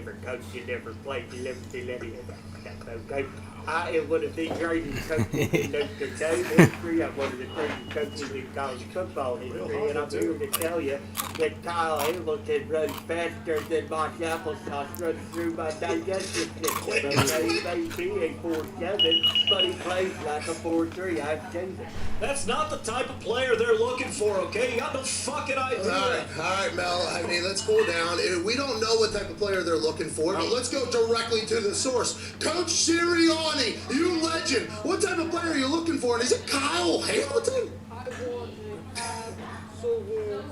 never coached in different places. Never seen any of that stuff, okay? I am one of the greatest coaches in Notre Dame history. I'm one of the greatest coaches in college football history, and I'm here to tell you that Kyle Hamilton runs faster than Mock applesauce runs through my digestive system. Okay, he may be a 4.7, but he plays like a 4.3. I've seen it. That's not the type of player they're looking for, okay? You got no fucking idea. All right, Mel. I mean, let's cool down. We don't know what type of player they're looking for, but let's go directly to the source. Coach Sirianni, you legend. What type of player are you looking for? And is it Kyle Hamilton? I want an absolute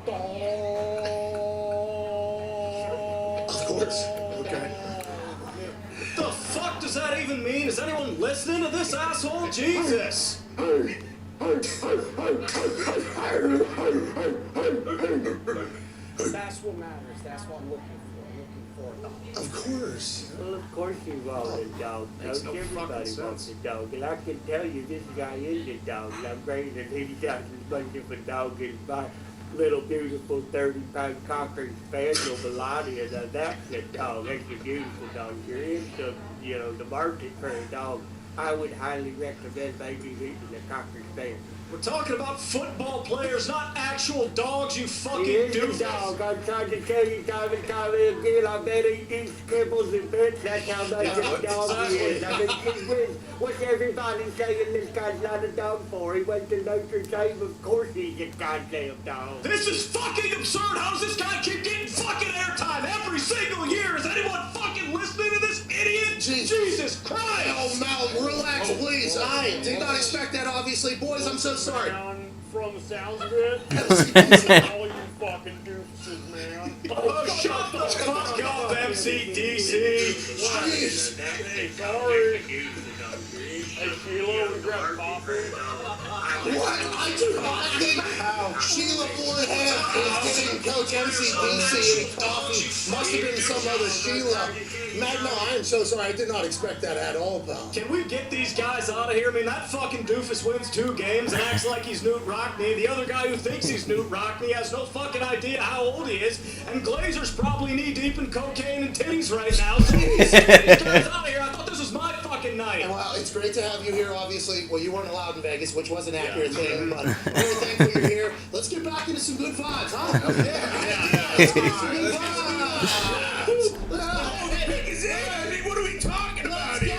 dog. Of course. Okay. What the fuck does that even mean? Is anyone listening to this asshole? Jesus! That's what matters. That's what I'm looking for. I'm looking for a dog. Of course. Well, of course you want a dog. Makes no Everybody fucking wants sense. a dog. And I can tell you this guy is a dog. And I'm greater than any time as much of a dog as my little beautiful 30-pound Cocker Spaniel Melania. Now that's a dog. That's a beautiful dog. You're into, the market for a dog. I would highly recommend maybe getting a Cocker Spaniel. We're talking about football players, not actual dogs, you fucking He is doofus. a dog. I'm trying to tell you time and time again. I bet he eats kibbles and bits. That's how much of a dog he is. I mean, what's everybody saying this guy's not a dog for? He went to Notre Dame. Of course he's a goddamn dog. This is fucking absurd. How does this guy keep getting fucking airtime every single year? Is anyone fucking listening to this idiot? Jesus Christ! Oh, Mel, relax, please. I did not expect that, obviously. Boys, I'm so sorry. From the sounds of it, all you fucking doofuses, man. Oh, shut the fuck up, MCDC! Jeez. Hey, sorry. Hey, Sheila, we grab coffee. What? I do not think Sheila Forehand is giving Coach MCDC any coffee. Must have been some other Sheila. Matt, no, I am so sorry. I did not expect that at all, pal. Can we get these guys out of here? I mean, that fucking doofus wins 2 games and acts like he's Newt Rockney. The other guy who thinks he's Newt Rockney has no fucking idea how old he is. And Glazer's probably knee-deep in cocaine and titties right now. So get these guys out of here. I thought this was my fucking night. Well, it's great to have you here, obviously. Well, you weren't allowed in Vegas, which was an accurate thing, but very thankful you're here. Let's get back into some good vibes, huh? Let's get some good vibes. What are we talking about here?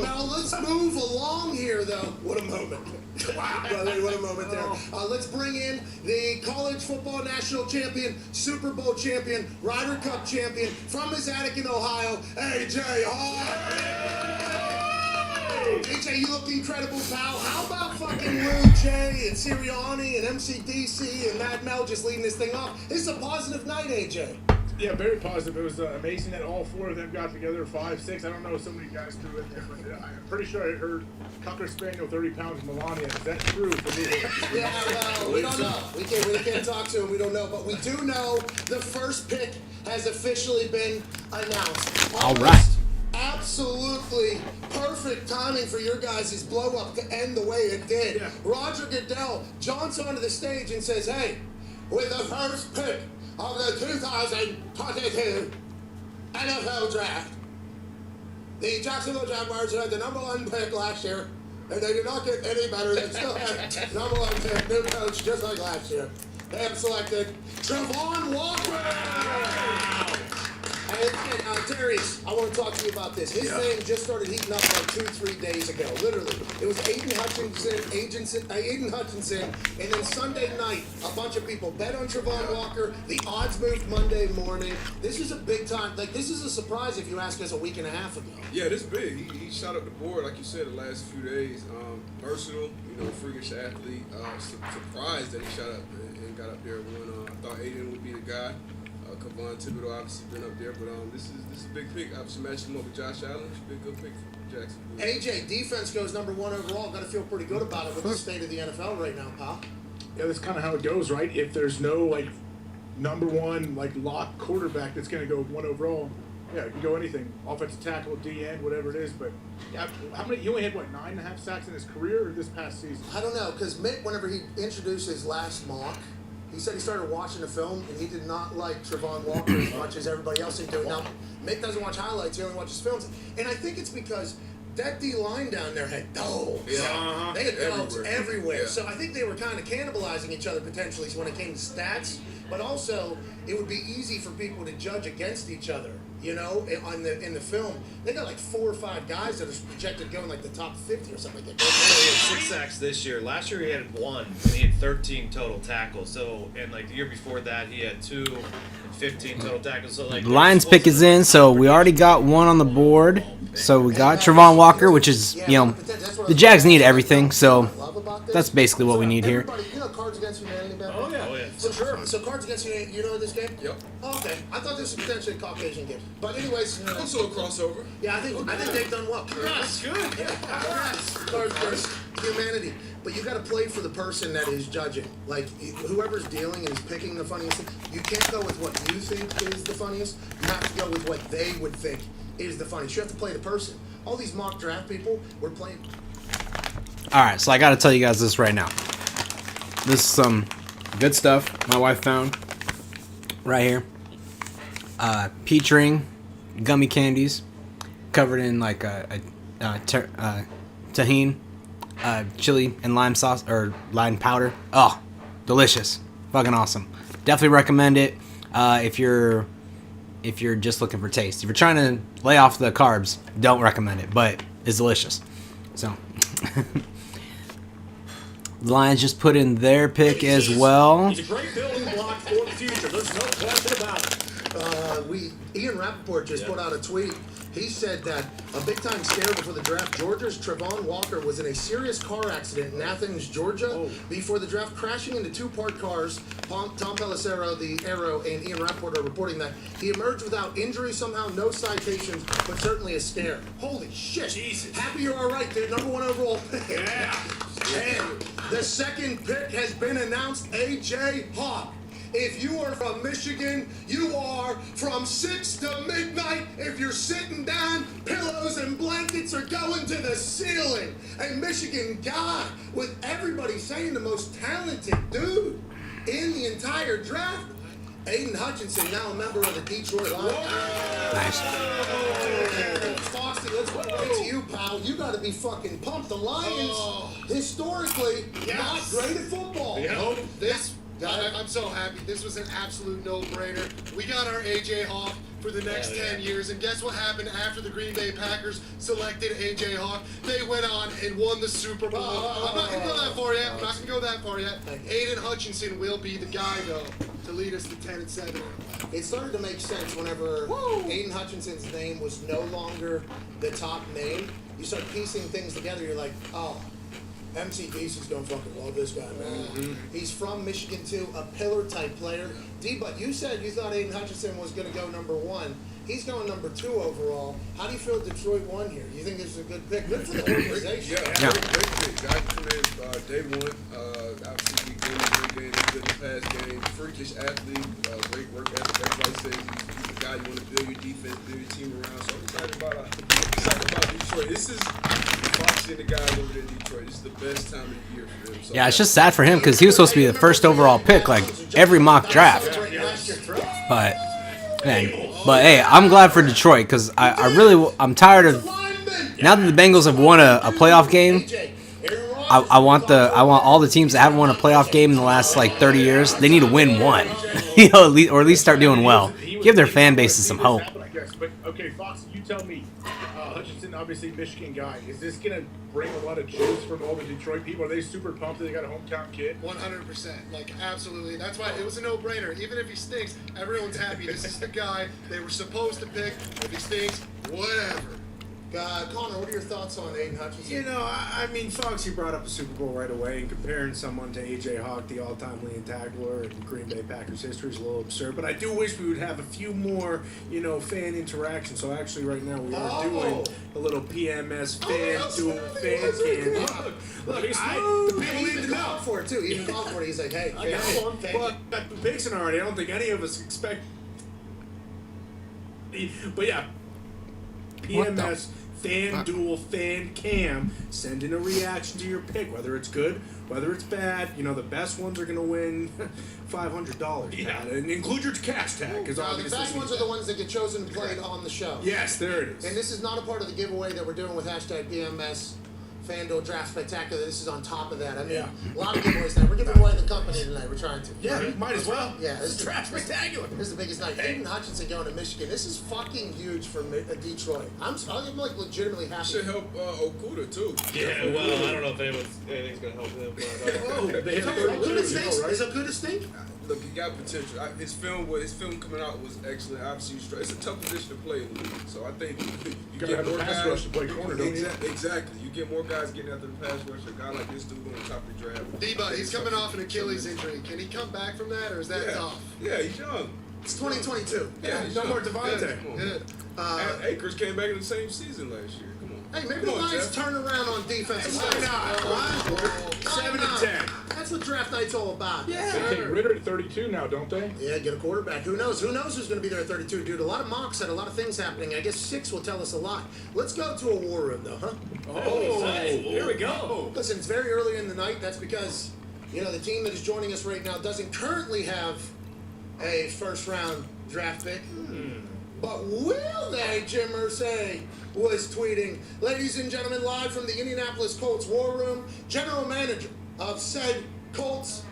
Now, let's move along here, though. What a moment. Wow, brother, what a moment there. Let's bring in the college football national champion, Super Bowl champion, Ryder Cup champion from his attic in Ohio, AJ Hart. AJ, you look incredible, pal. How about fucking Lou J and Sirianni and MCDC and Matt Mel just leading this thing off? This is a positive night, AJ. Yeah, very positive. It was amazing that all 4 of them got together, 5, 6. I don't know, so many guys threw in there, but I'm pretty sure I heard Cocker Spaniel 30 pounds Melania. Is that true for me? Yeah, well, we don't know. We can't talk to him. We don't know. But we do know the first pick has officially been announced. All right. Absolutely perfect timing for your guys' blow up to end the way it did. Yeah. Roger Goodell jumps onto the stage and says, hey, with the first pick of the 2022 NFL Draft, the Jacksonville Jaguars had the #1 pick last year, and they did not get any better. They still had #1 pick, new coach, just like last year. They have selected Travon Walker. And Darius, I want to talk to you about this. His name just started heating up like 2-3 days ago. Literally, it was Aiden Hutchinson, and then Sunday night, a bunch of people bet on Travon Walker. The odds moved Monday morning. This is a big time. Like, this is a surprise if you ask us a week and a half ago. Yeah, this big. He shot up the board, like you said, the last few days. Versatile, freakish athlete. Surprised that he shot up and got up there when I thought Aiden would be the guy. Kavon Thibodeau obviously been up there, but this is a big pick. Obviously matching him up with Josh Allen. Should be a good pick for Jacksonville. AJ, defense goes #1 overall. Got to feel pretty good about it with the state of the NFL right now, pal. Yeah, that's kind of how it goes, right? If there's no, #1, lock quarterback that's going to go 1 overall, yeah, it can go anything. Offensive tackle, D-end, whatever it is. But yeah, how many? He only had, 9.5 sacks in his career or this past season? I don't know, because Mick, whenever he introduced his last mock, He said he started watching the film and he did not like Trevon Walker as much as everybody else did. Now, Mick doesn't watch highlights; he only watches films, and I think it's because that D line down there had dogs. Yeah. They had dogs everywhere. Yeah. So I think they were kind of cannibalizing each other potentially when it came to stats. But also, it would be easy for people to judge against each other. You know, in the film, they got like 4 or 5 guys that are projected going like the top 50 or something like that. He had 6 sacks this year. Last year he had 1, and he had 13 total tackles. So, and like the year before that, he had 2 and 15 total tackles. So like Lions pick is in, so we already got one on the board. So we got Trevon Walker, which is, you know, the Jags need everything. So that's basically what we need here. You know Cards Against Humanity, man? Oh yeah. So, sure. So Cards Against Humanity, you know this game? Yep. Oh, okay. I thought this was potentially a Caucasian game. But anyways, Also a crossover. yeah, I think they've done well. That's good. Yeah, congrats. Cards Against Humanity. But you got to play for the person that is judging. Like, whoever's dealing and is picking the funniest thing, you can't go with what you think is the funniest. You have to go with what they would think is the funniest. You have to play the person. All these mock draft people, we're playing. All right, so I got to tell you guys this right now. This is some good stuff my wife found right here. Peach ring, gummy candies, covered in like tahini, chili and lime sauce or lime powder. Oh, delicious, fucking awesome. Definitely recommend it if you're just looking for taste. If you're trying to lay off the carbs, don't recommend it, but it's delicious. So. The Lions just put in their pick as well. He's a great building block for the future. There's no question about it. Ian Rappaport just put out a tweet. He said that a big-time scare before the draft, Georgia's Trevon Walker was in a serious car accident in Athens, Georgia, before the draft, crashing into 2 parked cars. Tom Pelissero, the Arrow, and Ian Rappaport are reporting that he emerged without injury somehow, no citations, but certainly a scare. Holy shit. Jesus. Happy you're all right, dude. Number 1 overall. Yeah. And the second pick has been announced, A.J. Hawk. If you are from Michigan, you are from 6 to midnight. If you're sitting down, pillows and blankets are going to the ceiling. A Michigan guy with everybody saying the most talented dude in the entire draft. Aiden Hutchinson, now a member of the Detroit Lions. Nice. Foxy, let's go right to you, pal. You got to be fucking pumped. The Lions, historically, not great at football. Nope. I'm so happy. This was an absolute no-brainer. We got our A.J. Hawk for the next 10 years, and guess what happened after the Green Bay Packers selected A.J. Hawk? They went on and won the Super Bowl. I'm not going to go that far yet. Aiden Hutchinson will be the guy, though, to lead us to 10-7. It started to make sense whenever Aiden Hutchinson's name was no longer the top name. You start piecing things together, you're like, oh, MC Beast gonna fucking love this guy, man. He's from Michigan too, a pillar type player. D-But, you said you thought Aiden Hutchinson was gonna go number 1. He's going number 2 overall. How do you feel Detroit won here? You think this is a good pick? Good for the organization. Yeah. Great pick. Guy come in day 1. Obviously, we game, great game, good in the pass game, freakish athlete, great work ethic. Everybody says he's the guy you want to build your defense, build your team around. So I'm excited about Detroit. This is Foxy and the guys over there in Detroit. This is the best time of the year for them. So Yeah, it's just sad for him because he was supposed to be the first overall pick, like every mock draft. But hey, I'm glad for Detroit because I'm tired of now that the Bengals have won a playoff game. I want all the teams that haven't won a playoff game in the last like 30 years. They need to win one, or at least start doing well. Give their fan bases some hope. But okay, Fox, you tell me. Hutchinson, obviously Michigan guy. Is this gonna bring a lot of juice from all the Detroit people? Are they super pumped that they got a hometown kid? 100%. Like, absolutely. That's why it was a no-brainer. Even if he stinks, everyone's happy. This is the guy they were supposed to pick. If he stinks, whatever. Connor, what are your thoughts on Aiden Hutchinson? You know, I mean, Foxy brought up a Super Bowl right away, and comparing someone to A.J. Hawk, the all-time leading tackler in Green Bay Packers history, is a little absurd. But I do wish we would have a few more, fan interaction. So actually, right now we are doing a little PMS fan cam. Look, the people need to know for it too. Even called for it. He's like, hey, I got one. But got the picks in already. I don't think any of us expect. But yeah, PMS FanDuel Fan Cam. Send in a reaction to your pick, whether it's good, whether it's bad. You know, the best ones are going to win $500. Yeah. And include your cash tag, because The obviously best ones are the ones that get chosen and played on the show. Yes, there it is. And this is not a part of the giveaway that we're doing with hashtag BMS FanDuel Draft Spectacular. This is on top of that. I mean, a lot of giveaways now. We're giving away the company tonight. We're trying to. Yeah, might as well. Yeah, this is Draft Spectacular. This is the biggest night. Aiden Hutchinson going to Michigan. This is fucking huge for Detroit. I'm like legitimately happy. Should help Okuda too. Yeah, well, I don't know if anything's gonna help him. But, Oh, they have Is Okuda stink? Look, he got potential. His film coming out was excellent. Obviously, it's a tough position to play in the league. So I think you gotta have a pass rush to play corner, don't you? Exactly. You get more guys getting after the pass rush. A guy like this dude going to top the draft. Deba, he's coming off an Achilles injury. Can he come back from that, or is that tough? Yeah, he's young. It's 2022. Yeah, he's no young. more Devontae. Come on. Good. And Akers came back in the same season last year. Come on. Hey, maybe Come the on, Lions Jeff. turn around on defense. Why not? Why? 7-10. That's what draft night's all about. They take Ritter at 32 now, don't they? Yeah, get a quarterback. Who knows? Who knows who's going to be there at 32, dude? A lot of mocks had a lot of things happening. I guess 6 will tell us a lot. Let's go to a war room, though, huh? Oh, here we go. Listen, it's very early in the night. That's because, you know, the team that is joining us right now doesn't currently have a first-round draft pick. But will they? Jim Irsay was tweeting. Ladies and gentlemen, live from the Indianapolis Colts War Room, general manager of said Colts,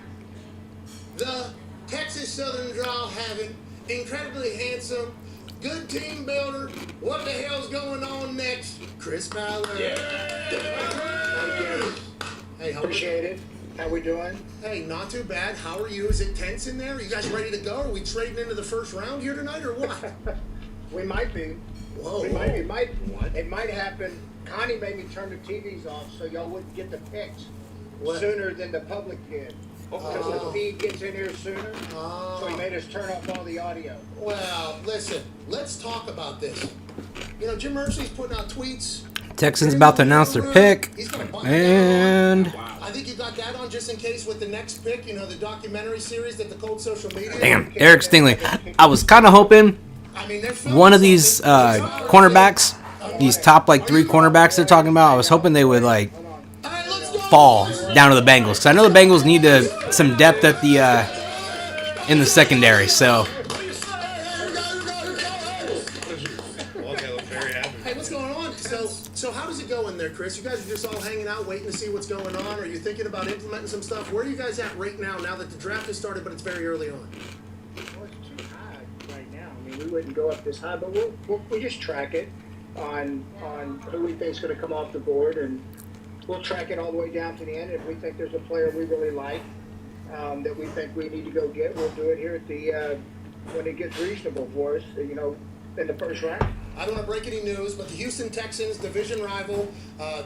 the Texas Southern Draw having incredibly handsome, good team builder. What the hell's going on next? Chris Ballard. Hey, how Appreciate it. How we doing? Hey, not too bad. How are you? Is it tense in there? Are you guys ready to go? Are we trading into the first round here tonight, or what? We might be. Whoa. It might happen. Connie made me turn the TVs off so y'all wouldn't get the picks sooner than the public did. Because the feed gets in here sooner, so he made us turn off all the audio. Well, listen, let's talk about this. You know, Jim Irsay's putting out tweets. Texans about to announce their pick, He's gonna button and that on. I think you got that on just in case with the next pick, you know, the documentary series that the Colts social media. damn, Derek Stingley. I was kind of hoping I mean, they're filming one of these something. cornerbacks, these top like 3 cornerbacks they're talking about, I was hoping they would like Hey, let's go. fall down to the Bengals, because I know the Bengals need some depth at the in the secondary. So Okay, look very happy. Hey, what's going on? So how does it go in there, Chris? You guys are just all hanging out, waiting to see what's going on. Are you thinking about implementing some stuff? Where are you guys at right now that the draft has started, but it's very early on? Well, it's too high right now. I mean, we wouldn't go up this high, but we'll just track it on who we think is going to come off the board, and we'll track it all the way down to the end. If we think there's a player we really like that we think we need to go get, we'll do it here at the when it gets reasonable for us. You know, in the first round. I don't want to break any news, but the Houston Texans, division rival,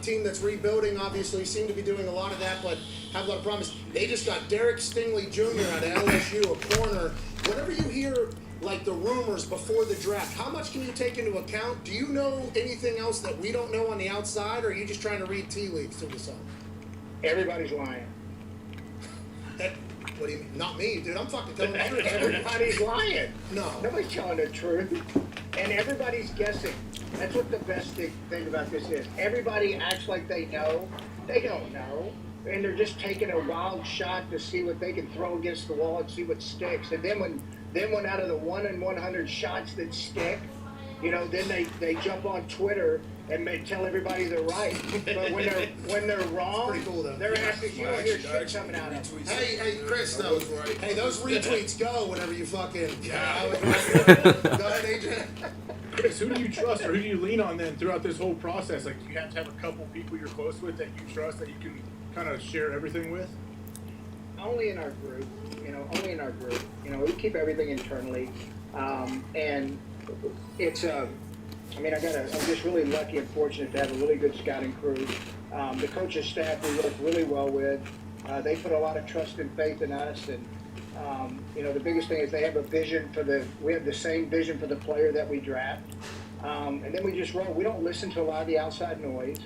team that's rebuilding, obviously, seem to be doing a lot of that, but have a lot of promise. They just got Derek Stingley Jr. out of LSU, a corner. Whenever you hear, like, the rumors before the draft, how much can you take into account? Do you know anything else that we don't know on the outside, or are you just trying to read tea leaves through this all? Everybody's lying. What do you mean? Not me, dude. I'm fucking telling the truth. Everybody's lying. No. Nobody's telling the truth. And everybody's guessing. That's what the best thing about this is. Everybody acts like they know. They don't know. And they're just taking a wild shot to see what they can throw against the wall and see what sticks. And then when out of the 1 in 100 shots that stick, you know, then they jump on Twitter and they tell everybody they're right. But when they're wrong, Pretty cool, though. they're asking you to hear shit coming out of them. Hey, Chris, though. Hey, those retweets go whenever you fucking. Yeah. Go ahead, AJ. Chris, who do you trust or who do you lean on then throughout this whole process? Like, do you have to have a couple people you're close with that you trust that you can kind of share everything with? Only in our group, only in our group. We keep everything internally. And it's I'm just really lucky and fortunate to have a really good scouting crew. The coaching staff we work really well with. They put a lot of trust and faith in us, and the biggest thing is they have a vision we have the same vision for the player that we draft. And then we just roll. We don't listen to a lot of the outside noise.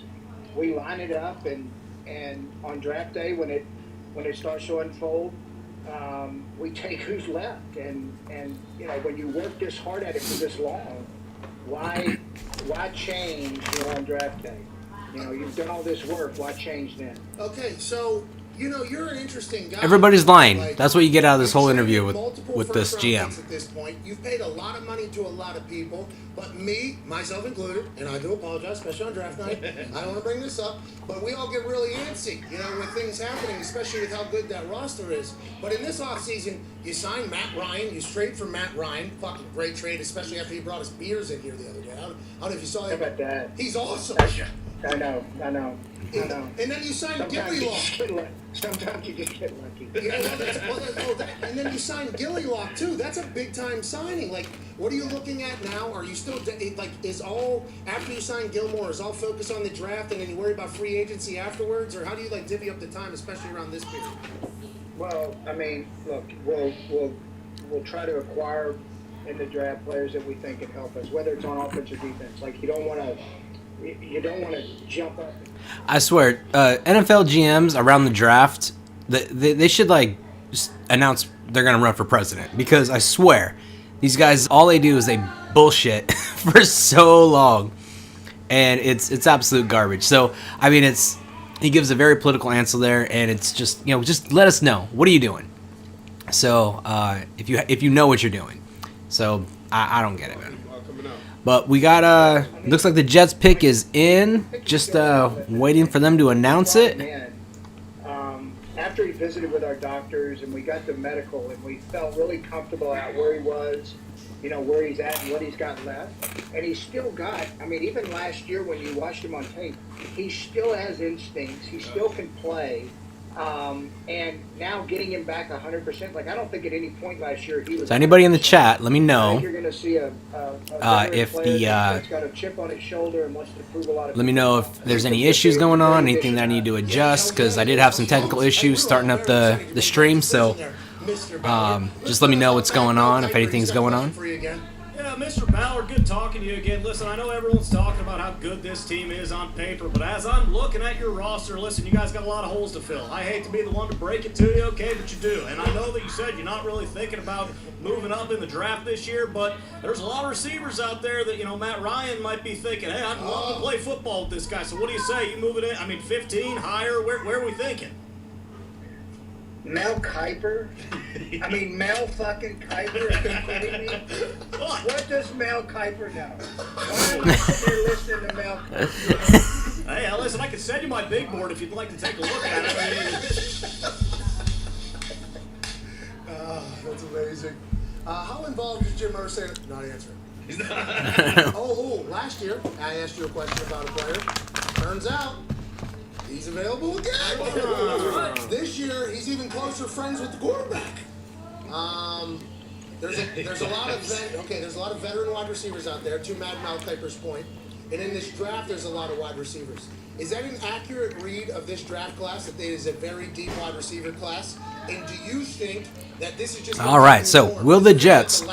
We line it up, and on draft day when it starts to unfold, we take who's left. And when you work this hard at it for this long, Why change, on draft day? You've done all this work. Why change then? Okay, so you're an interesting guy. Everybody's lying. Like, That's what you get out of this whole interview multiple with this first-round GM. picks at this point, you've paid a lot of money to a lot of people, but me, myself included, and I do apologize, especially on draft night. I don't want to bring this up, but we all get really antsy, with things happening, especially with how good that roster is. But in this offseason, you signed Matt Ryan. You trade for Matt Ryan. Fucking great trade, especially after he brought his beers in here the other day. I don't know if you saw How it. about that? He's awesome. I know. And then you signed Gilly Lock. Sometimes you just get lucky. And then you signed Gilly Lock too. That's a big time signing. Like, what are you looking at now? Are you still is all after you sign Gilmore is all focused on the draft and then you worry about free agency afterwards, or how do you divvy up the time, especially around this period? Well, I mean, look, we'll try to acquire in the draft players that we think can help us, whether it's on offense or defense. Like, you don't want to jump up. I swear, NFL GMs around the draft, they should just announce they're gonna run for president, because I swear, these guys, all they do is they bullshit for so long, and it's absolute garbage. So I mean, he gives a very political answer there, and it's just just let us know, what are you doing? So if you know what you're doing, so I don't get it, man. But we got looks like the Jets pick is in. Just waiting for them to announce it. Man, after he visited with our doctors and we got the medical and we felt really comfortable at where he was, where he's at and what he's got left, and he's still got. I mean, even last year when you watched him on tape, he still has instincts. He still can play. And now getting him back 100%, I don't think at any point last year he was. So anybody in the chat, let me know you're going to see a if the that's got a chip on his shoulder and wants to prove a lot of. let me know if there's any issues going on, anything that I need to adjust, because I did have some technical issues starting up the stream. So just let me know what's going on, if anything's going on. Yeah, Mr. Ballard, good talking to you again. Listen, I know everyone's talking about how good this team is on paper, but as I'm looking at your roster, listen, you guys got a lot of holes to fill. I hate to be the one to break it to you, okay, but you do. And I know that you said you're not really thinking about moving up in the draft this year, but there's a lot of receivers out there that, Matt Ryan might be thinking, hey, I'd love to play football with this guy. So what do you say? You move it in? I mean, 15, higher? Where are we thinking? Mel Kiper? I mean, Mel fucking Kiper? Are you kidding me? What does Mel Kiper know? Why am I sitting here listening to Mel Kiper? Hey, listen, I can send you my big board if you'd like to take a look at it. That's amazing. How involved is Jim Irsay? Not answering. Last year, I asked you a question about a player. Turns out, he's available again. This year, he's even closer friends with the quarterback. There's a lot of veteran wide receivers out there. To Mad Mel Kiper's point, and in this draft, there's a lot of wide receivers. Is that an accurate read of this draft class? That there is a very deep wide receiver class, and do you think that this is just all right? So will the Jets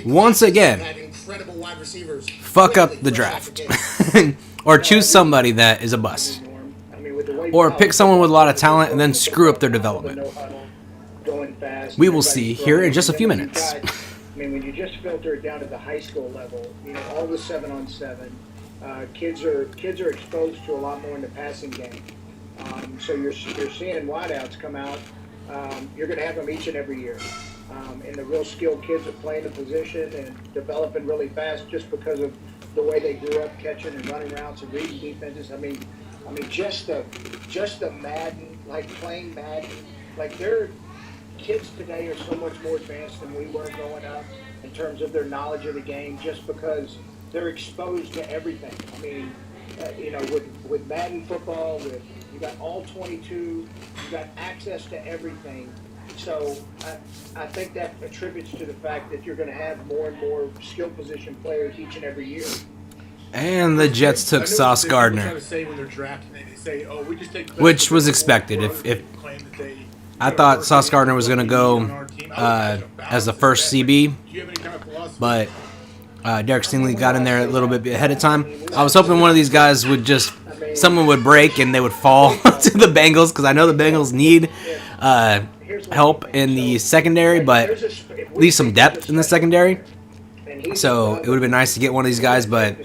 once again fuck up the draft, or choose somebody that is a bust? Or pick someone with a lot of talent and then screw up their development. We will see here in just a few minutes. I mean, when you just filter it down to the high school level, all the 7-on-7, kids are exposed to a lot more in the passing game. So you're seeing wideouts come out. You're going to have them each and every year. And the real skilled kids are playing the position and developing really fast just because of the way they grew up catching and running routes and reading defenses. I mean, just the Madden, playing Madden, their kids today are so much more advanced than we were growing up in terms of their knowledge of the game, just because they're exposed to everything. I mean, with Madden football, you got all 22, you got access to everything. So I think that attributes to the fact that you're going to have more and more skill position players each and every year. And the Jets took Sauce Gardner, which was expected. If I thought Sauce Gardner was going to go as the first CB, but Derek Stingley got in there a little bit ahead of time. I was hoping one of these guys someone would break and they would fall to the Bengals, because I know the Bengals need help in the secondary, but at least some depth in the secondary. So it would have been nice to get one of these guys, but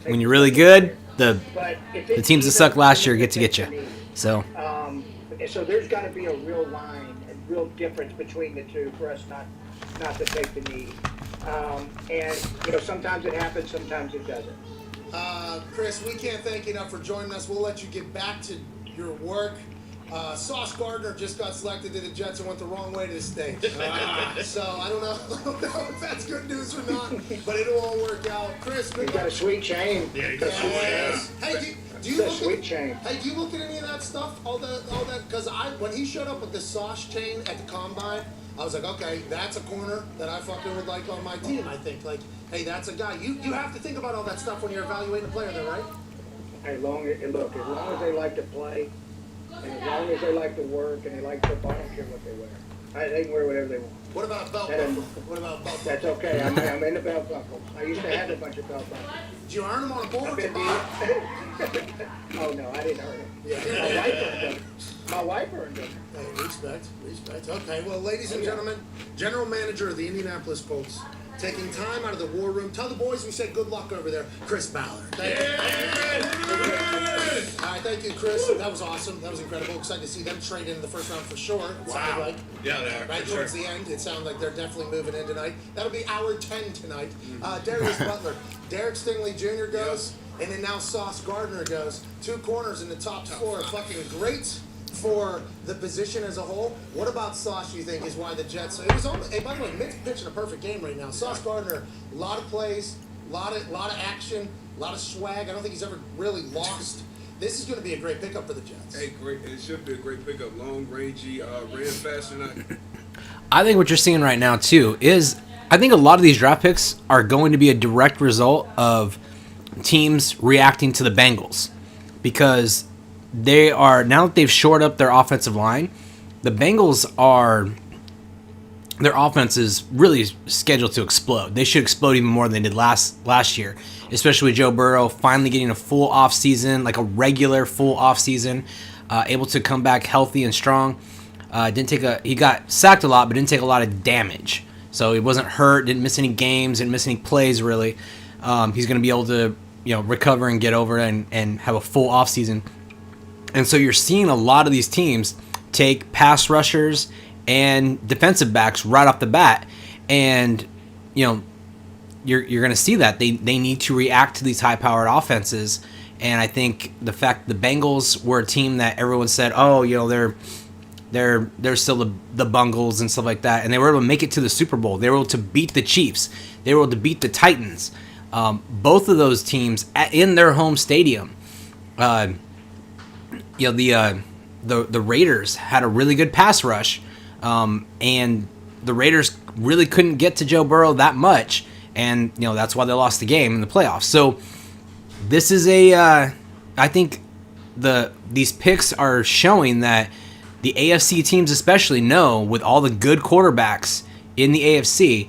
when you're really good, the teams that sucked last year get to get you. So so there's got to be a real line and real difference between the two for us not to take the knee. And sometimes it happens, sometimes it doesn't. Chris, we can't thank you enough for joining us. We'll let you get back to your work. Sauce Gardner just got selected to the Jets and went the wrong way to the stage. So I don't know if that's good news or not, but it'll all work out. Chris, good He's got a sweet chain. Yeah, he does. Hey, do you look sweet chain. Hey, do you look at any of that stuff? All that? Because when he showed up with the Sauce chain at the combine, I was like, okay, that's a corner that I fucking would like on my team. I think, like, hey, that's a guy. You have to think about all that stuff when you're evaluating a player, though, right? As long as they like to play, and as long as they like to work and they like football, I don't care what they wear. They can wear whatever they want. What about belt buckle? That's okay. I'm into belt buckles. I used to have a bunch of belt buckles. Did you earn them on a board? Oh no, I didn't earn them. Yeah. My wife earned them. Hey, respect. Okay, well, ladies and gentlemen, General Manager of the Indianapolis Colts, taking time out of the war room. Tell the boys we said good luck over there, Chris Ballard. Thank you. All right, thank you, Chris. That was awesome. That was incredible. Excited to see them trade in the first round for sure. It sounded like. Yeah, they are. Right towards the end, it sounded like they're definitely moving in tonight. That'll be hour 10 tonight. Darius Butler, Derek Stingley Jr. goes, and then now Sauce Gardner goes. 2 corners in the top 4. Fucking great for the position as a whole. What about Sauce, you think, is why the Jets... It was only, hey, by the way, Mick's pitching a perfect game right now. Sauce Gardner, a lot of plays, a lot of action, a lot of swag. I don't think he's ever really lost. This is going to be a great pickup for the Jets. Hey, great. It should be a great pickup. Long, rangy, ran fast tonight. I think what you're seeing right now, too, is I think a lot of these draft picks are going to be a direct result of teams reacting to the Bengals. Because they are, now that they've shored up their offensive line, the Bengals their offense is really scheduled to explode. They should explode even more than they did last year, especially with Joe Burrow finally getting a full offseason, like a regular full offseason, able to come back healthy and strong. He got sacked a lot, but didn't take a lot of damage. So he wasn't hurt, didn't miss any games, didn't miss any plays really. He's going to be able to recover and get over it and have a full offseason. And so you're seeing a lot of these teams take pass rushers and defensive backs right off the bat. And, you're going to see that. They need to react to these high-powered offenses. And I think the fact the Bengals were a team that everyone said, oh, they're still the Bungles and stuff like that. And they were able to make it to the Super Bowl. They were able to beat the Chiefs. They were able to beat the Titans. Both of those teams in their home stadium. The Raiders had a really good pass rush, and the Raiders really couldn't get to Joe Burrow that much, and that's why they lost the game in the playoffs. So this is I think these picks are showing that the AFC teams especially know, with all the good quarterbacks in the AFC,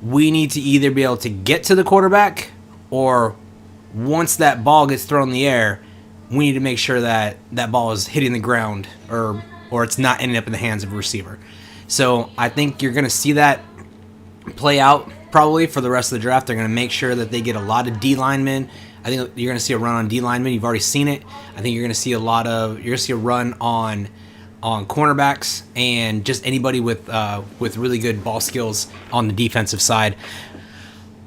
we need to either be able to get to the quarterback, or once that ball gets thrown in the air, we need to make sure that that ball is hitting the ground or it's not ending up in the hands of a receiver. So I think you're going to see that play out probably for the rest of the draft. They're going to make sure that they get a lot of D linemen. I think you're going to see a run on D linemen. You've already seen it. I think you're going to see a run on cornerbacks and just anybody with really good ball skills on the defensive side.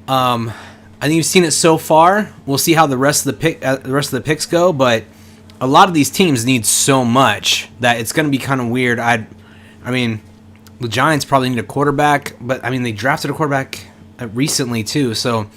I think you've seen it so far. We'll see how the rest of the picks go, but a lot of these teams need so much that it's going to be kind of weird. I mean, the Giants probably need a quarterback, but I mean they drafted a quarterback recently too, so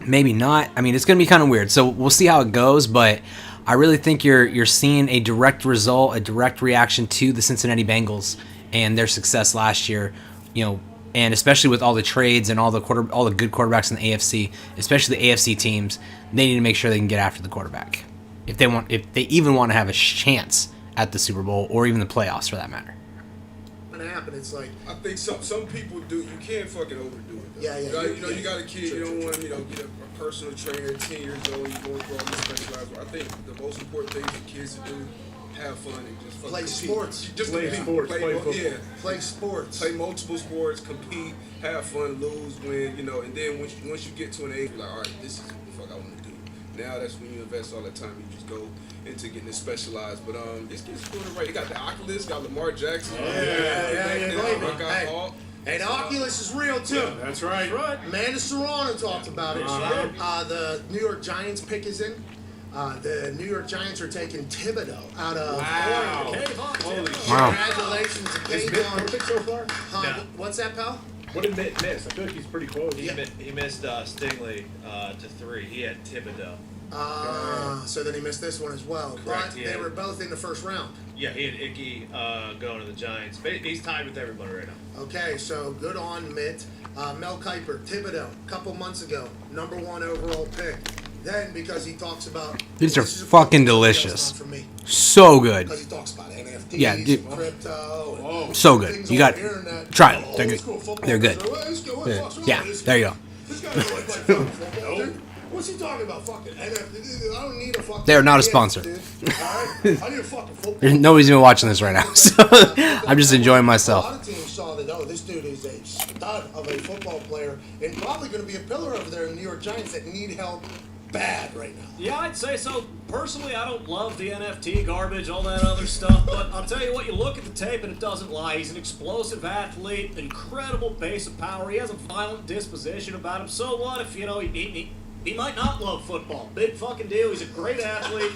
maybe not. I mean, it's going to be kind of weird. So we'll see how it goes, but I really think you're seeing a direct result, a direct reaction to the Cincinnati Bengals and their success last year. And especially with all the trades and all the good quarterbacks in the AFC, especially the AFC teams, they need to make sure they can get after the quarterback if they even want to have a chance at the Super Bowl or even the playoffs for that matter. When it happened, it's like I think some people do. You can't fucking overdo it. Yeah. You got a kid. You don't want to get a personal trainer at 10 years old. You're going through all this specialized work. I think the most important thing for kids to do have fun and just fucking Play compete. sports. Just Play compete. sports, play football. Yeah. Play sports. Play multiple sports, compete, have fun, lose, win, and then once you get to an age, you're like, all right, this is what the fuck I want to do. Now that's when you invest all that time. You just go into getting it specialized. But this kid's doing it right. You got the Oculus, got Lamar Jackson. Hey, the Oculus is real too. Yeah, that's right. Amanda Serrano talked about it. The New York Giants pick is in. The New York Giants are taking Thibodeau out of Oregon. Holy shit. Wow. Congratulations to Is Mitt Kayvon. perfect so far? No. What's that, pal? What did Mitt miss? I feel like he's pretty close. He missed Stingley to 3. He had Thibodeau. So then he missed this one as well. Correct, But yeah. they were both in the first round. Yeah, he had Icky going to the Giants. But he's tied with everybody right now. Okay, so good on Mitt. Mel Kiper, Thibodeau, a couple months ago, #1 overall pick. Then, because he talks about... These are this is a fucking quote, delicious. not from me. So good. Because he talks about NFTs, Yeah, dude. crypto, and So good. things You on got the internet. try them. They're Old good. school football They're good. players are, "Well, let's go, what the Yeah. fuck's wrong Yeah. with this There you guy? go. This guy don't like fucking football, dude. What's he talking about? Fucking NFT? I don't need a fucking... They are not a NFT, sponsor. dude. All right? I need a fucking football. Nobody's even watching this right now, so I'm just enjoying A myself. lot of teams saw that, this dude is a stud of a football player and probably going to be a pillar over there in the New York Giants that need help bad right now. Yeah, I'd say so. Personally, I don't love the NFT garbage, all that other stuff, but I'll tell you what, you look at the tape and it doesn't lie. He's an explosive athlete, incredible base of power. He has a violent disposition about him. So what if, he might not love football. Big fucking deal. He's a great athlete.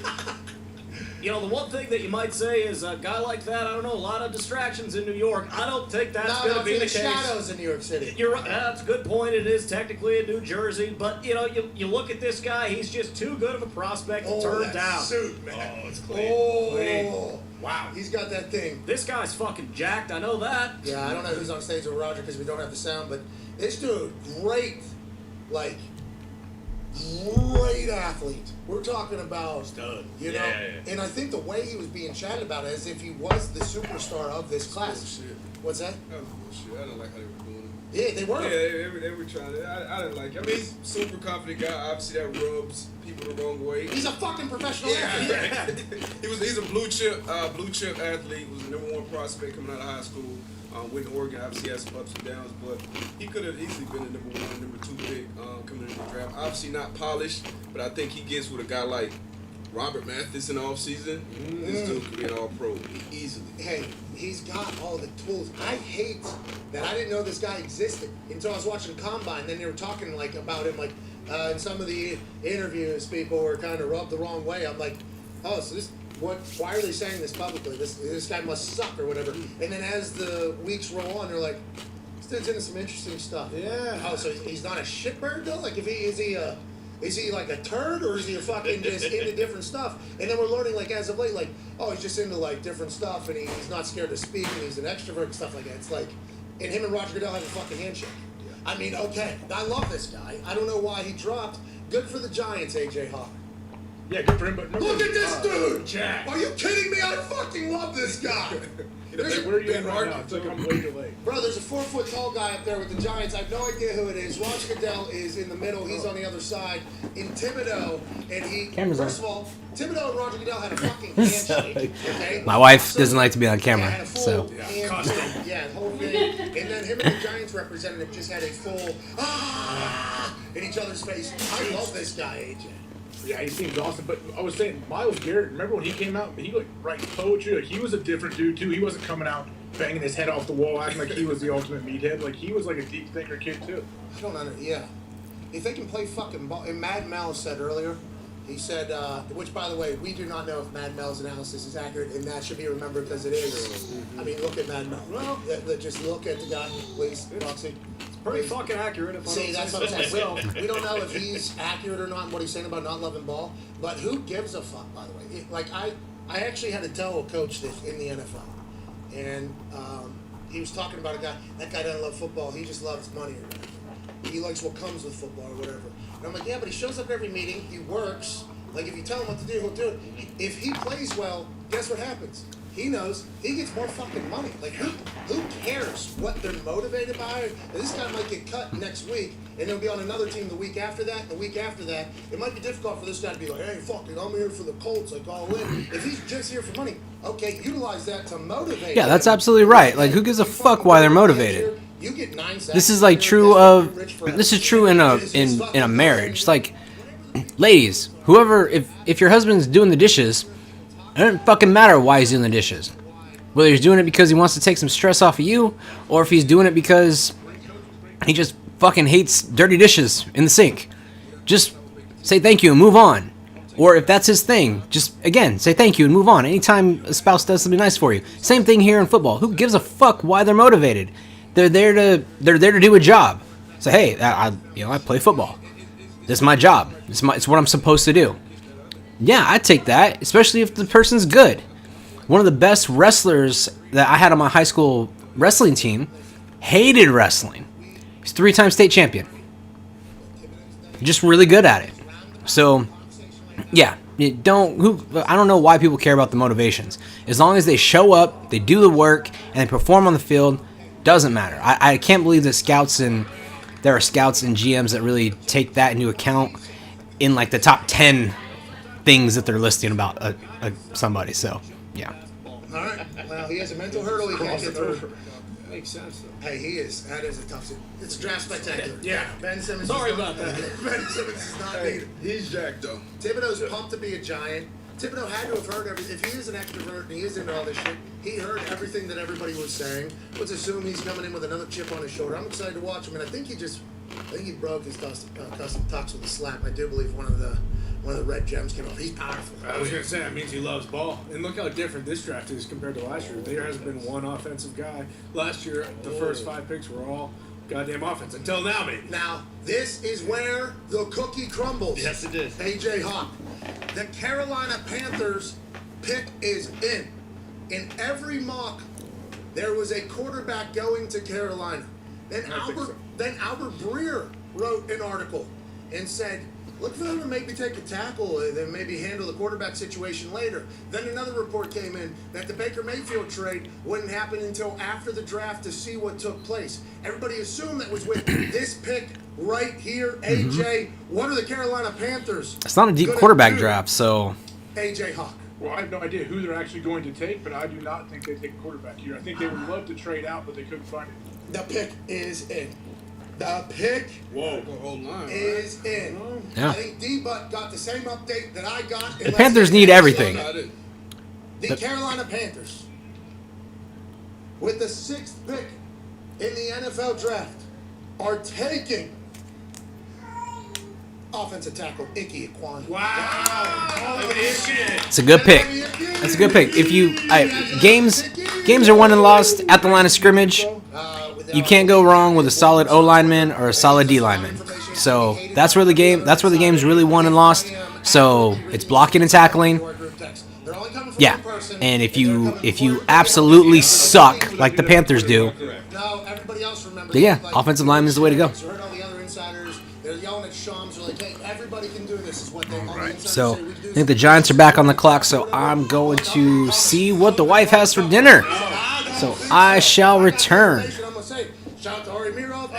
The one thing that you might say is a guy like that, I don't know, a lot of distractions in New York. I don't think that's going to be the case. Shadows in New York City. You're right. That's a good point. It is technically in New Jersey, but you look at this guy. He's just too good of a prospect to turn that down. suit, man. Oh, it's clean. Oh, wow. He's got that thing. This guy's fucking jacked. I know that. Yeah, I don't know who's on stage with Roger because we don't have the sound, but this dude, great athlete. We're talking about, Stud. Yeah. And I think the way he was being chatted about it as if he was the superstar of this class. Bullshit. What's that? That was bullshit. I didn't like how they were doing it. Yeah, they were. Yeah, they were trying to. I didn't like it. I mean, he's a super confident guy. Obviously, that rubs people the wrong way. He's a fucking professional athlete. Yeah. He's a blue chip athlete. Was the #1 prospect coming out of high school. With Oregon, obviously he had some ups and downs, but he could have easily been a #1, #2 pick coming into the draft. Obviously not polished, but I think he gets with a guy like Robert Mathis in the offseason. This dude could be an all-pro easily. Hey, he's got all the tools. I hate that I didn't know this guy existed until I was watching Combine. Then they were talking about him, in some of the interviews, people were kind of rubbed the wrong way. I'm like, oh, so this. Why are they saying this publicly? This guy must suck or whatever. And then as the weeks roll on, they're like, this dude's into some interesting stuff. Yeah. Oh, so he's not a shitbird though? Like, is he like a turd or is he a fucking just into different stuff? And then we're learning as of late, he's just into different stuff and he's not scared to speak and he's an extrovert and stuff like that. It's and him and Roger Goodell have a fucking handshake. Yeah. I mean, okay, I love this guy. I don't know why he dropped. Good for the Giants, AJ Hawk. Yeah, good for him, but remember, Look at this dude! Jack. Are you kidding me? I fucking love this guy. Hey, where are you at right now? It's like I'm way delayed. Bro, there's a 4-foot tall guy up there with the Giants. I have no idea who it is. Roger Goodell is in the middle. He's on the other side. In Thibodeau, and first of all, Thibodeau and Roger Goodell had a fucking handshake. Okay? My wife doesn't like to be on camera, had a full so handshake. Yeah, the whole thing. And then him and the Giants representative just had a full in each other's face. I love this guy, AJ. Yeah, he seems awesome. But I was saying, Myles Garrett, remember when he came out? He writes poetry. He was a different dude, too. He wasn't coming out banging his head off the wall, acting like he was the ultimate meathead. He was a deep thinker kid, too. I don't know. Yeah. If they can play fucking ball. And Mad Mel said earlier, he said, which, by the way, we do not know if Mad Mel's analysis is accurate, and that should be remembered because it is. I mean, look at Mad Mel. Well, just look at the guy, please, Roxy. Pretty fucking accurate. If See, I that's don't what say I'm so saying. We don't know if he's accurate or not in what he's saying about not loving ball, but who gives a fuck, by the way? I actually had to tell a coach this in the NFL, and he was talking about a guy, that guy doesn't love football, he just loves money or whatever. He likes what comes with football or whatever. And I'm like, yeah, but he shows up at every meeting, he works, if you tell him what to do, he'll do it. If he plays well, guess what happens? he knows he gets more fucking money. Like, who cares what they're motivated by? This guy might get cut next week, and he'll be on another team the week after that, and the week after that. It might be difficult for this guy to be like, hey, fuck it, I'm here for the Colts, like, all in. If he's just here for money, okay, utilize that to motivate. Yeah, that's absolutely right. Like, who gives a fuck why they're motivated? You get 9 sacks. This is like true of. This is true in a marriage. Like, ladies, whoever, if your husband's doing the dishes, it doesn't fucking matter why he's doing the dishes. Whether he's doing it because he wants to take some stress off of you, or if he's doing it because he just fucking hates dirty dishes in the sink. Just say thank you and move on. Or if that's his thing, just, again, say thank you and move on. Anytime a spouse does something nice for you. Same thing here in football. Who gives a fuck why they're motivated? They're there to do a job. So, hey, I play football. This is my job. It's what I'm supposed to do. Yeah, I take that, especially if the person's good. One of the best wrestlers that I had on my high school wrestling team hated wrestling. He's 3-time state champion. Just really good at it. So, yeah, I don't know why people care about the motivations. As long as they show up, they do the work, and they perform on the field, doesn't matter. I can't believe that there are scouts and GMs that really take that into account in like the top 10 things that they're listing about somebody. So, yeah. All right. Well, he has a mental hurdle he can't get through. Makes sense, though. Hey, he is. That is a tough suit. It's a draft spectacular. Yeah. Ben Simmons. Sorry about that. Ben Simmons is not needed. He's jacked though. Thibodeau's pumped to be a Giant. Thibodeau had to have heard everything. If he is an extrovert and he is into all this shit, he heard everything that everybody was saying. Let's assume he's coming in with another chip on his shoulder. I'm excited to watch him, and I think he broke his custom tux with a slap. I do believe one of the red gems came off. He's powerful. I was going to say, that means he loves ball. And look how different this draft is compared to last year. There hasn't been one offensive guy. Last year, the first 5 picks were all goddamn offense. Until now, maybe. Now, this is where the cookie crumbles. Yes, it is. AJ Hawk. The Carolina Panthers pick is in. In every mock, there was a quarterback going to Carolina. Then Albert Breer wrote an article and said, look for them to maybe take a tackle and then maybe handle the quarterback situation later. Then another report came in that the Baker Mayfield trade wouldn't happen until after the draft to see what took place. Everybody assumed that was with this pick right here, AJ. What are the Carolina Panthers? It's not a deep quarterback draft, so. AJ Hawk. Well, I have no idea who they're actually going to take, but I do not think they take a quarterback here. I think they would love to trade out, but they couldn't find it. The pick is in. The pick is in. Yeah. I think D-Butt got the same update that I got. The Panthers need everything. The Carolina Panthers, with the 6th pick in the NFL draft, are taking offensive tackle Ike Ekwonu. Wow. It's a good pick. That's a good pick. If you games are won and lost at the line of scrimmage. You can't go wrong with a solid O lineman or a solid D lineman. So that's where the game's really won and lost. So it's blocking and tackling. Yeah, and if you absolutely suck like the Panthers do, then yeah, offensive lineman is the way to go. So I think the Giants are back on the clock. So I'm going to see what the wife has for dinner. So I shall return. Shout out to Ari Mirov.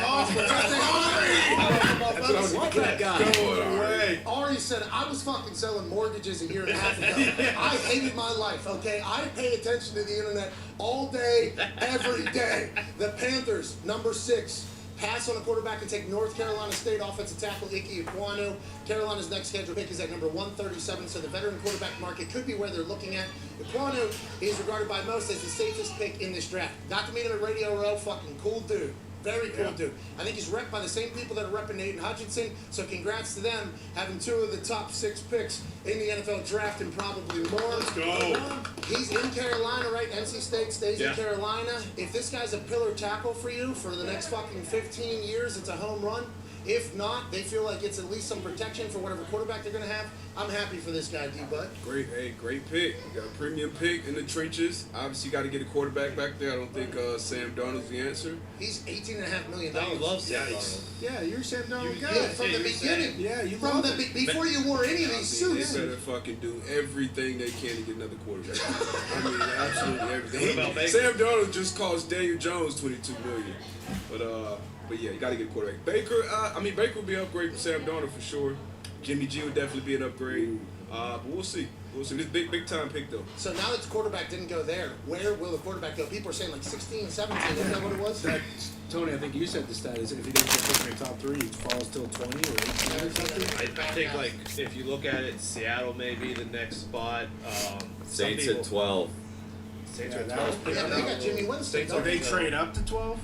Ari said, I was fucking selling mortgages a year and a half ago. I hated my life, okay? I pay attention to the internet all day, every day. The Panthers, number 6. Pass on a quarterback and take North Carolina State offensive tackle Ike Ekwonu. Carolina's next scheduled pick is at number 137, so the veteran quarterback market could be where they're looking at. Ekwonu is regarded by most as the safest pick in this draft. Got to meet him at Radio Row, fucking cool dude. Very cool dude. I think he's repped by the same people that are repping Nathan Hutchinson, so congrats to them having 2 of the top 6 picks in the NFL draft and probably more. Let's go. He's in Carolina, right? NC State stays in Carolina. If this guy's a pillar tackle for you for the next fucking 15 years, it's a home run. If not, they feel like it's at least some protection for whatever quarterback they're going to have. I'm happy for this guy, D-Bud. Great pick. You got a premium pick in the trenches. Obviously, you got to get a quarterback back there. I don't think Sam Darnold's the answer. He's $18.5 million. You love Sam Darnold. Yeah, you're Sam Darnold guy. Yeah, from the beginning. Yeah, you from the before you wore any of these suits. They better fucking do everything they can to get another quarterback. I mean, absolutely everything. What about Baker? Sam Darnold just cost Daniel Jones $22 million. But yeah, you got to get a quarterback. Baker will be an upgrade from Sam Darnold for sure. Jimmy G would definitely be an upgrade. But we'll see. This big time pick though. So now that the quarterback didn't go there, where will the quarterback go? People are saying like 16, 17. Isn't that what it was? Tony, I think you said the stat is if he doesn't get picked in the top 3, he falls till 20 or 18 or something. I think like if you look at it, Seattle may be the next spot. Saints at 12. Saints are at that 12. Yeah, but they got Jimmy Winston. So they trade up to 12?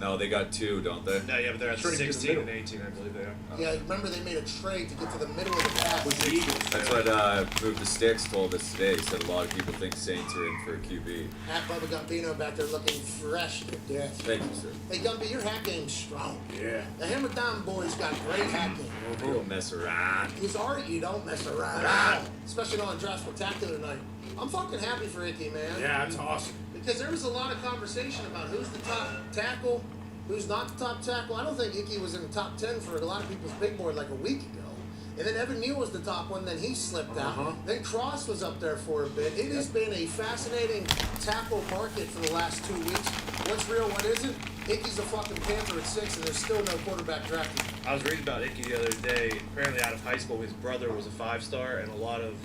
No, they got 2, don't they? No, yeah, but they're at Trading to the 16 and middle. 18, I believe they are. Yeah, remember they made a trade to get to the middle of the pack. With the Eagles. That's what Move the Sticks told us today. He said a lot of people think Saints are in for a QB. At Bubba Gumpino back there looking fresh to death. Thank you, sir. Hey, Gumpy, your hat game's strong. Yeah. The Hammer Down boys got great hat game. You don't mess around. His art, you don't mess around. Especially on Draft Spectacular night. I'm fucking happy for Icky, man. Yeah, that's awesome. Because there was a lot of conversation about who's the top tackle, who's not the top tackle. I don't think Icky was in the top 10 for a lot of people's big board like a week ago. And then Evan Neal was the top one, then he slipped out. Then Cross was up there for a bit. It has been a fascinating tackle market for the last 2 weeks. What's real, what isn't? Icky's a fucking Panther at 6, and there's still no quarterback drafted. I was reading about Icky the other day. Apparently, out of high school, his brother was a 5-star, and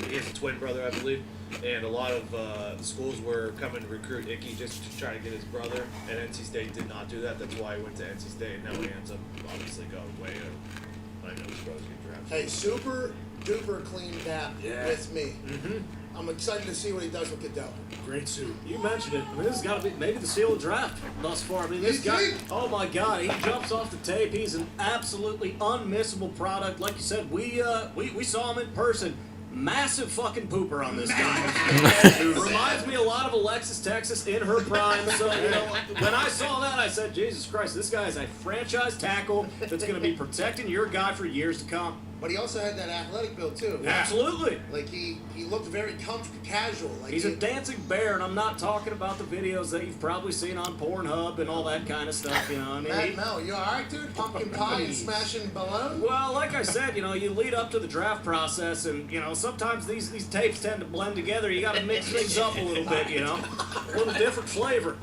he has a twin brother, I believe. And a lot of schools were coming to recruit Icky just to try to get his brother. And NC State did not do that. That's why he went to NC State. And now he ends up obviously going way over. I know his brother's getting drafted. Hey, super duper clean cap with me. I'm excited to see what he does with Goodell. Great suit. You mentioned it. I mean, this has got to be maybe the seal of draft thus far. I mean, this guy, oh my God, he jumps off the tape. He's an absolutely unmissable product. Like you said, we saw him in person. Massive fucking pooper on this guy. Reminds me a lot of Alexis Texas in her prime. So, you know, when I saw that, I said, Jesus Christ, this guy is a franchise tackle that's going to be protecting your guy for years to come. But he also had that athletic build too. Absolutely. Like he looked very casual. Like He's a dancing bear, and I'm not talking about the videos that you've probably seen on Pornhub and all that kind of stuff. You know, I mean, Matt Mel, you all right, dude? Pumpkin pie and smashing balloon. Well, like I said, you know, you lead up to the draft process, and you know, sometimes these tapes tend to blend together. You got to mix things up a little bit, you know, a little different flavor.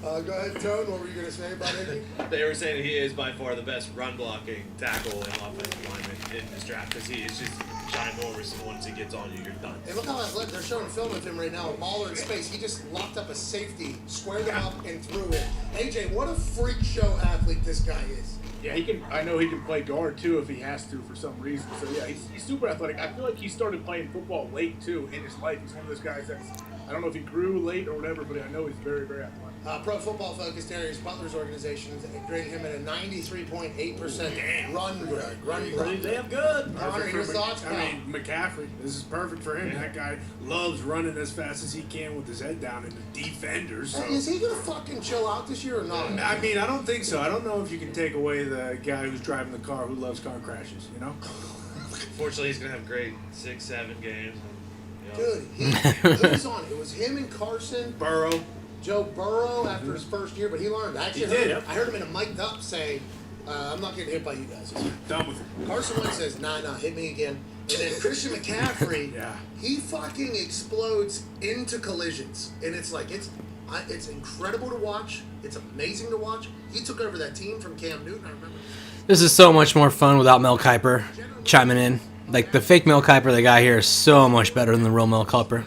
Go ahead, Tone. What were you gonna say about Icky? They were saying he is by far the best run blocking tackle and offensive lineman in this draft because he is just ginormous, and once he gets on you, you're done. Hey, look how athletic. They're showing a film of him right now, a baller in space. He just locked up a safety, squared him up, and threw it. AJ, what a freak show athlete this guy is. Yeah, he can. I know he can play guard too if he has to for some reason. So yeah, he's super athletic. I feel like he started playing football late too in his life. He's one of those guys that's, I don't know if he grew late or whatever, but I know he's very, very athletic. Pro Football Focus, Darius Butler's organization, graded him at a 93.8% run grade. Pretty damn good. Connor, your thoughts, pal? I mean, McCaffrey, this is perfect for him. Yeah. That guy loves running as fast as he can with his head down in the defenders. So. Hey, is he going to fucking chill out this year or not? I mean, I don't think so. I don't know if you can take away the guy who's driving the car who loves car crashes, you know? Fortunately, he's going to have great 6-7 games. Dude, who's on? It was him and Carson. Burrow. Joe Burrow after his first year, but he learned. I actually did. I heard him in a mic'd up say, I'm not getting hit by you guys. Done with it. Carson Wentz says, nah, hit me again. And then Christian McCaffrey, he fucking explodes into collisions. And it's like, it's incredible to watch. It's amazing to watch. He took over that team from Cam Newton, I remember. This is so much more fun without Mel Kiper chiming in. Like, the fake Mel Kiper they got here is so much better than the real Mel Kiper.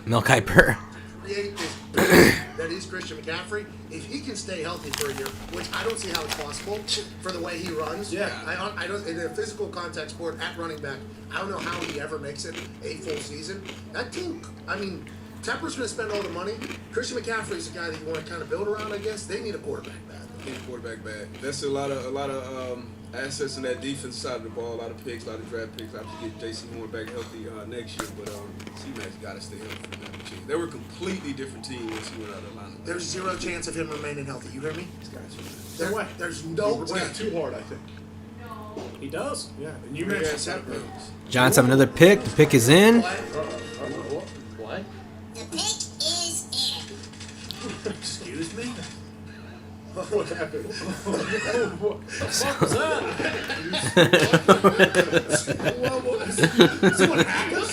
Create this beast that is Christian McCaffrey. If he can stay healthy for a year, which I don't see how it's possible for the way he runs. Yeah. I don't, in a physical contact sport at running back, I don't know how he ever makes it a full season. That team, I mean, Tepper's going to spend all the money. Christian McCaffrey's the guy that you want to kind of build around, I guess. They need a quarterback bad. Need a quarterback bad. That's a lot of assets in that defense side of the ball. A lot of picks, a lot of draft picks. I have to get J.C. Horn back healthy next year, but C-Mac's got to stay healthy for that team. They were a completely different team once he went out of line. There's zero chance of him remaining healthy. You hear me? Gotcha. There's no We're playing too hard, I think. He does. Yeah, and you mentioned September. Giants have another pick. The pick is in. What? The pick is in. Excuse me? What happened? What was that? What happened?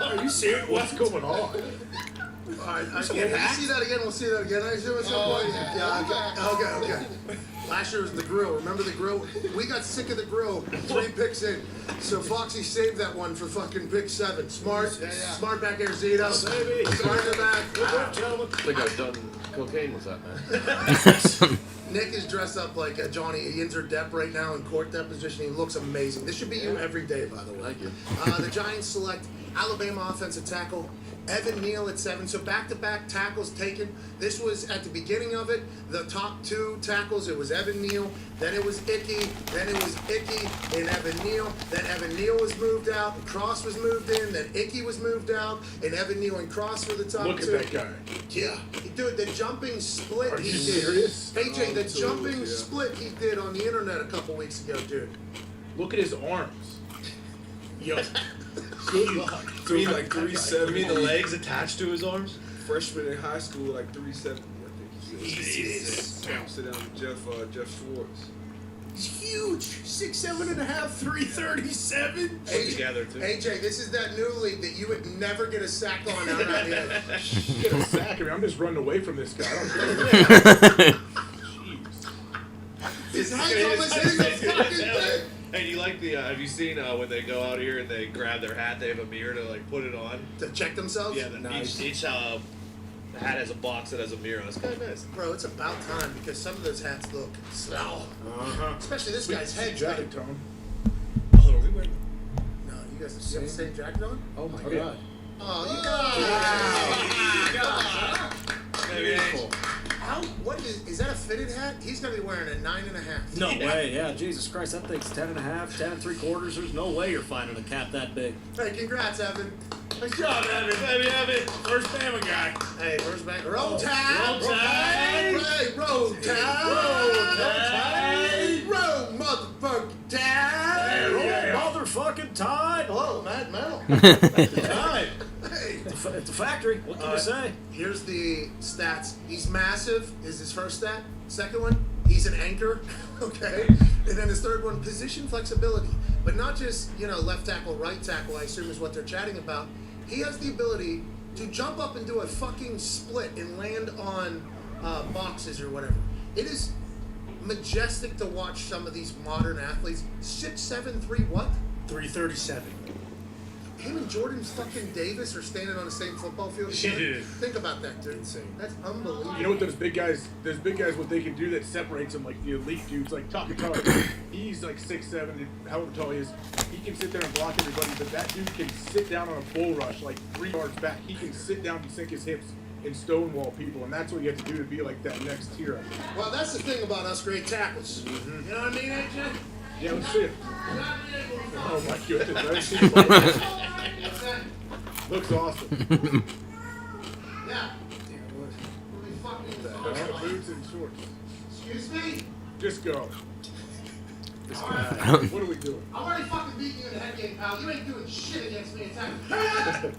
Are you serious? What's going on? All right, we'll see that again. We'll see that again. I assume at some point. Yeah, okay. Last year was the grill. Remember the grill? We got sick of the grill 3 picks in. So Foxy saved that one for fucking pick 7. Smart back there, Zito. Smart in the back. Good work, gentlemen. I think I've done cocaine with that man. Nick is dressed up like Johnny Yinzer Depp right now in court deposition. He looks amazing. This should be you every day, by the way. Thank you. The Giants select Alabama offensive tackle Evan Neal at 7. So back-to-back tackles taken. This was at the beginning of it. The top 2 tackles, it was Evan Neal. Then it was Icky. Then it was Icky and Evan Neal. Then Evan Neal was moved out. And Cross was moved in. Then Icky was moved out. And Evan Neal and Cross were the top 2. Look at that guy. Yeah. Dude, the jumping split Are you he did. serious? AJ, the jumping split he did on the internet a couple weeks ago, dude. Look at his arms. Yo. Good luck. So he's like 370. You mean the legs attached to his arms? Freshman in high school, like 370. I think Jesus. Sit down with Jeff Schwartz. He's huge. 6'7.5", 337. Put together too. AJ, this is that new league that you would never get a sack on out right here. Get a sack. I mean, I'm just running away from this guy. I don't care. Jeez. His hand's almost hitting the fucking thing. Hey, do you like the? Have you seen when they go out here and they grab their hat? They have a mirror to like put it on. To check themselves? Yeah, each hat has a box that has a mirror. It's kind of nice. Bro, it's about time because some of those hats look swell. Uh-huh. Especially this guy's head. Jacket, Tom. Oh, are we wearing? No, you guys have the same jacket on? Oh my Okay. god. Oh, you guys. Beautiful. How? What is that a fitted hat? He's gonna be wearing a 9.5. No way, yeah, Jesus Christ, that thing's 10.5, 10 3/4. There's no way you're finding a cap that big. Hey, congrats, Evan. Nice job, Evan. Baby, Evan. First Bama guy. Hey, first back. Roll Tide! Roll Tide! Hey, roll Tide! Roll motherfucking Tide! Roll motherfucking Tide! Hello, Matt Metal. Tide. Hey. It's a factory. What can you say? Here's the stats. He's massive, is his first stat. Second one, he's an anchor. Okay? And then his third one, position flexibility. But not just, left tackle, right tackle, I assume is what they're chatting about. He has the ability to jump up and do a fucking split and land on boxes or whatever. It is majestic to watch some of these modern athletes. 6'7", what? 337. Him and Jordan fucking Davis are standing on the same football field together. Yeah. Think about that, dude. Insane. That's unbelievable. You know what those big guys, what they can do that separates them, like the elite dudes, like Takatara. He's like 6'7", however tall he is. He can sit there and block everybody, but that dude can sit down on a bull rush, like 3 yards back. He can sit down and sink his hips and stonewall people, and that's what you have to do to be like that next hero. Well, that's the thing about us great tackles. You know what I mean, AJ? Yeah, let's see it. Oh my goodness, looks awesome. Yeah. Boots and shorts. Excuse me? Just go. What are we doing? I'm already fucking beating you in the head game, pal. You ain't doing shit against me in tackle.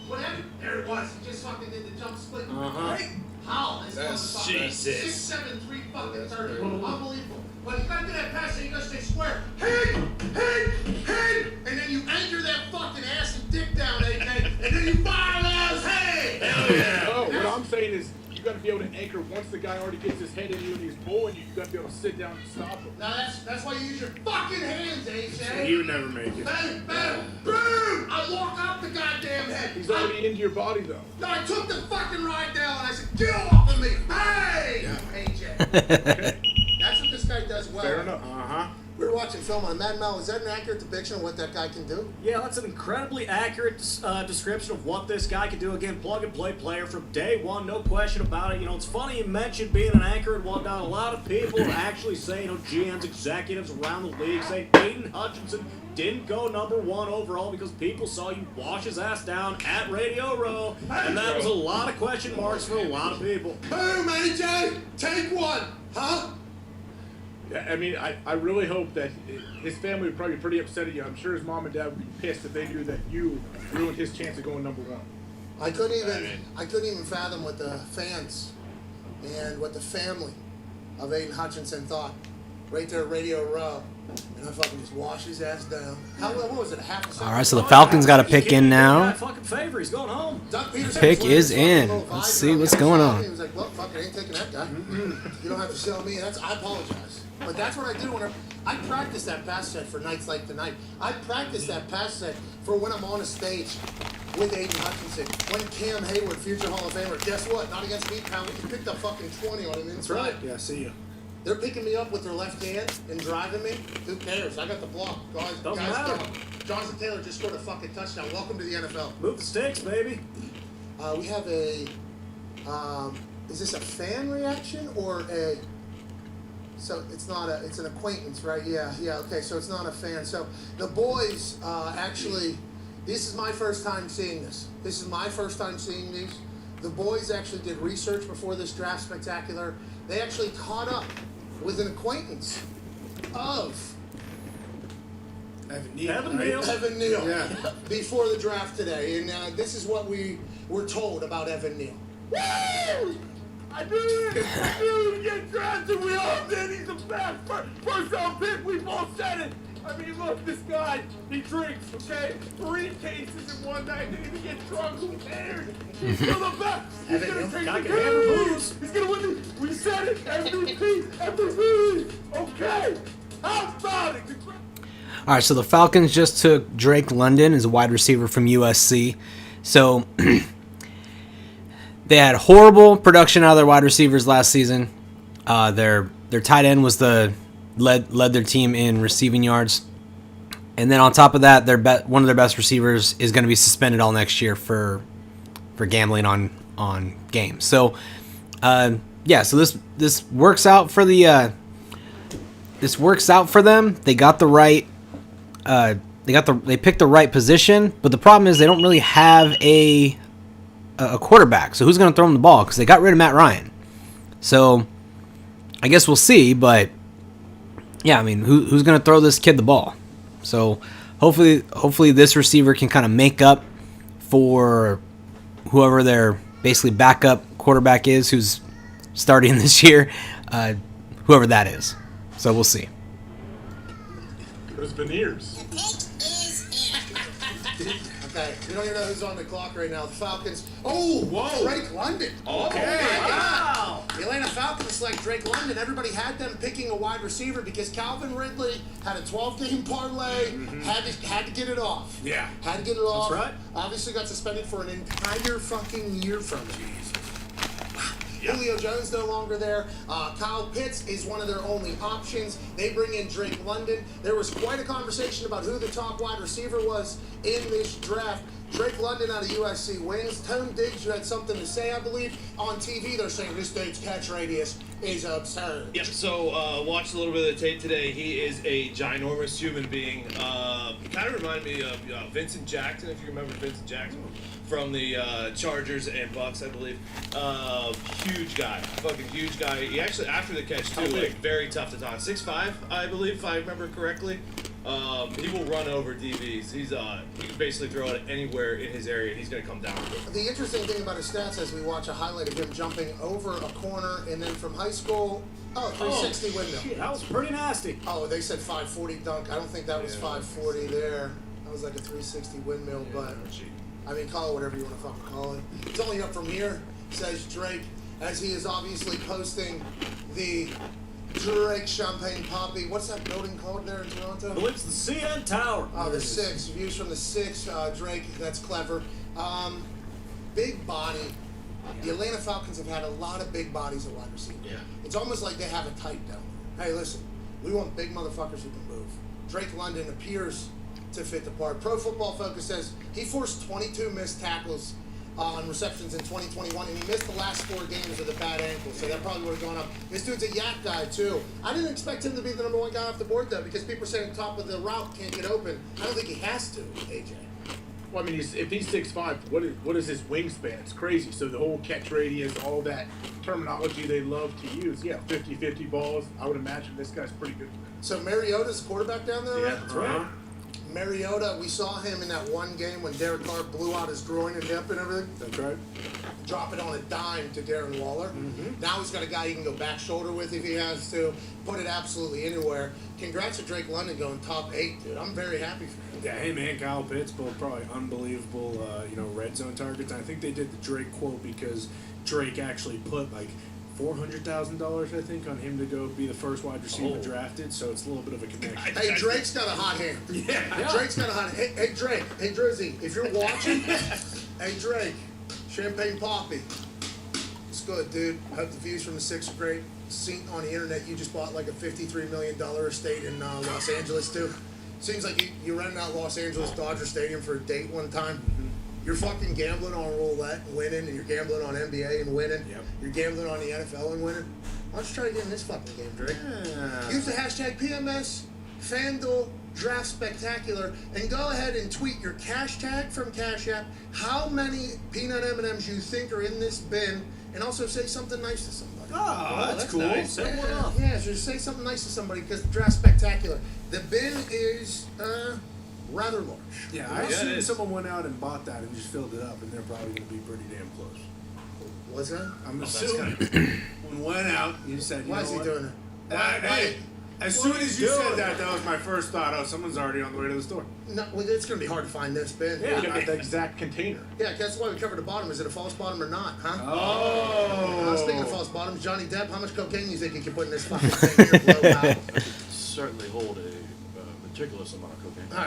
Whatever. There it was. He just fucking did the jump split. Uh-huh. How? This That's motherfucker. Jesus. 6'7", 3 fucking 30. Unbelievable. But you gotta do that pass and you gotta stay square. Hey! And then you anchor that fucking ass and dick down, AK. And then you fire those. Hey! Hell yeah. Oh, what I'm saying is, you got to be able to anchor once the guy already gets his head in you and he's pulling you. You got to be able to sit down and stop him. Now that's why you use your fucking hands, AJ. You would never make it. Bang, bang, boom! I walk up the goddamn head. He's already into your body though. No, I took the fucking ride down and I said, get off of me! Hey! AJ. That's what this guy does well. Fair enough. Uh-huh. We were watching film on Mad Mel. Is that an accurate depiction of what that guy can do? Yeah, that's an incredibly accurate description of what this guy can do. Again, plug-and-play player from day one, no question about it. It's funny you mentioned being an anchor and whatnot. A lot of people are actually saying, GMs, executives around the league saying Aiden Hutchinson didn't go #1 overall because people saw you wash his ass down at Radio Row, and that was a lot of question marks for a lot of people. Boom, AJ! Take one! Huh? I mean, I really hope that his family would probably be pretty upset at you. I'm sure his mom and dad would be pissed if they knew that you ruined his chance of going number one. I couldn't even fathom what the fans and what the family of Aiden Hutchinson thought right there at Radio Row. And I fucking just washed his ass down. What was it, a half a second? All right, so the Falcons got a pick in now. Fucking favor, he's going home. Pick is in. Let's see what's going on. He was like, "Well, fuck, I ain't taking that guy. You don't have to sell me." I apologize, but that's what I do when I practice that pass set for nights like tonight. I practice that pass set for when I'm on a stage with Aiden Hutchinson. When Cam Hayward, future Hall of Famer, guess what? Not against me, pal. We picked up fucking 20 on him inside. That's right. Yeah, see you. They're picking me up with their left hand and driving me. Who cares? I got the block. Guys, go. Jonathan Taylor just scored a fucking touchdown. Welcome to the NFL. Move the sticks, baby. We have a. Is this a fan reaction or a? So it's not a. It's an acquaintance, right? Yeah. Okay, so it's not a fan. So the boys actually. This is my first time seeing this. This is my first time seeing these. The boys actually did research before this draft spectacular. They actually caught up with an acquaintance of Evan Neal. Evan Neal. Yeah. Before the draft today. And this is what we were told about Evan Neal. Woo! I knew he'd get drafted. We all did. He's the best. First round pick. We both said it. I mean, look, this guy, he drinks, okay? 3 cases in one night. Didn't even get drunk. Who cares? He's still the best. He's going to take the game. He's going to win the, we said it, MVP. Okay. How about it? All right, so the Falcons just took Drake London as a wide receiver from USC. So they had horrible production out of their wide receivers last season. Their tight end was led their team in receiving yards, and then on top of that, one of their best receivers is going to be suspended all next year for gambling on games. So so this works out for the them. They got the right they picked the right position, but the problem is they don't really have a quarterback. So who's going to throw them the ball? Because they got rid of Matt Ryan. So I guess we'll see, but yeah, I mean, who's going to throw this kid the ball? So hopefully this receiver can kind of make up for whoever their basically backup quarterback is, who's starting this year, whoever that is. So we'll see. There's veneers. Okay, we don't even know who's on the clock right now. The Falcons. Oh, whoa! Drake London. Okay. Wow. The Atlanta Falcons select Drake London. Everybody had them picking a wide receiver because Calvin Ridley had a 12-game parlay. Had to get it off. Yeah. Had to get it off. That's right. Obviously got suspended for an entire fucking year from it. Julio Jones no longer there. Kyle Pitts is one of their only options. They bring in Drake London. There was quite a conversation about who the top wide receiver was in this draft. Drake London out of USC wins. Tone Diggs, you had something to say, I believe. On TV, they're saying this dude's catch radius is absurd. Yep, so watched a little bit of the tape today. He is a ginormous human being. Kind of remind me of Vincent Jackson, if you remember Vincent Jackson from the Chargers and Bucks, I believe. Huge guy, fucking huge guy. He actually, after the catch, too, like, very tough to talk. 6'5", I believe, if I remember correctly. He will run over DBs. He can basically throw it anywhere in his area, and he's going to come down with it. The interesting thing about his stats as we watch a highlight of him jumping over a corner, and then from high school, 360 windmill. Shit, that was pretty nasty. Oh, they said 540 dunk. I don't think that was 540 there. That was like a 360 windmill, but I mean, call it whatever you want to fucking call it. It's only up from here, says Drake, as he is obviously posting the Drake Champagne Poppy. What's that building called there in Toronto? Well, it's the CN Tower. Oh, the 6. Views from the 6. Drake, that's clever. Big body. The Atlanta Falcons have had a lot of big bodies at wide receiver. Yeah. It's almost like they have a type down there. Hey, listen, we want big motherfuckers who can move. Drake London appears to fit the part. Pro Football Focus says he forced 22 missed tackles on receptions in 2021, and he missed the last 4 games with a bad ankle, so that probably would have gone up. This dude's a yak guy, too. I didn't expect him to be the number 1 guy off the board, though, because people are saying top of the route can't get open. I don't think he has to, AJ. Well, I mean, if he's 6'5", what is his wingspan? It's crazy. So the whole catch radius, all that terminology they love to use. Yeah, 50-50 balls. I would imagine this guy's pretty good. So Mariota's the quarterback down there, right? Yeah, that's right. Mariota, we saw him in that one game when Derek Carr blew out his groin and hip and everything. That's right. Drop it on a dime to Darren Waller. Mm-hmm. Now he's got a guy he can go back shoulder with if he has to. Put it absolutely anywhere. Congrats to Drake London going top 8, dude. I'm very happy for him. Yeah, hey man, Kyle Pitts, both probably unbelievable, red zone targets. I think they did the Drake quote because Drake actually put like $400,000, I think, on him to go be the first wide receiver drafted. So it's a little bit of a connection. Hey, Drake's got a hot hand. Yeah. Drake's got a hot hand. Hey, Drake. Hey, Drizzy, if you're watching, hey, Drake, Champagne Poppy. It's good, dude. I hope the views from the 6th are great. Seen on the internet, you just bought like a $53 million estate in Los Angeles, too. Seems like you rented out Los Angeles Dodger Stadium for a date one time. Mm-hmm. You're fucking gambling on roulette and winning, and you're gambling on NBA and winning. Yep. You're gambling on the NFL and winning. Why don't you try to get in this fucking game, Drake? Yeah. Use the hashtag PMS FanDuel Draft Spectacular and go ahead and tweet your cash tag from Cash App, how many peanut M&Ms you think are in this bin, and also say something nice to somebody. Oh, that's cool. Nice. Set one up. Yeah, just say something nice to somebody because the Draft Spectacular. The bin is rather large. Yeah, I assume someone went out and bought that and just filled it up, and they're probably going to be pretty damn close. What's that? I'm assuming when went out, you said, why is he doing it? As soon as you said that was my first thought. Oh, someone's already on the way to the store. No, well, it's going to be hard to find this bin. Yeah, you got to get the exact container. Yeah, that's why we covered the bottom. Is it a false bottom or not, huh? Oh. Speaking of false bottoms, Johnny Depp, how much cocaine do you think you can put in this fucking thing here? Blow out? I could certainly hold a meticulous amount of cocaine. All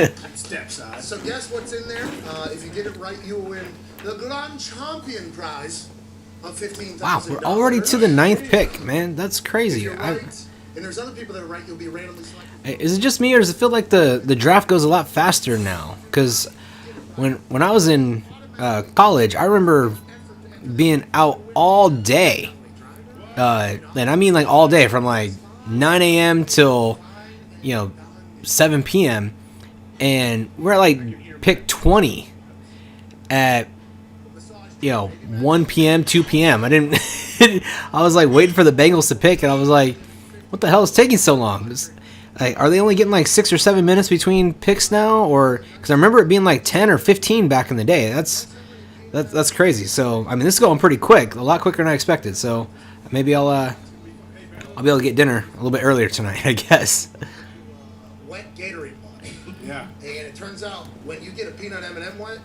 right. Step size. So guess what's in there? If you get it right, you will win the Grand Champion prize of $15,000. Wow, we're already to the 9th pick, man. That's crazy. If you're right, and there's other people that are right, you'll be randomly selected. Is it just me, or does it feel like the draft goes a lot faster now? Because when I was in college, I remember being out all day. And I mean like all day, from like 9 a.m. till 7 p.m. And we're at like pick 20 at 1 p.m., 2 p.m. I didn't. I was like waiting for the Bengals to pick, and I was like, "What the hell is taking so long?" Like, are they only getting like 6 or 7 minutes between picks now, or because I remember it being like 10 or 15 back in the day. That's crazy. So I mean, this is going pretty quick, a lot quicker than I expected. So maybe I'll be able to get dinner a little bit earlier tonight, I guess. Wet Gatorade bottle. Yeah. And it turns out when you get a peanut M&M wet,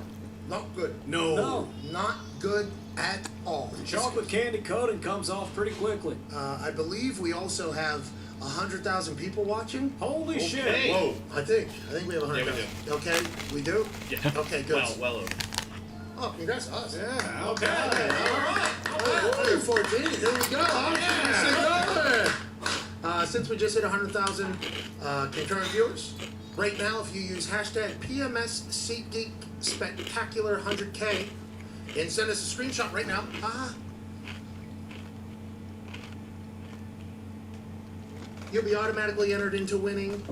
not good. No. Not good at all. Chocolate candy coating comes off pretty quickly. I believe we also have 100,000 people watching. Holy shit! Whoa. I think we have 100,000. Yeah, Okay, we do? Yeah. Okay, good. Well over. Oh, congrats to us. Yeah. Okay. All right. 14. Here we go. Since we just hit 100,000 concurrent viewers, right now, if you use hashtag PMS SeatGeek Spectacular 100K and send us a screenshot right now. You'll be automatically entered into winning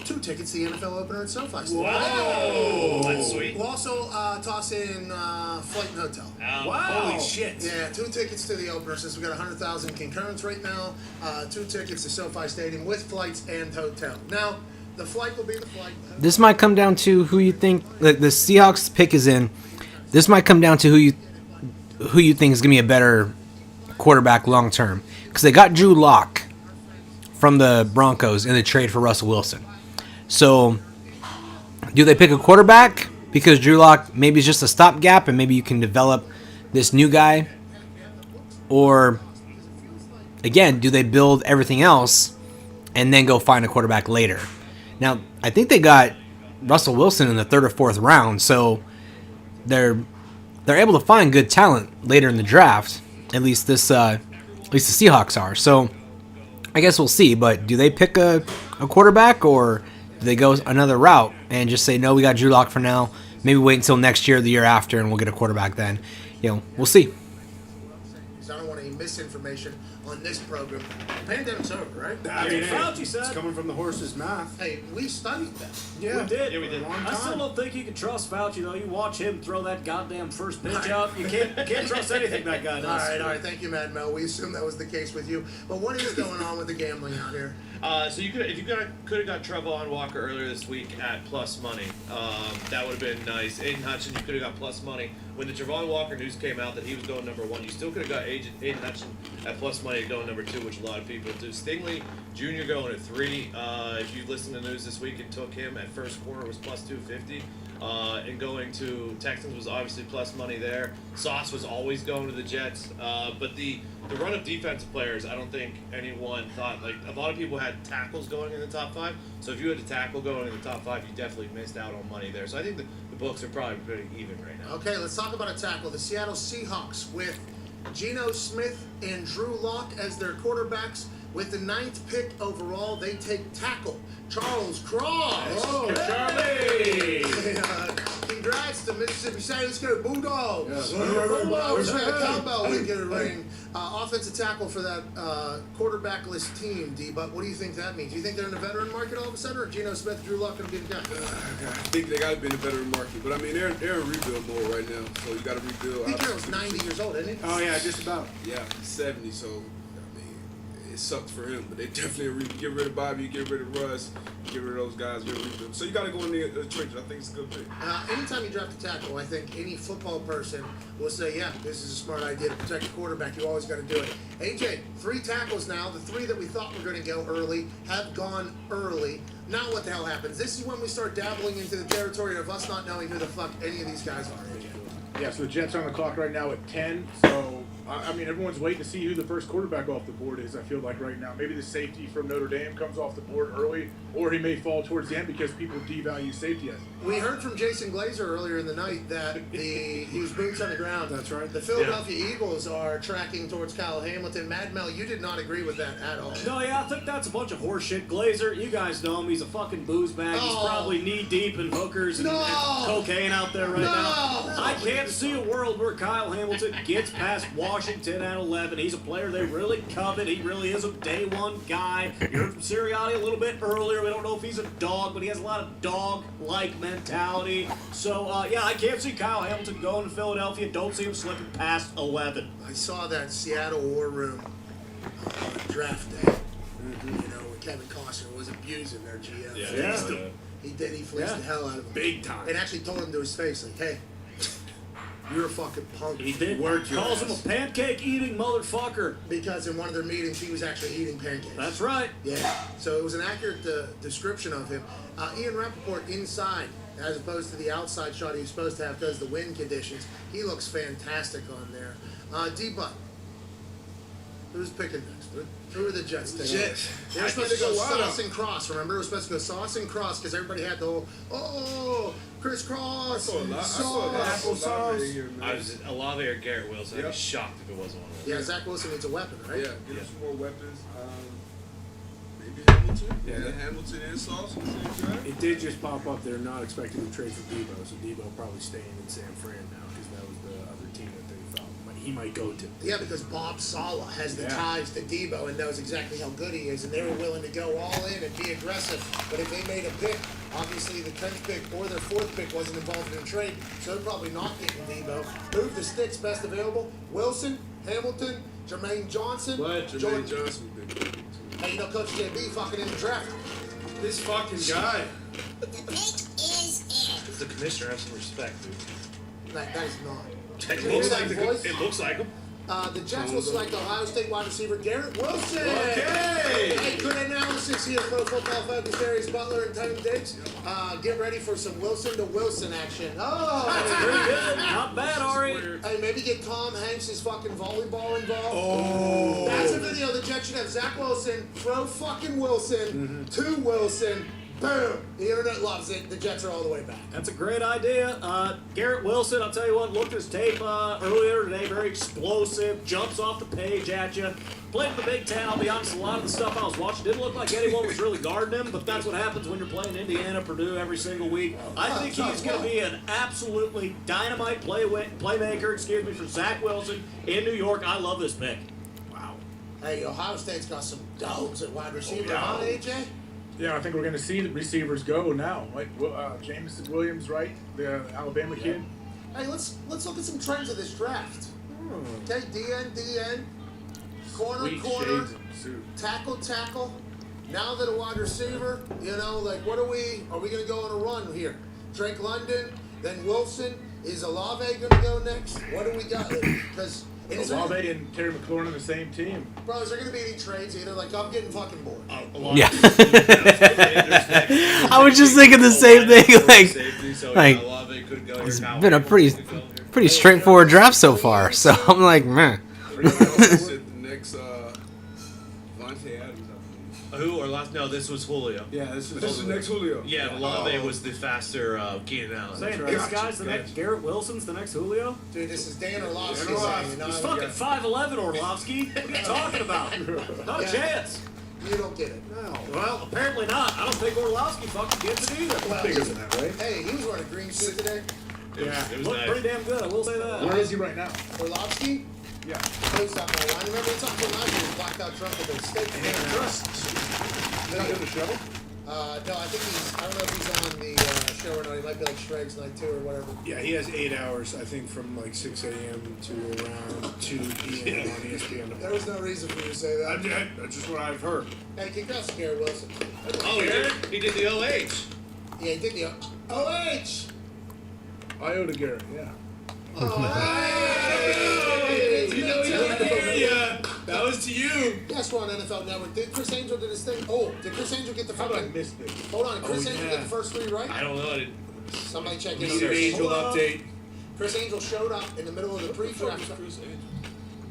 2 tickets to the NFL opener at SoFi Stadium. Whoa, that's sweet. We'll also toss in flight and hotel. Wow. Holy shit. Yeah, 2 tickets to the opener since we got 100,000 concurrents right now. 2 tickets to SoFi Stadium with flights and hotel. Now, the flight will be the flight. This might come down to who you think the Seahawks pick is in. This might come down to who you think is gonna be a better quarterback long term, because they got Drew Lock from the Broncos in the trade for Russell Wilson. So, do they pick a quarterback because Drew Lock maybe is just a stopgap and maybe you can develop this new guy? Or, again, do they build everything else and then go find a quarterback later? Now, I think they got Russell Wilson in the 3rd or 4th round, so they're able to find good talent later in the draft. At least the Seahawks are. So, I guess we'll see. But do they pick a quarterback, or do they go another route and just say, no, we got Drew Lock for now. Maybe wait until next year or the year after, and we'll get a quarterback then. We'll see. I don't want any misinformation on this program. Pandemic's over, right? I mean, Fauci it's said. coming from the horse's mouth. Hey, we studied that. Yeah, We did. Yeah, we did. I still don't think you can trust Fauci, though. You watch him throw that goddamn first pitch out. You can't trust anything that guy does. All right. Thank you, Mad Mel. We assume that was the case with you. But what is going on with the gambling out here? So you could have got Trevon Walker earlier this week at plus money. That would have been nice. Aiden Hutchin, you could have got plus money. When the Trevon Walker news came out that he was going number 1, you still could have got Aiden Hutchin at plus money going number 2, which a lot of people do. Stingley Jr. going at 3. If you listened to the news this week, it took him at first quarter was plus 250. And going to Texans was obviously plus money there. Sauce was always going to the Jets. But the run of defensive players, I don't think anyone thought, like, a lot of people had tackles going in the top 5. So if you had a tackle going in the top 5, you definitely missed out on money there. So I think the books are probably pretty even right now. Okay, let's talk about a tackle. The Seattle Seahawks with Geno Smith and Drew Lock as their quarterbacks. With the 9th pick overall, they take tackle Charles Cross. Oh, Charlie! Congrats to Mississippi State. Let's go Bulldogs. Yeah. Bulldogs. Cowbell we get a ring. Offensive tackle for that quarterbackless team, D. But what do you think that means? Do you think they're in the veteran market all of a sudden, or Geno Smith, Drew Lock going to be the guy? I think they got to be in the veteran market, but I mean they're in rebuild mode right now, so you got to rebuild. Pete Carroll's 90 years old, isn't he? Oh yeah, just about. Yeah, he's 70, so I mean it sucks for him, but they definitely get rid of Bobby, get rid of Russ, get rid of those guys, get rid of them. So you got to go in the trenches. I think it's a good pick. Anytime you draft a tackle, I think any football person will say, yeah, this is a smart idea to protect the quarterback. You always got to do it. AJ, 3 tackles now. The 3 that we thought were going to go early have gone early. Now what the hell happens? This is when we start dabbling into the territory of us not knowing who the fuck any of these guys are, AJ. Yeah, so the Jets are on the clock right now at 10. So, I mean, everyone's waiting to see who the first quarterback off the board is, I feel like, right now. Maybe the safety from Notre Dame comes off the board early, or he may fall towards the end because people devalue safety. We heard from Jason Glazer earlier in the night that he was boots on the ground. That's right. The Philadelphia Eagles are tracking towards Kyle Hamilton. Mad Mel, you did not agree with that at all. No, yeah, I think that's a bunch of horseshit. Glazer, you guys know him. He's a fucking booze bag. He's probably knee-deep in hookers and cocaine out there right now. I can't see a world where Kyle Hamilton gets past Washington at 11. He's a player they really covet. He really is a day one guy. You heard from Sirianni a little bit earlier. We don't know if he's a dog, but he has a lot of dog-like mentality. So, yeah, I can't see Kyle Hamilton going to Philadelphia. Don't see him slipping past 11. I saw that Seattle War Room draft day. You know, when Kevin Costner was abusing their GM. Yeah. He did. He fleeced the hell out of him. Big time. And actually told him to his face, like, hey, you're a fucking punk. He did. Work your Calls ass. him a pancake-eating motherfucker. Because in one of their meetings, he was actually eating pancakes. That's right. Yeah. So it was an accurate description of him. Ian Rappaport inside, as opposed to the outside shot he was supposed to have because of the wind conditions. He looks fantastic on there. D-Butt. Who's picking next? Who are the Jets taking? Jets. They were supposed to go Sauce and Cross, remember? It was supposed to go Sauce and Cross because everybody had the whole, Chris Cross, Sauce. Olave or Garrett Wilson. I'd be shocked if it wasn't one of those. Yeah, Zach Wilson needs a weapon, right? Yeah, give him some more weapons. Maybe Hamilton. Yeah, Hamilton and Sauce in the same draft. It did just pop up. They're not expecting to trade for Debo, so Debo probably staying in San Fran now because that was the other team that they thought he might go to. Yeah, because Bob Saleh has the ties to Debo and knows exactly how good he is, and they were willing to go all in and be aggressive. But if they made a pick, obviously the 10th pick or their 4th pick wasn't involved in a trade, so they're probably not getting Debo. Move the sticks, best available. Wilson, Hamilton, Jermaine Johnson. Jermaine Johnson would be good. Hey, you know Coach JB fucking in the draft. This fucking guy. The pick is in. The commissioner has some respect, dude. That is not. It looks like him. The Jets will select Ohio State wide receiver Garrett Wilson. Okay. Hey, good analysis here, Pro Football Focus, Darius Butler and Tony Diggs. Get ready for some Wilson to Wilson action. Oh, That's pretty good. Not bad, Ari. Hey, maybe get Tom Hanks' fucking volleyball involved. Oh. That's a video. The Jets should have Zach Wilson, throw fucking Wilson to Wilson. Boom! The internet loves it. The Jets are all the way back. That's a great idea. Garrett Wilson, I'll tell you what, looked at his tape earlier today, very explosive, jumps off the page at you. Played in the Big Ten, I'll be honest, a lot of the stuff I was watching didn't look like anyone was really guarding him, but that's what happens when you're playing Indiana, Purdue every single week. I think he's going to be an absolutely dynamite playmaker, for Zach Wilson in New York. I love this pick. Wow. Hey, Ohio State's got some dogs at wide receiver, yeah. huh, AJ? Yeah, I think we're going to see the receivers go now. Like Jameson Williams, right? The Alabama kid. Hey, let's look at some trends of this draft. Okay, DN, corner, Sweet corner, shades of suit. tackle. Now that a wide receiver, like what are we going to go on a run here? Drake London, then Wilson. Is Olave going to go next? What do we got? Because Olave and Terry McLaurin on the same team. Bro, is there going to be any trades either? Like, I'm getting fucking bored. Yeah. I was just thinking the same thing. Like it's been a pretty straightforward draft so far. So I'm like, man. The next Vontae Adams. Who or last? No, this was Julio. Yeah, this is next Julio. Yeah, Olave was the faster Keenan Allen. Saying this guy's the next Garrett Wilson's the next Julio? Dude, this is Dan Orlovsky. He's fucking 5'11", Orlovsky. What are you talking about? Not a chance. You don't get it. No. Well, apparently not. I don't think Orlovsky fucking gets it either. Well, Bigger than that, right? Hey, he was wearing a green suit today. Yeah. It was Looked nice. pretty damn good, I will say that. Where is he right now? Orlovsky? Yeah. Plays out there. I remember we talked about last year, blacked out drunk with a steak. Did I do the show? No, I think I don't know if he's on the show or not. He might be like Schrags night 2 or whatever. Yeah, he has 8 hours, I think, from like 6 a.m. to around 2 p.m. on ESPN. There was no reason for you to say that. That's just what I've heard. Hey, congrats to Garrett Wilson. Oh, he did the OH. Yeah, he did the OH! Iota Garrett, yeah. That was to you. Yes, we're on NFL Network. Did Chris Angel do his thing? Oh, did Chris Angel get the How did I fucking... miss this? Hold on, Chris Angel get the first 3 right? I don't know. I didn't. Somebody check his Needed Angel update. Chris Angel showed up in the middle of the pre-draft.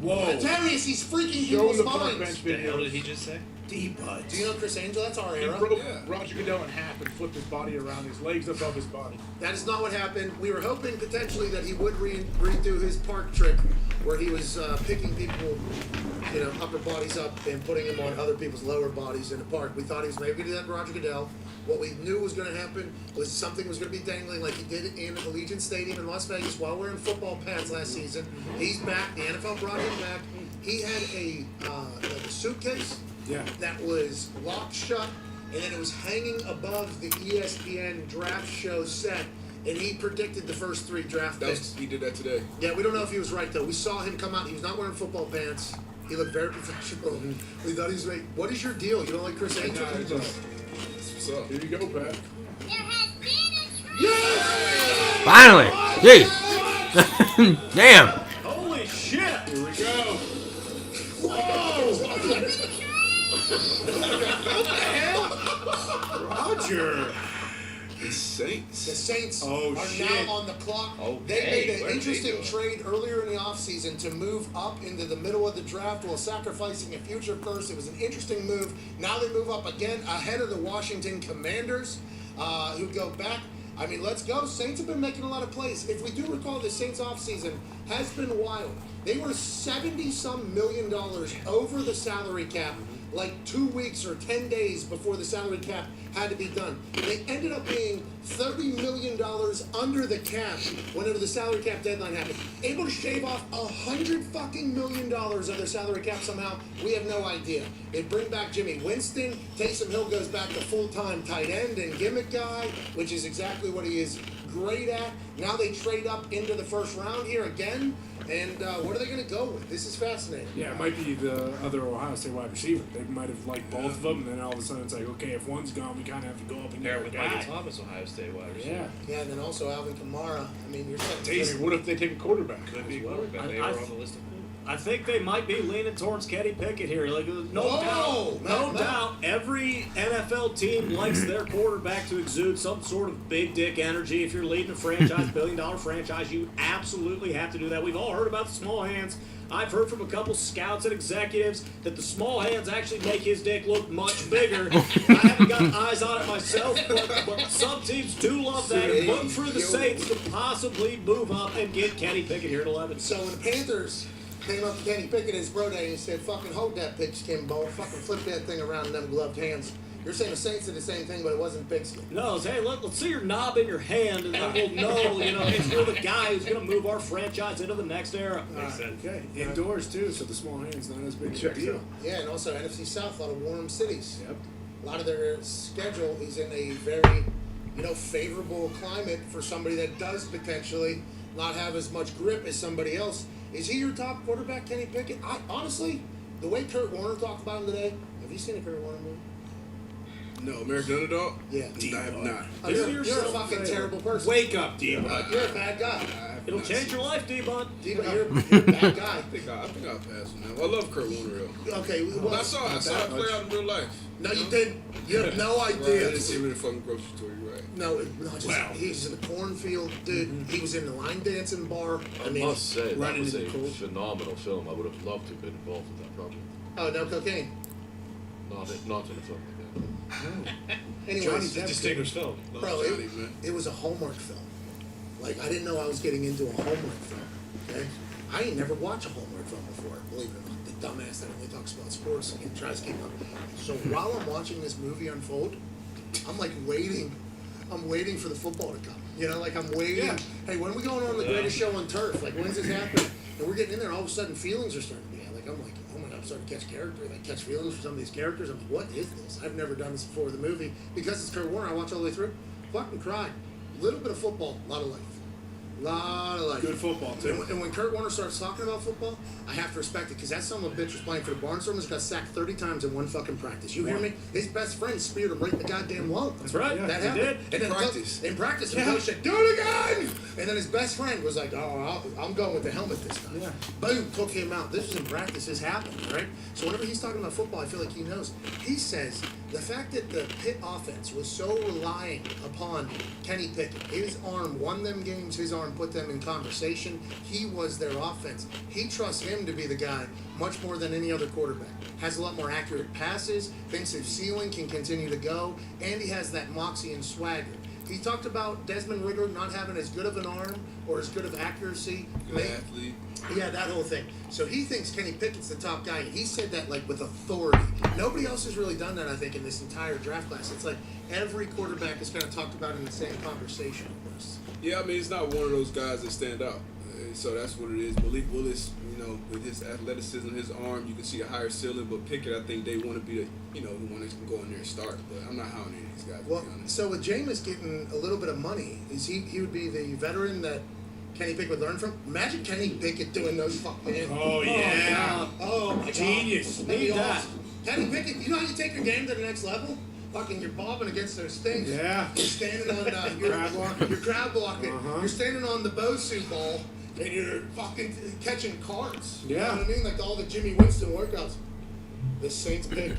Whoa. Darius, he's freaking Show people's the park minds. bench What the hell video. did he just say? D-Buds. Do you know Chris Angel? That's our He era. broke Roger Goodell in half and flipped his body around, his legs above his body. That is not what happened. We were hoping potentially that he would redo his park trick where he was picking people, upper bodies up and putting them on other people's lower bodies in the park. We thought he was maybe going to do that to Roger Goodell. What we knew was going to happen was something was going to be dangling like he did in Allegiant Stadium in Las Vegas while wearing football pads last season. He's back. The NFL brought him back. He had a suitcase that was locked shut, and then it was hanging above the ESPN draft show set, and he predicted the first 3 draft picks. He did that today. Yeah, we don't know if he was right, though. We saw him come out. He was not wearing football pants. He looked very professional. We thought he was like, what is your deal? You don't like Chris Angel? That's what's up. Here you go, Pat. Finally. Jeez. Damn. Holy shit. Here we go. Roger. The Saints. The Saints Oh, are shit. now on the clock. Okay, They made where an did they interesting go? trade earlier in the offseason to move up into the middle of the draft while sacrificing a future first. It was an interesting move. Now they move up again ahead of the Washington Commanders, who go back. I mean, let's go. Saints have been making a lot of plays. If we do recall, the Saints offseason has been wild. They were $70-some million over the salary cap like 2 weeks or 10 days before the salary cap had to be done. They ended up being $30 million under the cap whenever the salary cap deadline happened. Able to shave off $100 million of their salary cap somehow. We have no idea. They bring back Jimmy Winston. Taysom Hill goes back to full-time tight end and gimmick guy, which is exactly what he is great at. Now they trade up into the first round here again. And what are they going to go with? This is fascinating. Yeah, it might be the other Ohio State wide receiver. They might have liked both of them, and then all of a sudden it's like, okay, if one's gone, we kind of have to go up and get There our with guy. Michael Thomas, Ohio State wide receiver. Yeah. Yeah, and then also Alvin Kamara. I mean, you're set. Hey, what if they take a quarterback? Could be quarterback. They were on the list of I think they might be leaning towards Kenny Pickett here. Like, no Whoa, doubt. Every NFL team likes their quarterback to exude some sort of big dick energy. If you're leading a franchise, billion-dollar franchise, you absolutely have to do that. We've all heard about the small hands. I've heard from a couple scouts and executives that the small hands actually make his dick look much bigger. I haven't got eyes on it myself, but some teams do love that and look for the Saints to possibly move up and get Kenny Pickett here at 11. So when the Panthers came up to Kenny Pickett at his pro day and said, fucking hold that pitch, Kimbo. Fucking flip that thing around in them gloved hands. You're saying the Saints did the same thing, but it wasn't Pigskin. No, it's, hey, let's see your knob in your hand, and then we'll know, if you're the guy who's going to move our franchise into the next era. Okay. Indoors, too, so the small hand's not as big a deal. Yeah, and also NFC South, a lot of warm cities. Yep. A lot of their schedule is in a very, favorable climate for somebody that does potentially not have as much grip as somebody else. Is he your top quarterback, Kenny Pickett? Honestly, the way Kurt Warner talked about him today, have you seen a Kurt Warner movie? No, American Underdog? Yeah. I have not. You're a fucking terrible person. Wake up, D-Bud. You're a bad guy. It'll change your life, D-Bud. D-Bud, you're a bad guy. I think I'll pass on that. I love Kurt Warner, though. Okay, well, I saw it play out in real life. No, you didn't. You have no Right, I idea. didn't see him in the fucking grocery store, you're right. No, he's in the cornfield, dude. He was in the line dancing bar. I must say, that running was in a the cold. phenomenal film. I would have loved to have been involved with that project. Oh, no cocaine. Not in a film like that. Anyways, It's a distinguished film. bro, it was a Hallmark film. Like, I didn't know I was getting into a Hallmark film. Okay, I ain't never watched a Hallmark film before. Believe it or not, the dumbass that only talks about sports and tries to keep up. So while I'm watching this movie unfold, I'm like waiting. I'm waiting for the football to come. I'm waiting. Yeah. Hey, when are we going on the greatest show on turf? Like, when's this happening? And we're getting in there, and all of a sudden, feelings are starting to be. I'm like, oh my God, I'm starting to catch character. Like, catch feelings for some of these characters. I'm like, what is this? I've never done this before with the movie. Because it's Kurt Warner, I watch all the way through. Fucking cry. A little bit of football, a lot of life. Lot of life. Good football, too. And when Kurt Warner starts talking about football, I have to respect it, because that son of a bitch was playing for the Barnstormers, got sacked 30 times in one fucking practice. You hear me? His best friend speared him right in the goddamn wall. That's right. That he happened. did. And then in practice, the coach said, do it again! And then his best friend was like, oh, I'm going with the helmet this time. Yeah. Boom, took him out. This was in practice. This happened, right? So whenever he's talking about football, I feel like he knows. He says the fact that the Pitt offense was so relying upon Kenny Pickett, his arm won them games, his arm put them in conversation. He was their offense. He trusts him to be the guy much more than any other quarterback. Has a lot more accurate passes, thinks his ceiling can continue to go, and he has that moxie and swagger. He talked about Desmond Ridder not having as good of an arm or as good of accuracy. Good athlete. Yeah, that whole thing. So he thinks Kenny Pickett's the top guy, and he said that like with authority. Nobody else has really done that, I think, in this entire draft class. It's like every quarterback is kind of talked about in the same conversation almost. Yeah, I mean, it's not one of those guys that stand out. So that's what it is. Malik Willis, with his athleticism, his arm, you can see a higher ceiling. But Pickett, I think they want to be the one that can go in there and start. But I'm not high on any of these guys. Well, so with Jameis getting a little bit of money, he would be the veteran that Kenny Pickett would learn from? Imagine Kenny Pickett doing those fucking... Oh, yeah. Oh, my God. Genius. That'd be Need that. awesome. Kenny Pickett, you know how you take your game to the next level? Fucking, you're bobbing against those things. Yeah. You're standing on... You're crab walking. Uh-huh. You're standing on the Bosu ball, and you're fucking catching cards. You know what I mean? Like all the Jimmy Winston workouts. The Saints pick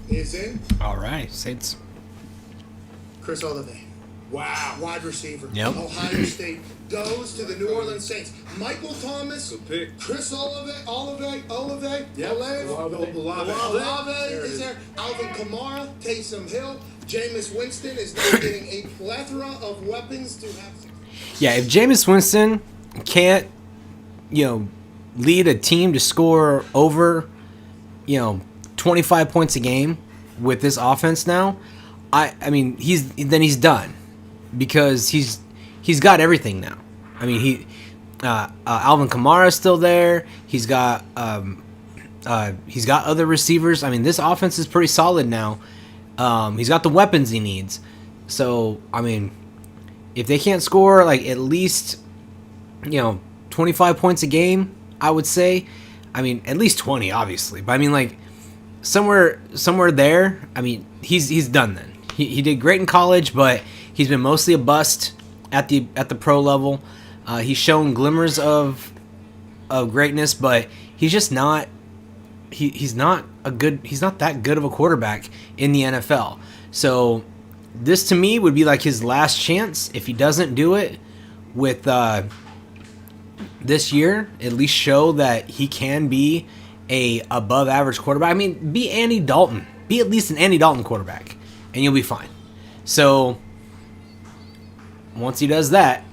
is in. All right, Saints. Chris Olave. Wow. Wide receiver. Yep. Ohio State goes to the New Orleans Saints. Michael Thomas. Good pick. Chris Olave. Yep. Olave is there. Alvin Kamara. Taysom Hill. Jameis Winston is now getting a plethora of weapons to have. Yeah, if Jameis Winston can't, lead a team to score over, 25 points a game with this offense now, I mean, he's done, because he's got everything now. I mean, Alvin Kamara is still there. He's got other receivers. I mean, this offense is pretty solid now. He's got the weapons he needs. So, I mean, if they can't score like at least 25 points a game, I would say. I mean, at least 20, obviously. But I mean, like somewhere there. I mean, he's done then. He did great in college, but he's been mostly a bust at the pro level. He's shown glimmers of greatness, but he's just not. He's not that good of a quarterback in the NFL. So this to me would be like his last chance. If he doesn't do it with this year, at least show that he can be a above average quarterback. I mean, be Andy Dalton. Be at least an Andy Dalton quarterback, and you'll be fine. So once he does that,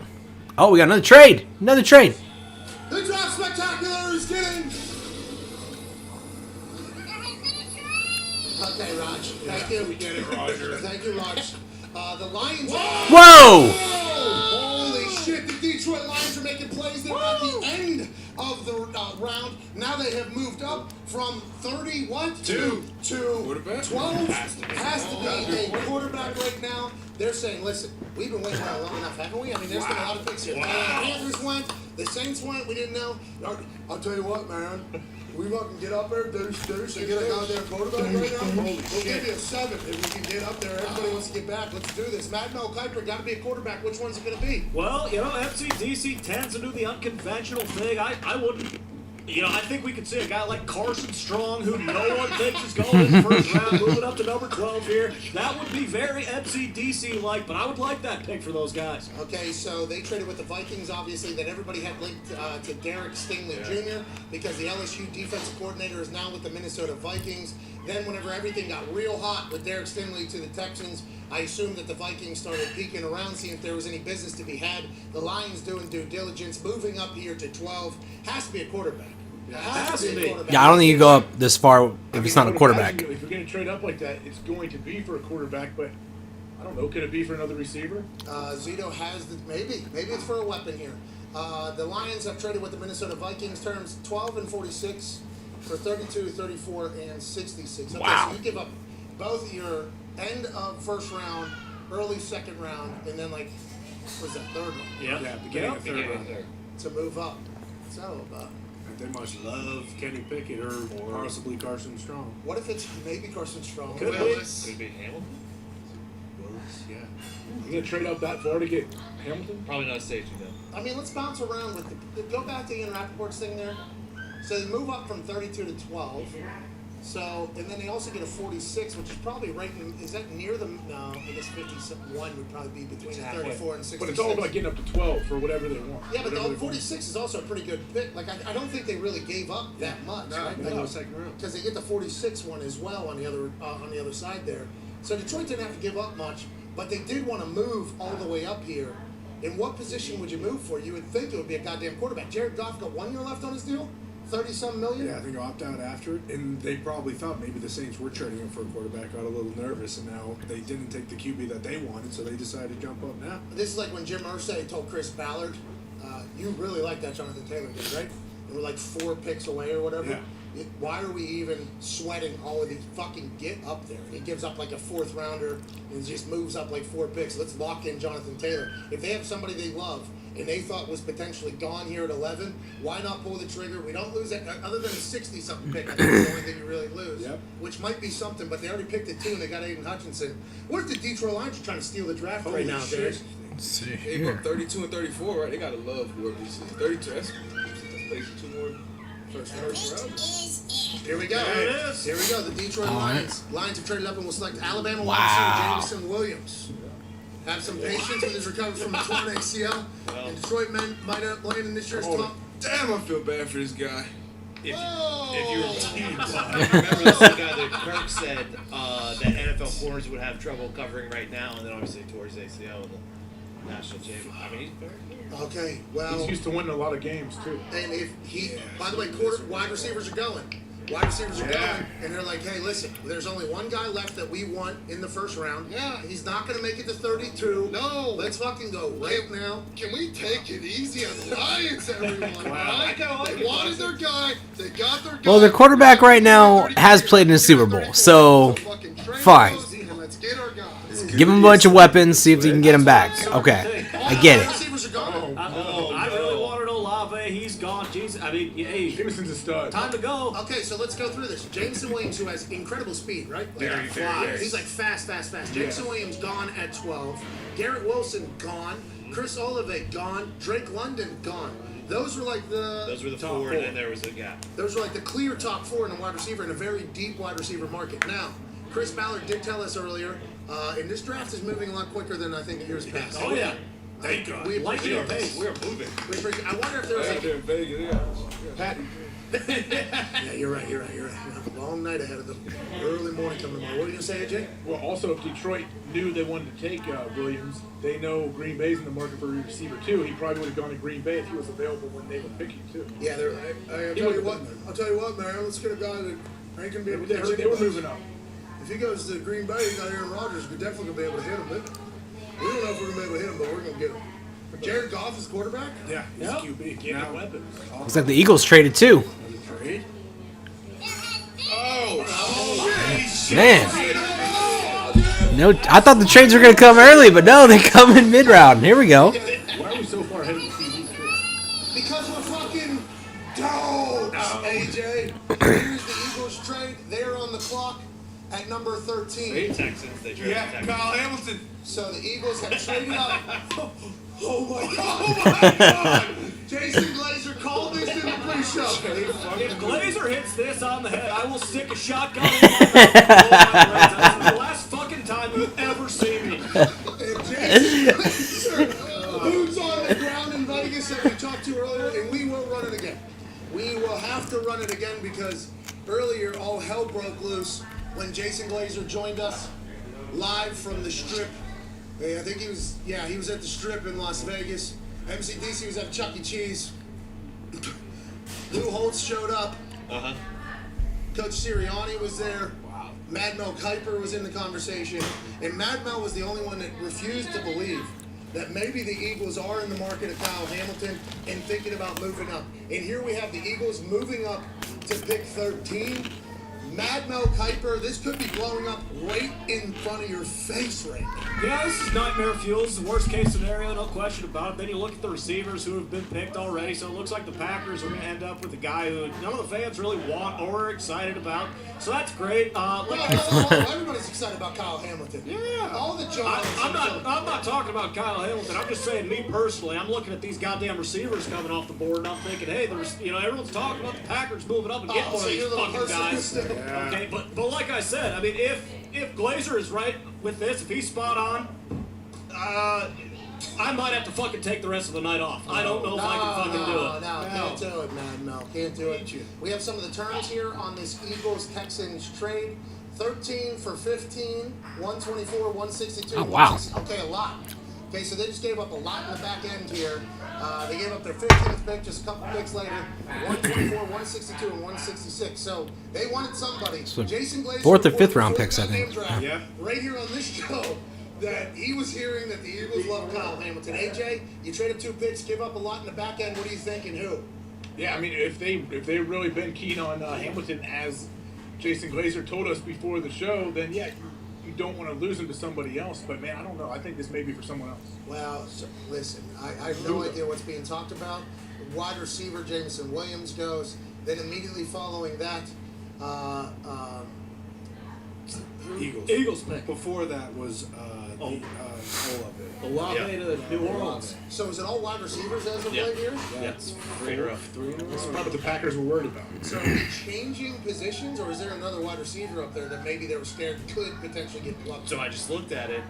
oh, we got another trade. The draft spectacular is getting. Okay, Raj. Thank you. We get it, Roger. Thank you, Raj. The Lions. Whoa! Holy shit! The Detroit Lions are making plays. They're at the end of the round. Now they have moved up from 30 to 12. Has to be a quarterback right now. They're saying, listen, we've been waiting around long enough, haven't we? I mean, there's been a lot of picks here. The Panthers went, the Saints went, we didn't know. I'll tell you what, man. We fucking get up there, deuce, and get a goddamn quarterback right now. We'll give you a 7 if we can get up there. Everybody wants to get back. Let's do this. Matt Mel Kiper got to be a quarterback. Which one's it going to be? Well, FCDC tends to do the unconventional thing. I wouldn't. I think we could see a guy like Carson Strong, who no one thinks is going in the first round, moving up to number 12 here. That would be very FCDC-like, but I would like that pick for those guys. Okay, so they traded with the Vikings, obviously, that everybody had linked to Derek Stingley Jr. because the LSU defensive coordinator is now with the Minnesota Vikings. Then whenever everything got real hot with Derek Stingley to the Texans, I assumed that the Vikings started peeking around, seeing if there was any business to be had. The Lions doing due diligence, moving up here to 12. Has to be a quarterback. Has to be a quarterback. Yeah, I don't think you go up this far if it's not a quarterback. If you're going to trade up like that, it's going to be for a quarterback, but I don't know. Could it be for another receiver? Zito has maybe it's for a weapon here. The Lions have traded with the Minnesota Vikings terms 12 and 46 for 32, 34, and 66. Okay, Wow. So you give up both your end of first round, early second round, and then what's that, third one? Yeah, beginning of third round. To move up. What's that all about? They must love Kenny Pickett or possibly Carson Strong. What if it's maybe Carson Strong? Could be. Could be Hamilton. Yeah. You going to trade up that far to get Hamilton? Probably not safety though. I mean, let's bounce around with go back to Ian Rappaport's thing there. So they move up from 32 to 12. So, and then they also get a 46, which is probably right in, is that near the, no, I guess 51 would probably be between the 34 and 66. But it's all about getting up to 12 for whatever they want. Yeah, but the 46 is also a pretty good pick. I don't think they really gave up that much, right? No, second round. Because they get the 46 one as well on the other side there. So Detroit didn't have to give up much, but they did want to move all the way up here. In what position would you move for? You would think it would be a goddamn quarterback. Jared Goff got 1 year left on his deal? 30-some million? Yeah, I think he'll opt out after it. And they probably thought maybe the Saints were trading him for a quarterback, got a little nervous, and now they didn't take the QB that they wanted, so they decided to jump up now. This is like when Jim Irsay told Chris Ballard, you really like that Jonathan Taylor kid, right? And we're like 4 picks away or whatever. Yeah. Why are we even sweating all of these? Fucking get up there. He gives up like a 4th rounder and just moves up like 4 picks. Let's lock in Jonathan Taylor. If they have somebody they love and they thought was potentially gone here at 11, why not pull the trigger? We don't lose that. Other than a 60-something pick, I think is the only thing you really lose. Yep. Which might be something, but they already picked it 2 and they got Aiden Hutchinson. What if the Detroit Lions are trying to steal the draft right now, Derek? They go up 32 and 34, right? They gotta love whoever this is. 32, that's basically 2 more first round. Here we go. There it is. Here we go. The Detroit All right. Lions. Lions have traded up and will select Alabama Wow. wide receiver Jameson Williams. Have some patience with his recovery from a torn ACL. And Detroit men might end up landing in this year's top. Damn, I feel bad for this guy. If you remember this guy that Kirk said that NFL corners would have trouble covering right now, and then obviously towards ACL in the national championship. I mean, he's very good. Okay, well. He's used to winning a lot of games, too. And if he, by the way, wide receivers are going. Wide receivers are going, and they're like, hey, listen, there's only one guy left that we want in the first round. Yeah. He's not going to make it to 32. No. Let's fucking go right now. Can we take it easy on the Lions, everyone? Wow. Right? They wanted their guy. They got their guy. Well, their quarterback right now has played in the Super Bowl, so fine. Let's get our guys. Give him a bunch of weapons, see if you can get him back. Okay, I get it. Receivers are going. I really wanted Olave. He's gone. Jesus. I mean, hey, Jameson's a stud. time to go. Okay, so let's go through this. Jameson Williams, who has incredible speed, right? Very, very. He's like fast. Jameson Williams gone at 12. Garrett Wilson gone. Chris Olave gone. Drake London gone. Those were like Those were the top 4, and then there was a gap. Those were like the clear top 4 in a wide receiver in a very deep wide receiver market. Now, Chris Ballard did tell us earlier, and this draft is moving a lot quicker than I think years past. Oh yeah. Thank God. We Lightning appreciate pace. it. We're moving. We appreciate it. I wonder if there was Out like there in Vegas, Pat, yeah, you're right. Long night ahead of them. Early morning coming tomorrow. What are you going to say, AJ? well, also, if Detroit knew they wanted to take Williams, they know Green Bay's in the market for a receiver, too. He probably would have gone to Green Bay if he was available when they were picking, too. Yeah, I'll tell you what, man. Let's get a guy that ain't going to be able to They were moving up. if he goes to Green Bay, he got Aaron Rodgers. We're definitely gonna be able to hit him. But we don't know if we're gonna be able to hit him, but we're gonna get him. Jared Goff is quarterback. Yeah, he's a QB. Can't weapons. Looks like the Eagles traded too. Trade. Oh, Man. No, I thought the trades were gonna come early, but no, they come in mid-round. Here we go. Why are we so far ahead of the TV? Because we're fucking dogs, AJ. Here's the Eagles trade. They're on the clock at number 13. Hey, Texans, they traded Texans. Kyle Hamilton. So the Eagles have traded up. Oh my God! Oh my God! Jason Glazer called this in the pre-show. If Glazer hits this on the head, I will stick a shotgun in my mouth and blow my brains out. This is the last fucking time you've ever seen me. If Jason Glazer, boots on the ground in Vegas that we talked to earlier, and we will run it again. We will have to run it again because earlier all hell broke loose when Jason Glazer joined us live from the Strip. I think he was at the Strip in Las Vegas. MCDC was at Chuck E. Cheese. Lou Holtz showed up. Uh-huh. Coach Sirianni was there. Wow. Mad Mel Kiper was in the conversation. And Mad Mel was the only one that refused to believe that maybe the Eagles are in the market of Kyle Hamilton and thinking about moving up. And here we have the Eagles moving up to pick 13. Mad Mel Kiper, this could be blowing up right in front of your face right now. Yeah, this is nightmare fuel. This is the worst case scenario, no question about it. Then you look at the receivers who have been picked already, so it looks like the Packers are going to end up with a guy who none of the fans really want or are excited about. So that's great. Everybody's excited about Kyle Hamilton. Yeah. All the Johns. I'm not talking about Kyle Hamilton. I'm just saying, me personally, I'm looking at these goddamn receivers coming off the board, and I'm thinking, hey, everyone's talking about the Packers moving up and getting one of these fucking guys. Okay, but like I said, I mean, if Glazer is right with this, if he's spot on, I might have to fucking take the rest of the night off. I don't know if I can fucking do it. No, can't do it, man. No, can't do it. We have some of the terms here on this Eagles-Texans trade. 13 for 15, 124, 162. Oh, wow. Okay, a lot. Okay, so they just gave up a lot in the back end here. They gave up their 15th pick just a couple picks later. 124, 162, and 166. So they wanted somebody. So Jason Glazer, 4th or 5th round picks, I think. Yeah. Right here on this show, that he was hearing that the Eagles love Kyle Hamilton. AJ, you traded 2 picks, give up a lot in the back end. What do you think and who? Yeah, I mean, if they've really been keen on Hamilton, as Jason Glazer told us before the show, then yeah, you don't want to lose him to somebody else. But man, I don't know. I think this may be for someone else. Well, so, listen, I have no idea what's being talked about. Wide receiver Jameson Williams goes. Then immediately following that, Eagles pick. Before that was Olave to New Orleans. So is it all wide receivers as of right here? Yeah, 3 in a row. This is probably what the Packers were worried about. So changing positions, or is there another wide receiver up there that maybe they were scared could potentially get plucked? So I just looked at it.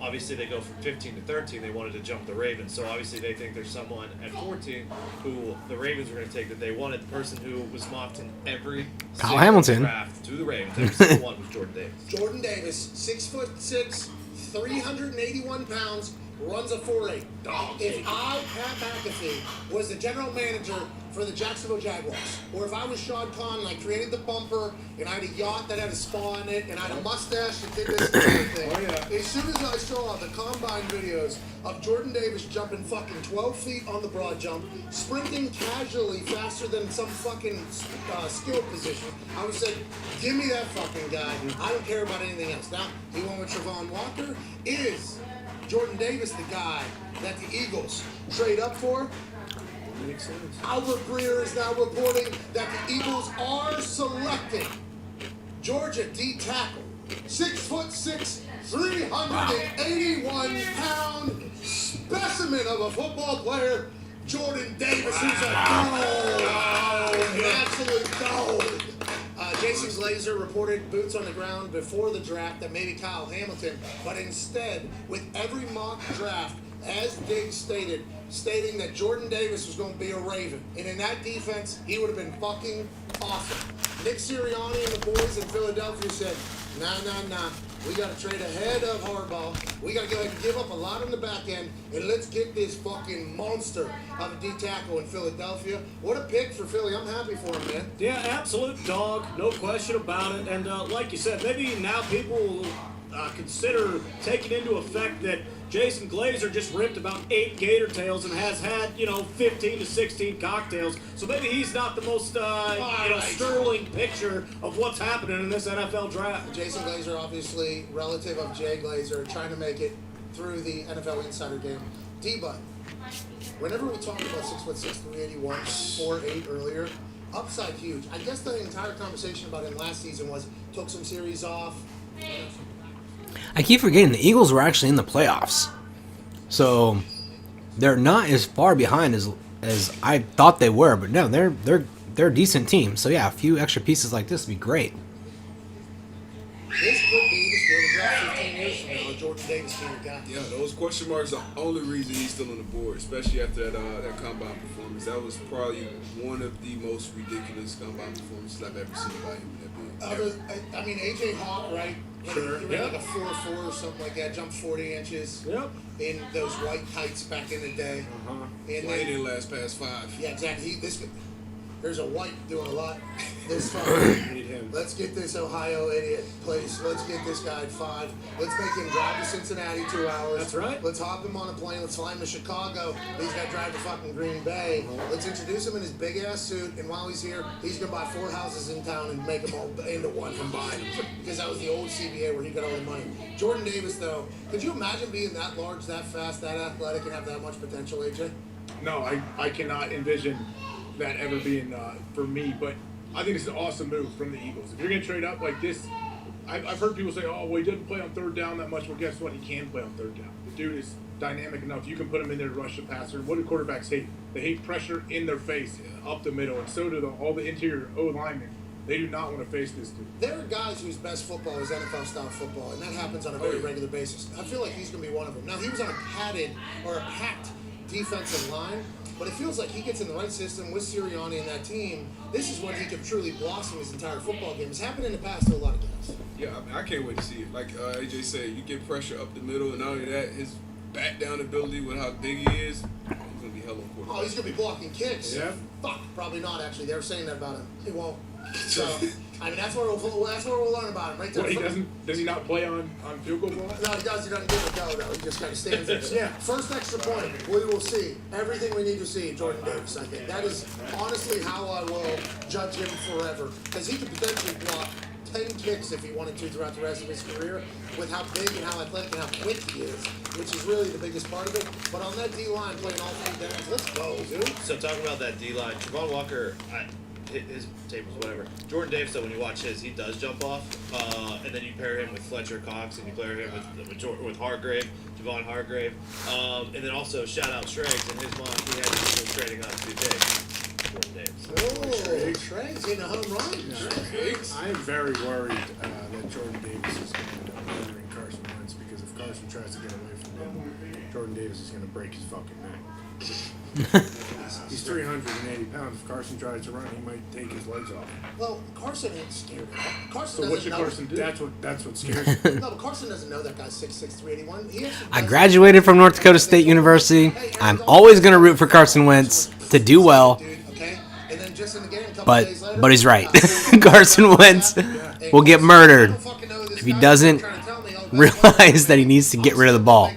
Obviously, they go from 15 to 13. They wanted to jump the Ravens. So obviously, they think there's someone at 14 who the Ravens were going to take that they wanted. The person who was mocked in every Kyle Hamilton draft to the Ravens. Every single one was Jordan Davis. Jordan Davis, 6'6", 381 pounds, runs a 4.8. If I, Pat McAfee, was the general manager for the Jacksonville Jaguars, or if I was Sean Conn and I created the bumper, and I had a yacht that had a spa in it, and I had a mustache that did this and everything, as soon as I saw the combine videos of Jordan Davis jumping fucking 12 feet on the broad jump, sprinting casually faster than some fucking skill position, I would say, give me that fucking guy. I don't care about anything else. Now, he went with Travon Walker. Is Jordan Davis the guy that the Eagles trade up for? Makes sense. Albert Breer is now reporting that the Eagles are selecting Georgia D tackle, 6'6", 381-pound specimen of a football player, Jordan Davis, who's a gold, an absolute gold. Jason Glazer reported boots on the ground before the draft that maybe Kyle Hamilton, but instead, with every mock draft, as Diggs stating that Jordan Davis was going to be a Raven. And in that defense, he would have been fucking awesome. Nick Sirianni and the boys in Philadelphia said, nah. We got to trade ahead of Harbaugh. We got to go ahead and give up a lot on the back end, and let's get this fucking monster of a D tackle in Philadelphia. What a pick for Philly. I'm happy for him, man. Yeah, absolute dog, no question about it. And like you said, maybe now people will consider taking into effect that Jason Glazer just ripped about 8 gator tails and has had, 15 to 16 cocktails. So maybe he's not the most, sterling picture of what's happening in this NFL draft. Jason Glazer, obviously relative of Jay Glazer, trying to make it through the NFL Insider Game. D-Bud, whenever we talk about 6'6", 381, 4'8" earlier, upside huge. I guess the entire conversation about him last season was took some series off. I keep forgetting the Eagles were actually in the playoffs, so they're not as far behind as I thought they were. But no, they're a decent team. So yeah, a few extra pieces like this would be great. This could be the steal of the draft 15 years from now. Jordan Davis being the guy. Yeah, those question marks are the only reason he's still on the board, especially after that combine performance. That was probably one of the most ridiculous combine performances I've ever seen by him. I mean, AJ Hawk, right? Sure. He ran like a 4.4 or something like that, jumped 40 inches. Yep. In those white tights back in the day. And Well, he didn't last past 5. Yeah, exactly. There's a white doing a lot. This Need him. Let's get this Ohio idiot place. Let's get this guy at 5. Let's make him drive to Cincinnati 2 hours. That's right. Let's hop him on a plane. Let's fly him to Chicago. He's got to drive to fucking Green Bay. Let's introduce him in his big ass suit. And while he's here, he's gonna buy 4 houses in town and make them all into one combined. Because that was the old CBA where he got all the money. Jordan Davis, though, could you imagine being that large, that fast, that athletic, and have that much potential, AJ? No, I cannot envision that ever being for me, but I think it's an awesome move from the Eagles. If you're going to trade up like this, I've heard people say, oh, well, he doesn't play on third down that much. Well, guess what? He can play on third down. The dude is dynamic enough. You can put him in there to rush the passer. What do quarterbacks hate? They hate pressure in their face, up the middle, and so do all the interior O-linemen. They do not want to face this dude. There are guys whose best football is NFL-style football, and that happens on a very regular basis. I feel like he's going to be one of them. Now, he was on a packed defensive line, but it feels like he gets in the right system with Sirianni and that team. This is when he could truly blossom his entire football game. It's happened in the past to a lot of guys. Yeah, I can't wait to see it. Like AJ said, you get pressure up the middle, and not only that, his back down ability with how big he is, he's going to be hell on quarterback. Oh, he's going to be blocking kicks. Yeah. Fuck, probably not, actually. They were saying that about him. He won't. So, I mean, that's where we'll learn about him right there. What, does he not play on field goal blocks? No, he does. He doesn't give a go, though. He just kind of stands there. Yeah. First extra point, we will see everything we need to see in Jordan Davis, I think. That is honestly how I will judge him forever. Because he could potentially block 10 kicks if he wanted to throughout the rest of his career with how big and how athletic and how quick he is, which is really the biggest part of it. But on that D-line, playing all 3 downs, let's go, dude. So talking about that D-line, Javon Walker, his tape was whatever. Jordan Davis, though, when you watch his, he does jump off. And then you pair him with Fletcher Cox, and you pair him with Hargrave, Javon Hargrave. And then also shout out Shregs and his mom. He had people trading up to take Jordan Davis. Oh, Shregs getting a home run. I am very worried that Jordan Davis is going to end up murdering Carson Wentz, because if Carson tries to get away from him, Jordan Davis is going to break his fucking neck. He's 380 pounds. If Carson tries to run, he might take his legs off. Well, Carson ain't scared. Carson So what should doesn't know. Carson do? That's what scares me. No, but Carson doesn't know that guy's 6'6", 381. He has I graduated from North Dakota State University. I'm always going to root for Carson Wentz to do well. Okay? And then just in the game, a couple But days later, he's right. Carson Wentz will get murdered if he doesn't realize that he needs to get rid of the ball.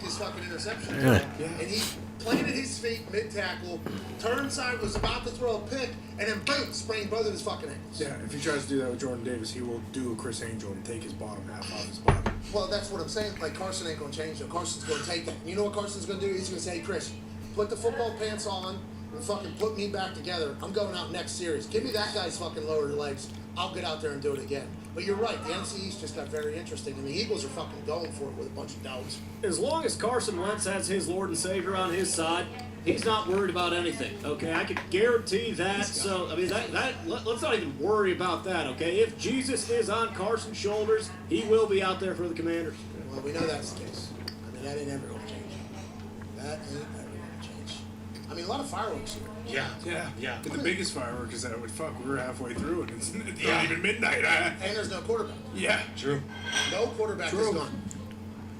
And he planted his feet mid-tackle, turned side, was about to throw a pick, and then boom, sprained both of his fucking ankles. Yeah, if he tries to do that with Jordan Davis, he will do a Chris Angel and take his bottom half off his body. Well, that's what I'm saying. Like, Carson ain't going to change it. Carson's going to take that. You know what Carson's going to do? He's going to say, hey, Chris, put the football pants on and fucking put me back together. I'm going out next series. Give me that guy's fucking lower legs. I'll get out there and do it again. But you're right. The NFC East just got very interesting, and the Eagles are fucking going for it with a bunch of doubts. As long as Carson Wentz has his Lord and Savior on his side, he's not worried about anything. Okay, I can guarantee that. So I mean, let's not even worry about that. Okay, if Jesus is on Carson's shoulders, he will be out there for the Commanders. Well, we know that's the case. I mean, that ain't ever going to change. That ain't ever going to change. I mean, a lot of fireworks here. Yeah. And the biggest firework is that we were halfway through and it's not even midnight. And there's no quarterback. Yeah. True. No quarterback is gone.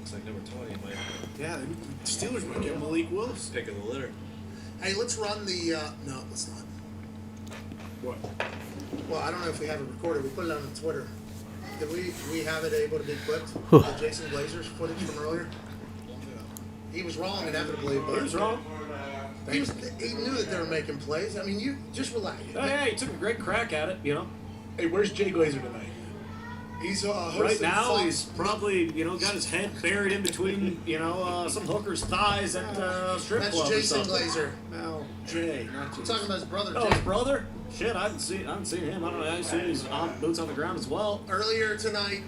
It's like number 20 might Yeah, the Steelers might get Malik Willis. pick of the litter. Hey, let's run the. No, let's not. What? Well, I don't know if we have it recorded. We put it on Twitter. Did we have it able to be clipped? Whew. The Jason Glazer's footage from earlier? He was wrong inevitably, but He was wrong. He knew that they were making plays. I mean, you just relax. Hey, he took a great crack at it, you know. Hey, where's Jay Glazer tonight? He's Right now, he's probably, got his head buried in between, some hooker's thighs at strip That's club or Jason something. Glazer. No, Jay, not I'm Jason. talking about his brother, Oh, Jay. his brother? Shit, I haven't seen him. I don't know. I assume he's on boots on the ground as well. Earlier tonight,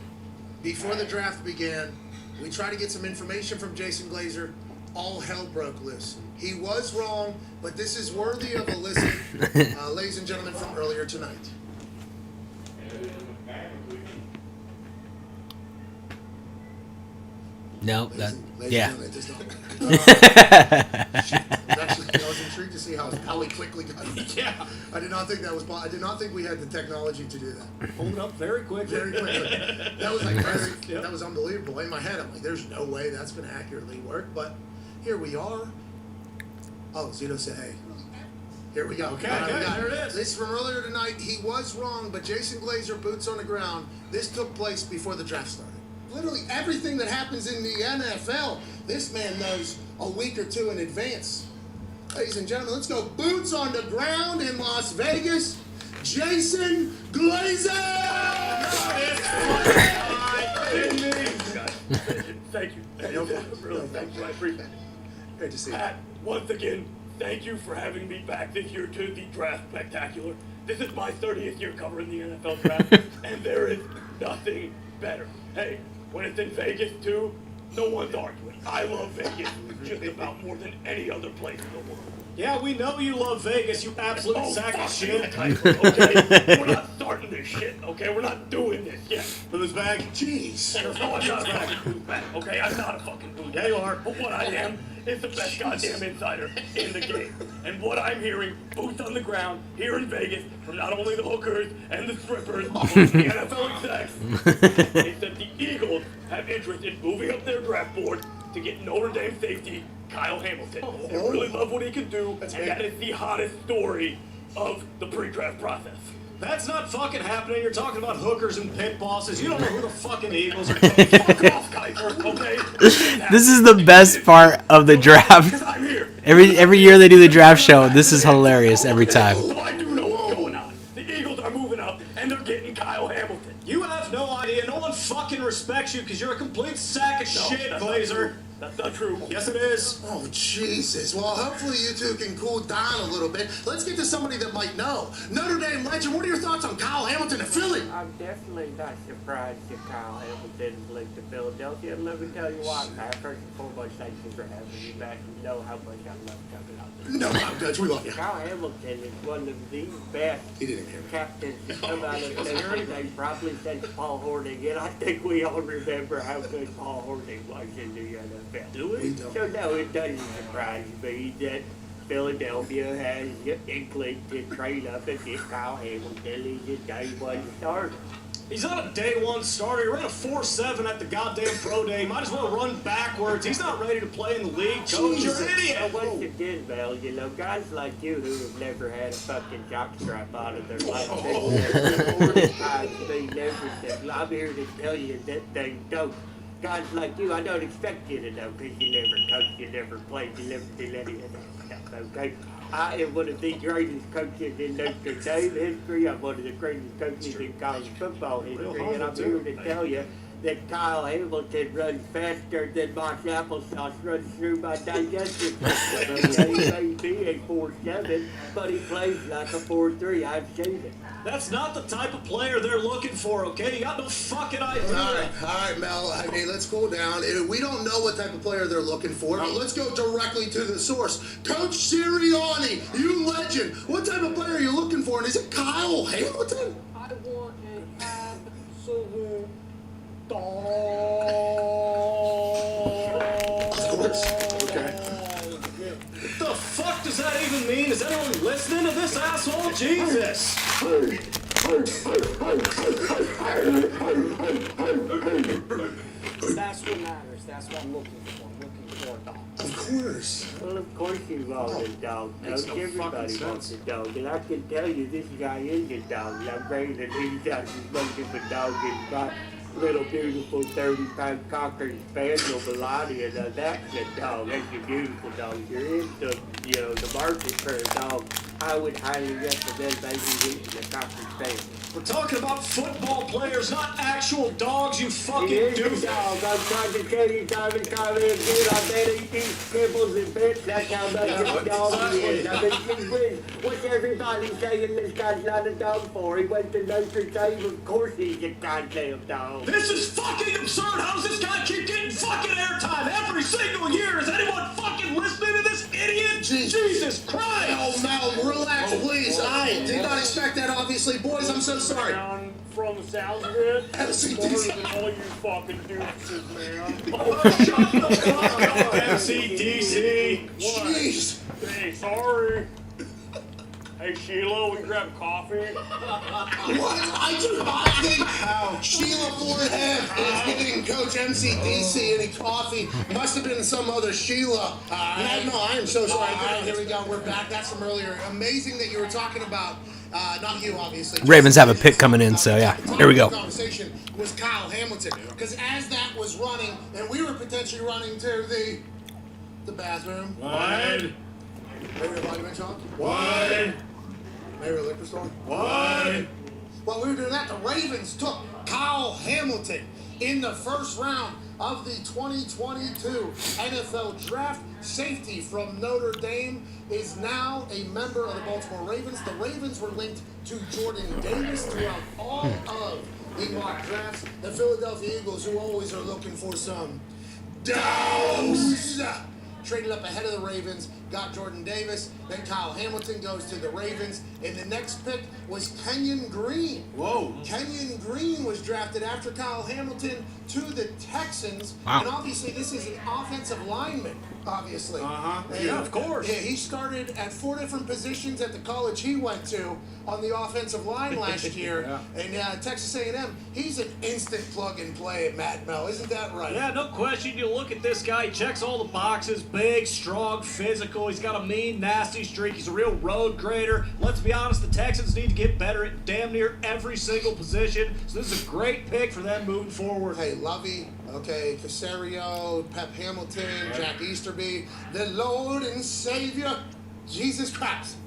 before the draft began, we tried to get some information from Jason Glazer. All hell broke loose. He was wrong, but this is worthy of a listen, ladies and gentlemen, from earlier tonight. No, that yeah. I was intrigued to see how we quickly got it. Yeah. I did not think that was. I did not think we had the technology to do that. Pulled it up very quick. Very quickly. That was that was unbelievable. In my head, I'm like, "There's no way that's going to accurately work." But here we are. Oh, Zito said, "Hey, here we go." Okay, All right, we got there it is. This is from earlier tonight. He was wrong, but Jason Glazer, boots on the ground. This took place before the draft started. Literally everything that happens in the NFL, this man knows a week or two in advance. Ladies and gentlemen, let's go boots on the ground in Las Vegas. Jason Glazer! Thank you. Really, thank you. I appreciate it. Great to see you. Pat, once again, thank you for having me back this year to the Draft Spectacular. This is my 30th year covering the NFL Draft, and there is nothing better. Hey, when it's in Vegas, too, no one's arguing. I love Vegas just about more than any other place in the world. Yeah, we know you love Vegas, you absolute sack of shit. Okay? We're not starting this shit, okay? We're not doing this yet. Who's back? Jeez. No, I'm not a fucking who's back, okay? I'm not a fucking who's back. Yeah, you are. But what I am is the best goddamn insider in the game. And what I'm hearing, boots on the ground, here in Vegas, from not only the hookers and the strippers, but the NFL execs, is that the Eagles have interest in moving up their draft board to get Notre Dame safety Kyle Hamilton. They really love what he can do, and that is the hottest story of the pre-draft process. That's not fucking happening. You're talking about hookers and pit bosses. You don't know who the fucking Eagles are. Fuck off, Kuiper, okay? This is the best part of the draft. Every year they do the draft show. This is hilarious every time. So I do know what's going on. The Eagles are moving up, and they're getting Kyle Hamilton. You have no idea. No one fucking respects you because you're a complete sack of shit, Glazer. That's not true. Yes, it is. Oh, Jesus. Well, hopefully you two can cool down a little bit. Let's get to somebody that might know. Notre Dame legend, what are your thoughts on Kyle Hamilton of Philly? I'm definitely not surprised that Kyle Hamilton linked to Philadelphia. And let me tell you what, Pat, first and foremost, thank you for having me back. You know how much I love coming out there. No, I'm Dutch. We love you. Kyle Hamilton is one of the best captains to come out of history. They probably since Paul Hornung, and I think we all remember how good Paul Hornung was in the NFL. Do we? So no, it doesn't surprise me that Philadelphia has inkling to trade up and get Kyle Hamilton. He's a day one starter. He's not a day one starter. He ran a 4.7 at the goddamn pro day. Might as well run backwards. He's not ready to play in the league, coach. You're an idiot. Well, once again, Val, guys like you who have never had a fucking jockstrap on in their life, I'm here to tell you that they don't. Guys like you, I don't expect you to know because you never coached, you never played, you never did any of that stuff, okay? I am one of the greatest coaches in Notre Dame history. I'm one of the greatest coaches in college football history, and I'm here to tell you that Kyle Hamilton runs faster than Mark Applesauce runs through my digestive system. He may be a 4.7, but he plays like a 4.3. I've seen it. That's not the type of player they're looking for, okay? You got no fucking idea. All right, Mel. I mean, let's cool down. We don't know what type of player they're looking for, but let's go directly to the source. Coach Sirianni, you legend. What type of player are you looking for? And is it Kyle Hamilton? I want an absolute dog. Of course. Okay. What the fuck does that even mean? Is anyone listening to this asshole? Jesus. That's what matters. That's what I'm looking for. I'm looking for a dog. Of course. Well, of course you want a dog. Makes no Everybody fucking wants a sense. dog. And I can tell you this guy is a dog. I'm great that he's out just looking for dogs and got little beautiful 30-pound cocker spaniel Melania. Now that's a dog. That's a beautiful dog. If you're into, the market for a dog, I would highly recommend maybe getting a cocker spaniel. We're talking about football players, not actual dogs, you fucking He is a doofus. dog. I'm trying to tell you time and time again. I bet he eats kibbles and bits. That's how much of a dog he is. I mean, what's everybody saying this guy's not a dog for? He went to Notre Dame. Of course he's a goddamn dog. This is fucking absurd. How does this guy keep getting fucking airtime every single year? Is anyone fucking listening to this idiot? Jesus Christ! Mel, relax, please. I did not expect that, obviously. Boys, I'm so sorry. Down from the sounds of it, LCDC. smarter than all you fucking doofuses, man. Shut the fuck up, MCDC. What? Jeez. Hey, sorry. Hey, Sheila, we grab coffee? What? I do not think Sheila Fordham is giving Coach MCDC any coffee. Must have been some other Sheila. No, I am so sorry. All right, here we go. We're back. That's from earlier. Amazing that you were talking about, not you, obviously. Ravens have a pick coming in, so yeah, here we go. The conversation was Kyle Hamilton. Because as that was running, and we were potentially running to the bathroom. What? Maybe the vitamin shop. What? Maybe the liquor store. What? While we were doing that, the Ravens took Kyle Hamilton in the first round of the 2022 NFL Draft. Safety from Notre Dame is now a member of the Baltimore Ravens. The Ravens were linked to Jordan Davis throughout all of the mock drafts. The Philadelphia Eagles, who always are looking for some dogs, traded up ahead of the Ravens, got Jordan Davis. Then Kyle Hamilton goes to the Ravens. And the next pick was Kenyon Green. Whoa. Kenyon Green was drafted after Kyle Hamilton to the Texans. Wow. And obviously this is an offensive lineman, obviously. Uh-huh. And, Yeah, of course. Yeah, he started at 4 different positions at the college he went to on the offensive line last year. And Texas A&M, he's an instant plug and play at Matt Mel. Isn't that right? Yeah, no question. You look at this guy, he checks all the boxes. Big, strong, physical. He's got a mean, nasty streak. He's a real road grader. Let's be honest, the Texans need to get better at damn near every single position. So this is a great pick for them moving forward. Hey, Lovey, okay, Casario, Pep Hamilton, Jack Easterby, the Lord and Savior, Jesus Christ,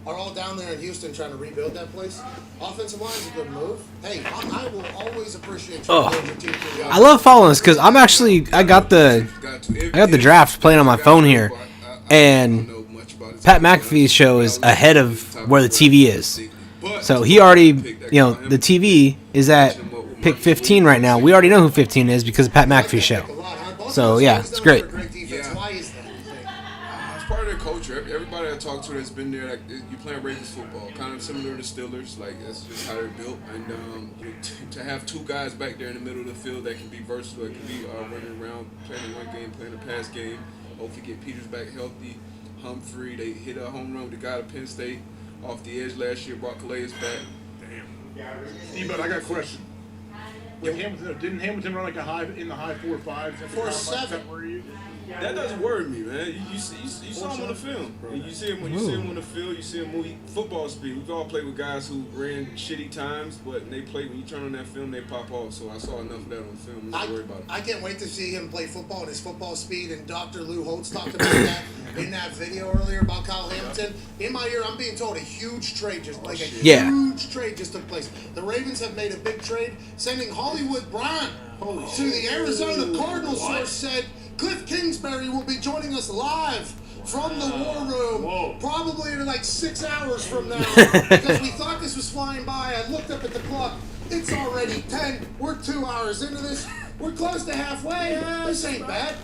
are all down there in Houston trying to rebuild that place. Offensive line's a good move. Hey, I will always appreciate your team. I love following this because I got the draft playing on my phone here, and Pat McAfee's show is ahead of where the TV is. So he already, the TV is at pick 15 right now. We already know who 15 is because of Pat McAfee's show. So yeah, it's great. Why is that? It's part of their culture. Everybody I talk to that's been there, like you playing Ravens football, kind of similar to Steelers. Like that's just how they're built. And to have two guys back there in the middle of the field that can be versatile, that can be running around, playing the one game, playing the pass game. Hopefully get Peters back healthy. Humphrey, they hit a home run with the guy at Penn State off the edge last year. Brought Calais back. Damn. But I got a question. With Hamilton, didn't Hamilton run like in the high 4.5s? 4.7. That doesn't worry me, man. You saw him on the film. You see him when you see him on the field. You see him move football speed. We've all played with guys who ran shitty times, but when you turn on that film, they pop off. So I saw enough of that on film. I'm not worried about it. I can't wait to see him play football and his football speed. And Dr. Lou Holtz talked about that in that video earlier about Kyle Hamilton. In my ear, I'm being told a huge trade huge trade just took place. The Ravens have made a big trade, sending Hollywood Brown to the Arizona Cardinals. Source said Cliff Kingsbury will be joining us live from the war room, probably in like 6 hours from now, because we thought this was flying by. I looked up at the clock. It's already 10. We're 2 hours into this. We're close to halfway. This ain't bad.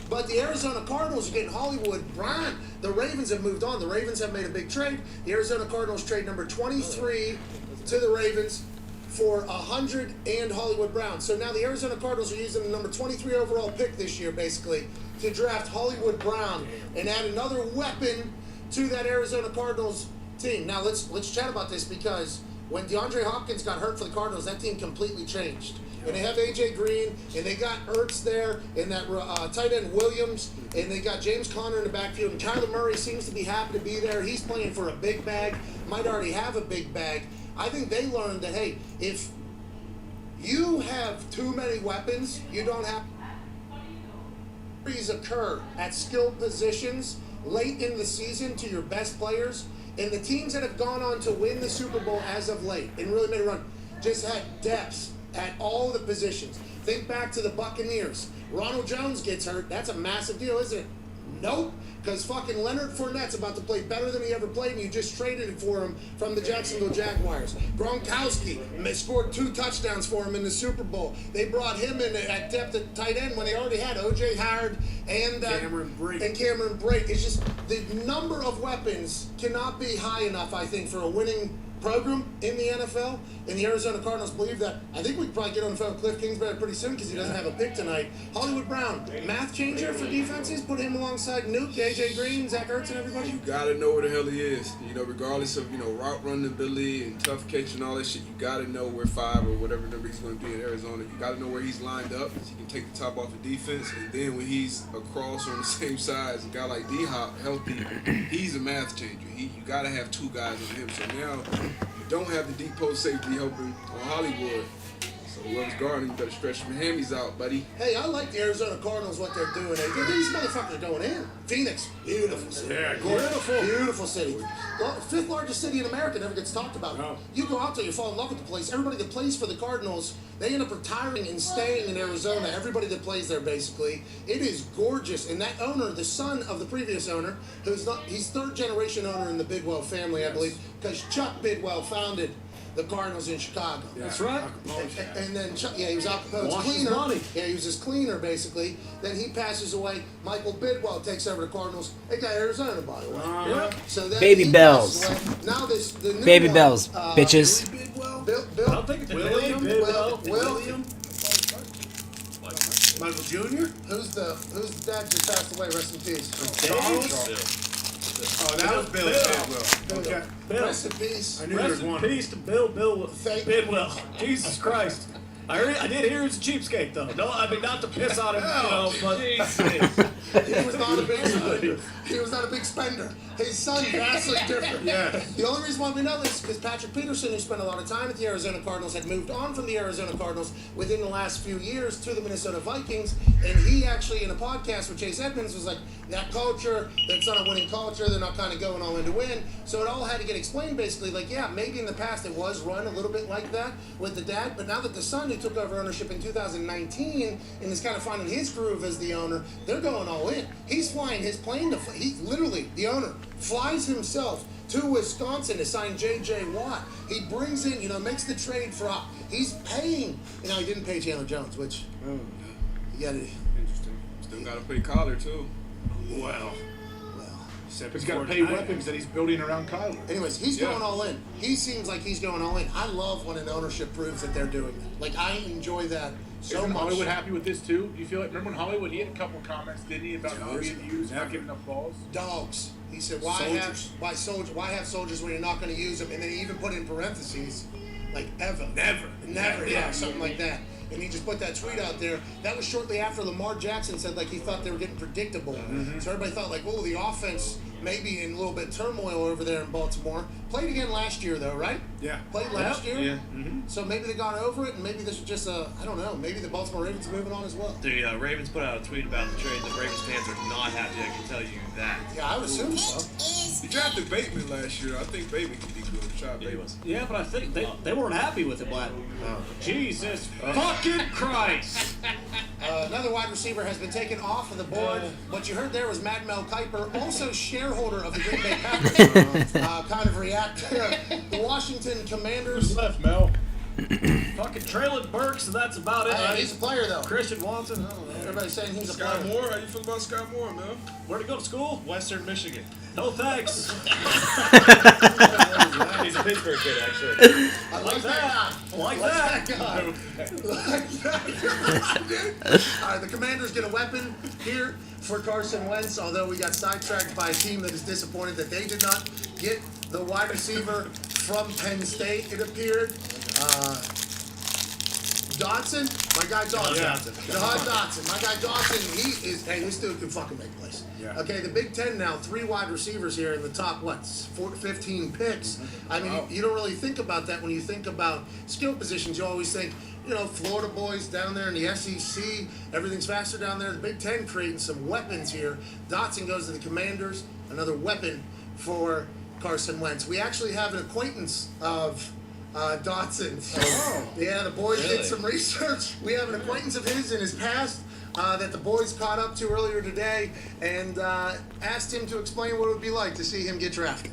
But the Arizona Cardinals are getting Hollywood Brown. The Ravens have moved on. The Ravens have made a big trade. The Arizona Cardinals trade number 23 to the Ravens for 100 and Hollywood Brown. So now the Arizona Cardinals are using the number 23 overall pick this year, basically, to draft Hollywood Brown and add another weapon to that Arizona Cardinals team. Now let's chat about this, because when DeAndre Hopkins got hurt for the Cardinals, that team completely changed. And they have A.J. Green, and they got Ertz there, and that tight end Williams, and they got James Conner in the backfield, and Kyler Murray seems to be happy to be there. He's playing for a big bag, might already have a big bag. I think they learned that, hey, if you have too many weapons, you don't have injuries occur at skilled positions late in the season to your best players, and the teams that have gone on to win the Super Bowl as of late and really made a run just had depths at all the positions. Think back to the Buccaneers. Ronald Jones gets hurt. That's a massive deal, isn't it? Nope. Because fucking Leonard Fournette's about to play better than he ever played, and you just traded it for him from the Jacksonville Jaguars. Gronkowski scored 2 touchdowns for him in the Super Bowl. They brought him in at depth at tight end when they already had O.J. Howard and Cameron Brake. It's just the number of weapons cannot be high enough, I think, for a winning program in the NFL, and the Arizona Cardinals believe that. I think we can probably get on the phone with Cliff Kingsbury pretty soon, because he doesn't have a pick tonight. Hollywood Brown, math changer for defenses, put him alongside Nuke, A.J. Green, Zach Ertz, and everybody. You gotta know where the hell he is. You know, regardless of, route running ability and tough catch and all that shit, you gotta know where 5 or whatever number he's gonna be in Arizona. You gotta know where he's lined up, so you can take the top off of defense, and then when he's across on the same side as a guy like D-Hop, healthy, he's a math changer. You gotta have 2 guys on him. So now you don't have the deep post safety helping on Hollywood. So whoever's guarding, you better stretch your hammies out, buddy. Hey, I like the Arizona Cardinals, what they're doing. These motherfuckers are going in. Phoenix, beautiful city. Yeah, Beautiful city. 5th largest city in America, never gets talked about. No. You go out there, you fall in love with the place. Everybody that plays for the Cardinals, they end up retiring and staying in Arizona. Everybody that plays there, basically. It is gorgeous. And that owner, the son of the previous owner, he's 3rd generation owner in the Bidwell family, I believe, because Chuck Bidwell founded the Cardinals in Chicago. Yeah. That's right. And then Chuck, he was Al Capone's cleaner. Yeah, he was his cleaner, basically. Then he passes away. Michael Bidwell takes over the Cardinals. They got Arizona, by the way. Yep. So then Baby he Bells. passes away. Now the new Baby one, Bells, bitches. Bill, I don't think it's William. William. Michael Jr.? Whose dad just passed away? Rest in peace. Charles? Oh, that was Bill Bidwell. Okay. Bill. Rest in peace. I knew there was Rest in one. peace to Bill Bidwell. Jesus Christ. I did hear he was a cheapskate, though. No, I mean, not to piss on him, but... He was not a big spender. He was not a big spender. His son, vastly different. Yeah. The only reason why we know this is because Patrick Peterson, who spent a lot of time at the Arizona Cardinals, had moved on from the Arizona Cardinals within the last few years to the Minnesota Vikings, and he actually, in a podcast with Chase Edmonds, was like, that culture, that's not a winning culture, they're not kind of going all in to win. So it all had to get explained, basically, like, yeah, maybe in the past it was run a little bit like that with the dad, but now that the son, who took over ownership in 2019 and is kind of finding his groove as the owner, they're going all in. He's flying his plane he literally, the owner, flies himself to Wisconsin to sign J.J. Watt. He brings in, makes the trade for he's paying, he didn't pay Chandler Jones, which, you gotta... Interesting. Still gotta pay Collar, too. Well. He's got to pay weapons that he's building around Kyler. Anyways, he's going all in. He seems like he's going all in. I love when an ownership proves that they're doing that. Like, I enjoy that so much. Hollywood happy with this, too? You feel like, remember when Hollywood, he had a couple comments, didn't he, about not being used, not giving enough balls? Dogs. He said, why have soldiers when you're not going to use them? And then he even put in parentheses, like, ever. Never, yeah, something like that. And he just put that tweet out there. That was shortly after Lamar Jackson said, like, he thought they were getting predictable. So everybody thought, like, oh, the offense maybe in a little bit of turmoil over there in Baltimore. Played again last year, though, right? Yeah. Played last year? Yeah. So maybe they got over it, and maybe this was just I don't know, maybe the Baltimore Ravens are moving on as well. The Ravens put out a tweet about the trade. The Ravens fans are not happy, I can tell you that. Yeah, I would assume so. He drafted Bateman last year. I think Bateman could be good. Yeah, but I think they weren't happy with it, Black. Jesus fucking Christ! Another wide receiver has been taken off of the board. What you heard there was Mad Mel Kiper, also shareholder of the Green Bay Packers. Kind of react there. The Washington Commanders. Who's left, Mel? Fucking Traylon Burks, and that's about it. Hey, he's a player, though. Christian Watson. I don't know. Everybody's saying he's a Scott player. Moore? How you feel about Scott Moore, man? Where'd he go to school? Western Michigan. No thanks. He's a Pittsburgh kid, actually. I like that. I like that that. guy. All right, the Commanders get a weapon here for Carson Wentz, although we got sidetracked by a team that is disappointed that they did not get the wide receiver from Penn State, it appeared. Dotson, my guy Dotson. Dotson, my guy Dotson, this dude can fucking make plays. Yeah. Okay, the Big Ten now, 3 wide receivers here in the top, 15 picks. I mean, you don't really think about that when you think about skill positions. You always think, Florida boys down there in the SEC, everything's faster down there. The Big Ten creating some weapons here. Dotson goes to the Commanders, another weapon for Carson Wentz. We actually have an acquaintance of Dotson. Yeah, the boys did some research. We have an acquaintance of his in his past that the boys caught up to earlier today and asked him to explain what it would be like to see him get drafted.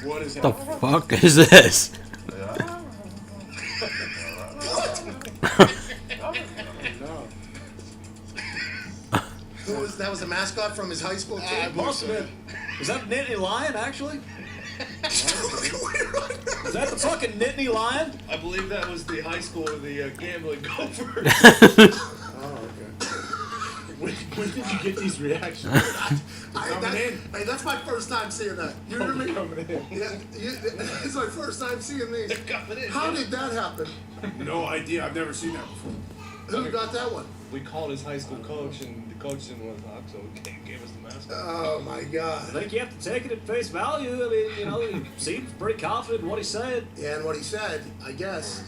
What is the fuck is this? That was a mascot from his high school team? Must have been. Was that Nittany Lion, actually? Is that the fucking Nittany Lion? I believe that was the high school of the gambling gopher. When did you get these reactions? That's my first time seeing that. You hear me? Yeah, it's my first time seeing these. How did that happen? No idea. I've never seen that before. Who got that one? We called his high school coach, and the coach didn't want to talk, so he gave us the mascot. Oh my God! I think you have to take it at face value. I mean, he seems pretty confident in what he said. Yeah, and what he said, I guess,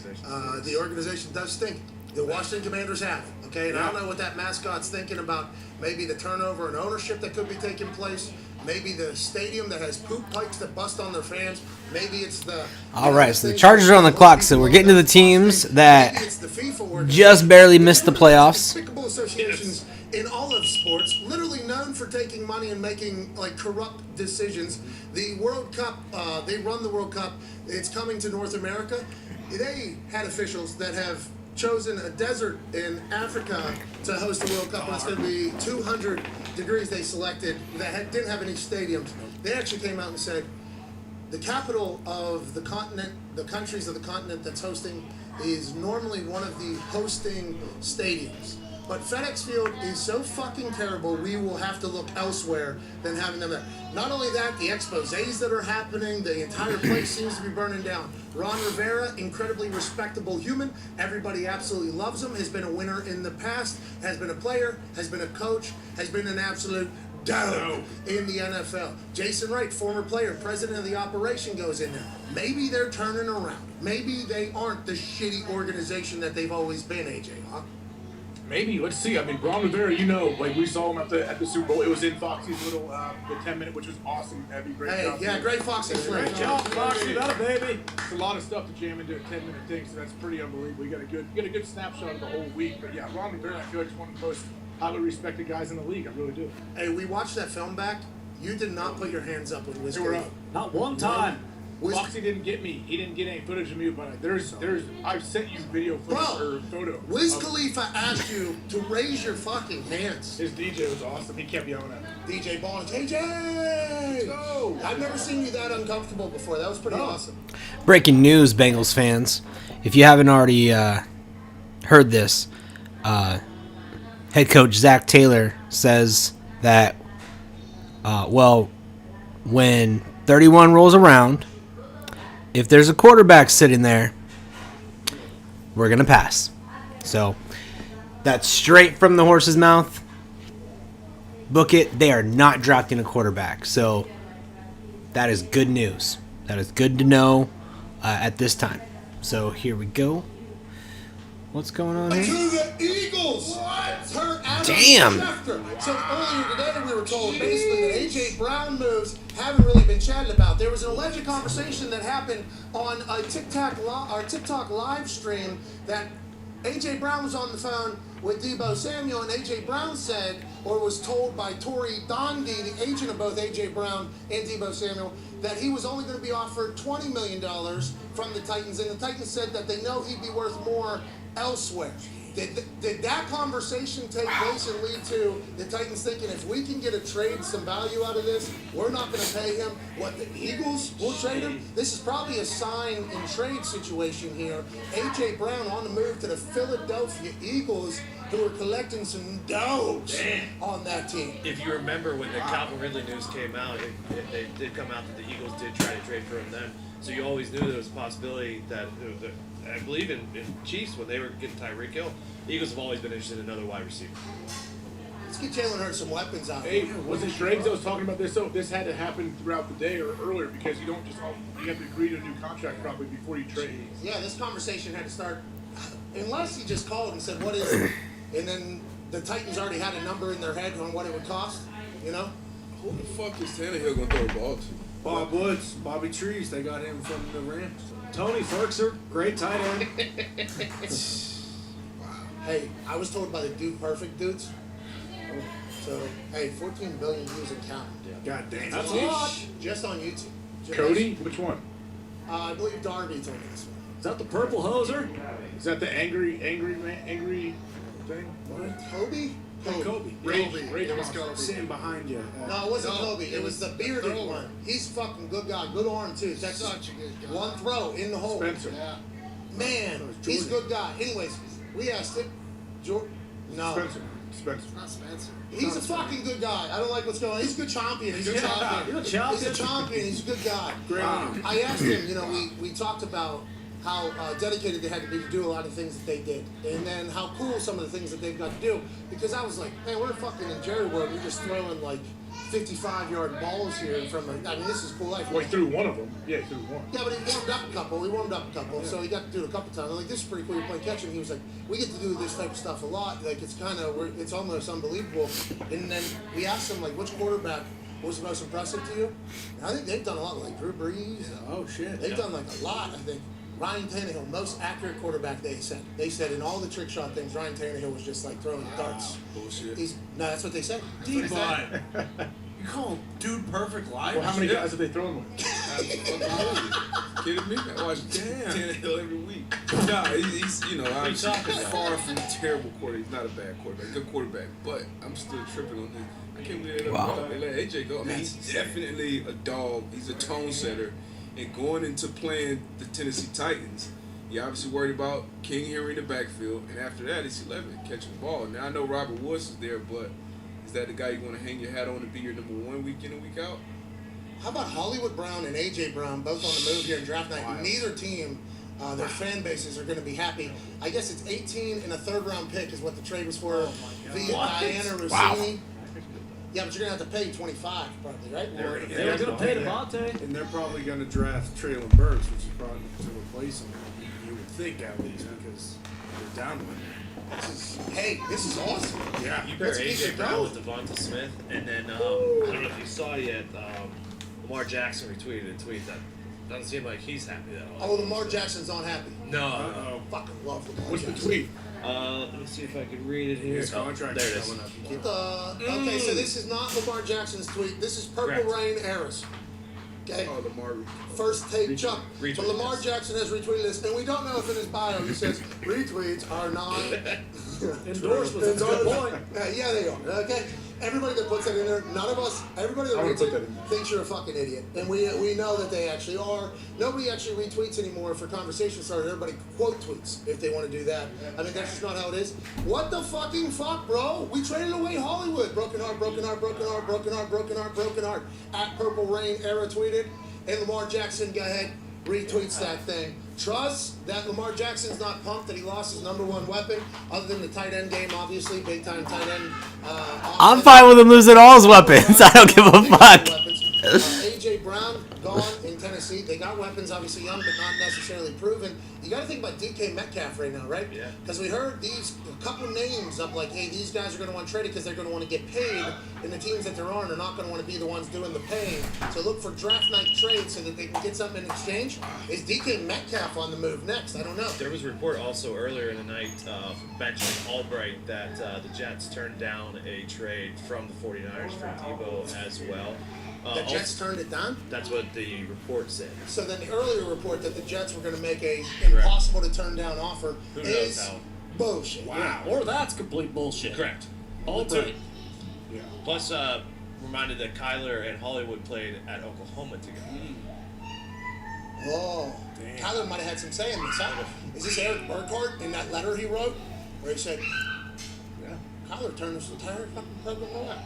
the organization does think. The Washington Commanders have, okay? And I don't know what that mascot's thinking about. Maybe the turnover and ownership that could be taking place. Maybe the stadium that has poop pipes that bust on their fans. Maybe it's the... All right, so the Chargers are on the clock, so we're getting to the teams that just barely missed the playoffs. Despicable associations in all of sports, literally known for taking money and making corrupt decisions. The World Cup, they run the World Cup. It's coming to North America. They had officials that have chosen a desert in Africa to host the World Cup, and it's going to be 200 degrees. They selected that didn't have any stadiums. They actually came out and said the capital of the continent, the countries of the continent that's hosting, is normally one of the hosting stadiums. But FedEx Field is so fucking terrible, we will have to look elsewhere than having them there. Not only that, the exposés that are happening, the entire place seems to be burning down. Ron Rivera, incredibly respectable human. Everybody absolutely loves him. Has been a winner in the past. Has been a player. Has been a coach. Has been an absolute dog in the NFL. Jason Wright, former player, president of the operation, goes in there. Maybe they're turning around. Maybe they aren't the shitty organization that they've always been, AJ Hawk. Maybe. Let's see. I mean, Ron Rivera, we saw him at the Super Bowl. It was in Foxy's little the 10-minute, which was awesome. Heavy, great job. Yeah, great Foxy. Great job, Foxy. That a baby. It's a lot of stuff to jam into a 10-minute thing, so that's pretty unbelievable. You get a good snapshot of the whole week. But yeah, Ron Rivera, I feel like is one of the most highly respected guys in the league. I really do. Hey, we watched that film back. You did not put your hands up when Wiz They were up. Not one time. Foxy didn't get me. He didn't get any footage of me, but I've sent you video footage or photo. Wiz Khalifa asked you to raise your fucking hands. His DJ was awesome. He kept yelling at me. DJ Ball, AJ! Go! I've never seen you that uncomfortable before. That was pretty awesome. Breaking news, Bengals fans. If you haven't already heard this, head coach Zach Taylor says that, when 31 rolls around, if there's a quarterback sitting there, we're going to pass. So that's straight from the horse's mouth. Book it. They are not drafting a quarterback. So that is good news. That is good to know at this time. So here we go. What's going on here? To the Eagles! Damn! So earlier today we were told basically that A.J. Brown moves haven't really been chatted about. There was an alleged conversation that happened on a TikTok live stream that A.J. Brown was on the phone with Deebo Samuel, and A.J. Brown said, or was told by Tori Dondy, the agent of both A.J. Brown and Deebo Samuel, that he was only going to be offered $20 million from the Titans, and the Titans said that they know he'd be worth more elsewhere. Did that conversation take place and lead to the Titans thinking if we can get a trade, some value out of this, we're not going to pay him what the Eagles will trade him? This is probably a sign in trade situation here. A.J. Brown on the move to the Philadelphia Eagles, who are collecting some doughs on that team. If you remember when the Calvin Ridley news came out, it did come out that the Eagles did try to trade for him then. So you always knew there was a possibility that, I believe in Chiefs, when they were getting Tyreek Hill, the Eagles have always been interested in another wide receiver. Let's get Jalen Hurts some weapons out Hey, here. was it Driggs that was talking about this? So this had to happen throughout the day or earlier because you don't just you have to agree to a new contract probably before you trade. Yeah, this conversation had to start, unless he just called and said, what is it? And then the Titans already had a number in their head on what it would cost, you know? Who the fuck is Tannehill gonna throw the ball to? Bob Woods, Bobby Trees, they got him from the Rams. Tony Ferkser, great tight end. Hey, I was told by the Dude Perfect dudes. So, hey, 14 billion views and counting. God damn. That's a lot. Just on YouTube. Cody, which one? I believe Darby told me this one. Is that the purple hoser? Is that the angry thing? What? Kobe? Kobe. Rage It was monster. Kobe. Sitting behind you. No, it wasn't No, Kobe. It was the bearded thrower. one. He's fucking good guy. Good arm, too. That's Such a good guy. one throw in the hole. Spencer. Yeah. Man, he's a good guy. Anyways, we asked him. No. Spencer. Not Spencer. He's a fucking good guy. I don't like what's going on. He's a good champion. He's a He's a champion. champion. He's a champion. He's a good guy. Great. I asked him, you know, we talked about how dedicated they had to be to do a lot of things that they did. And then how cool some of the things that they've got to do. Because I was like, man, we're fucking in Jerry World. We're just throwing like 55-yard balls here from I mean, this is cool life. Well, he threw one of them. Yeah, he threw one. Yeah, but he warmed up a couple. So he got to do it a couple times. I'm like, this is pretty cool. You're playing catch, and he was like, we get to do this type of stuff a lot. Like, it's almost unbelievable. And then we asked him, like, which quarterback was the most impressive to you? And I think they've done a lot, like Drew Brees. Oh, shit. They've done like a lot, I think. Ryan Tannehill, most accurate quarterback, they said. They said in all the trick shot things, Ryan Tannehill was just like throwing darts. Bullshit. No, that's what they said. D-Bot. You call him Dude Perfect live? Well, how many guys have they thrown with? Kidding me? I watch Tannehill every week. Nah, he's obviously far from a terrible quarterback. He's not a bad quarterback, good quarterback. But I'm still tripping on this. I can't believe they let AJ go. I mean, he's definitely a dog. He's a tone setter. And going into playing the Tennessee Titans, you're obviously worried about King Henry in the backfield. And after that, it's 11 catching the ball. Now, I know Robert Woods is there, but is that the guy you want to hang your hat on to be your number one week in and week out? How about Hollywood Brown and A.J. Brown both on the move here in draft night? Wow. Neither team, their fan bases are going to be happy. I guess it's 18 and a third-round pick is what the trade was for via Diana Rossini. Wow. Yeah, but you're going to have to pay 25 probably, right? They were going to pay Devontae. And they're probably going to draft Traylon Burks, which is probably to replace him. You would think at least because they're down one. This is awesome. Yeah, you pair AJ Brown with Devonta Smith, and then I don't know if you saw it yet. Lamar Jackson retweeted a tweet that doesn't seem like he's happy at all. Oh, Lamar Jackson's not happy. No. Fucking love Lamar What's Jackson. the tweet? Let me see if I can read it here. His contract there it is is. coming up. Okay, so this is not Lamar Jackson's tweet. This is Purple Correct. Rain Eras. Okay. Oh, Lamar. First take Chuck. Retweet But Lamar this. Jackson has retweeted this, and we don't know if in his bio he says retweets are not Endorsements. That's a good point. Yeah, they are. Okay. Everybody that puts that in there, none of us, everybody that I would reads put it that in there. thinks you're a fucking idiot. And we know that they actually are. Nobody actually retweets anymore for conversation starters. Everybody quote tweets if they want to do that. I mean, that's just not how it is. What the fucking fuck, bro? We traded away Hollywood. Broken heart, broken heart, broken heart, broken heart, broken heart, broken heart. At Purple Rain Era tweeted. And Lamar Jackson, go ahead, retweets that thing. Trust that Lamar Jackson's not pumped that he lost his number one weapon, other than the tight end game, obviously, big time tight end. I'm fine with him losing all his weapons. I don't give a fuck. A.J. Brown gone in Tennessee. They got weapons, obviously young, but not necessarily proven. You got to think about DK Metcalf right now, right? Yeah. Because we heard a couple names up like, hey, these guys are going to want to trade it because they're going to want to get paid, and the teams that they're on are not going to want to be the ones doing the paying. So look for draft night trades so that they can get something in exchange. Is DK Metcalf on the move next? I don't know. There was a report also earlier in the night from Benjamin Albright that the Jets turned down a trade from the 49ers for Debo as well. The Jets turned it down? That's what the report said. So then the earlier report that the Jets were going to make a impossible to turn down offer Who knows is how? bullshit. Yeah, or that's complete bullshit. Correct. All Well, three. Yeah. Plus, reminded that Kyler and Hollywood played at Oklahoma together. Oh, Kyler might have had some say in this. Huh? Is this Eric Burkhart in that letter he wrote, where he said, "Yeah, Kyler turned this entire fucking program around."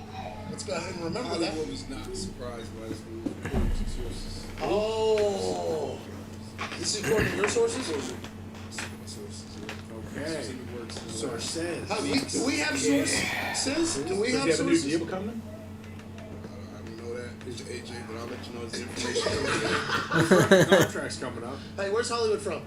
Let's go ahead and remember that. Hollywood was not surprised by this move, according to sources. Oh, this is according to your sources. Okay. Source says. Do we have sources? Do we have Do you have a new sources? deal coming? I don't know that. It's AJ, but I'll let you know this information. Contract's coming up. Hey, where's Hollywood from?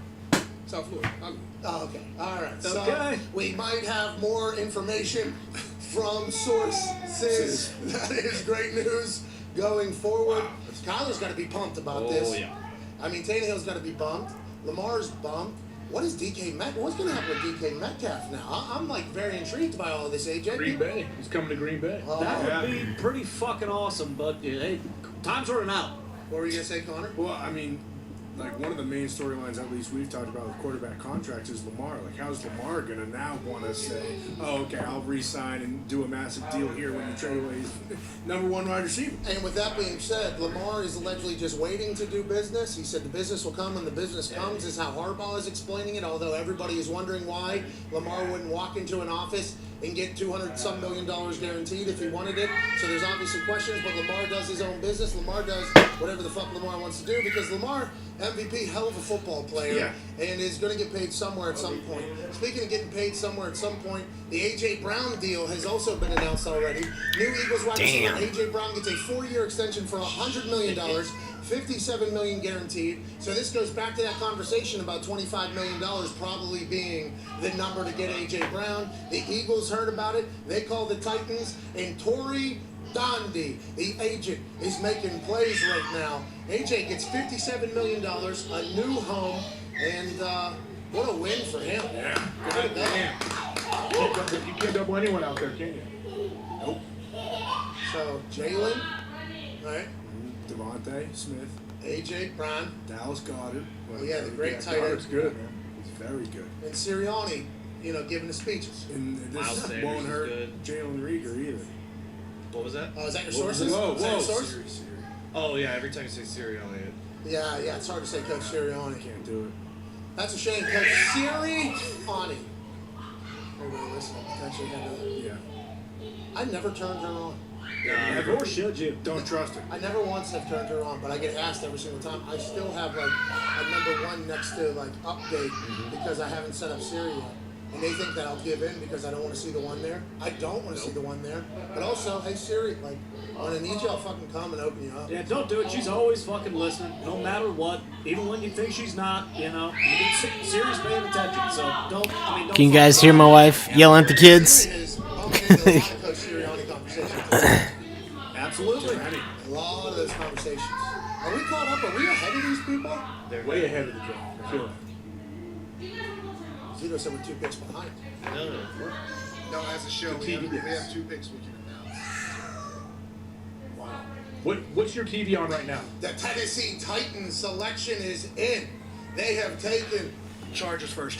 South Florida. Hollywood. Oh, okay. All right. Okay. So we might have more information from sources. That is great news going forward. Kyler's got to be pumped about this. Oh, yeah. I mean, Tannehill's got to be bummed. Lamar's bummed. What is DK Metcalf? What's going to happen with DK Metcalf now? I'm like very intrigued by all of this, AJ. Green Bay. He's coming to Green Bay. Oh, That would be pretty fucking awesome, but hey, time's running out. What were you going to say, Connor? Well, I mean, like one of the main storylines, at least we've talked about with quarterback contracts, is Lamar. Like, how's Lamar gonna now want to say, "Oh, okay, I'll re-sign and do a massive deal here when you trade away his number one wide receiver"? And with that being said, Lamar is allegedly just waiting to do business. He said the business will come when the business comes, is how Harbaugh is explaining it, although everybody is wondering why Lamar wouldn't walk into an office and get $200-some million guaranteed if he wanted it. So there's obviously questions, but Lamar does his own business. Lamar does whatever the fuck Lamar wants to do, because Lamar, MVP, hell of a football player, and is going to get paid somewhere at some point. Speaking of getting paid somewhere at some point, the A.J. Brown deal has also been announced already. New Eagles wide receiver A.J. Brown gets a 4-year extension for $100 million. $57 million guaranteed. So this goes back to that conversation about $25 million probably being the number to get A.J. Brown. The Eagles heard about it. They called the Titans, and Torrey Dondi, the agent, is making plays right now. A.J. gets $57 million, a new home, and what a win for him. Yeah. Good damn. You can't double anyone out there, can you? Nope. So Jalen, right? Devontae Smith, A.J. Brown, Dallas Goedert. Oh yeah, the great tight end. Goddard's good, man. He's very good. And Sirianni, giving the speeches. And Miles this Sanders won't is hurt good. Jalen Rieger either. What was that? Is that your sources? Whoa, Is that your whoa. source? Oh, yeah, every time you say Siri on it. Yeah, it's hard to say Coach Sirianni. Can't do it. That's a shame. Coach Sirianni. Everybody listening potentially had to. Yeah. I never turned her on. Or should you? Don't trust her. I never once have turned her on, but I get asked every single time. I still have like a number one next to like update because I haven't set up Siri yet. And they think that I'll give in because I don't want to see the one there. I don't want to see the one there. But also, hey Siri, like when I need you, I'll fucking come and open you up. Yeah, don't do it. She's always fucking listening, no matter what. Even when you think she's not, Siri's paying attention. So don't. Can you guys hear my wife yelling at the kids? Siri is bumping into a lot of Coach Sirianni conversations. Absolutely. A lot of those conversations. Are we caught up? Are we ahead of these people? They're way ahead of the game. I feel it. Zito said we're 2 picks behind. No, as a show, we have 2 picks we can announce. Wow. What's your TV on right now? The Tennessee Titans selection is in. They have taken. Chargers first.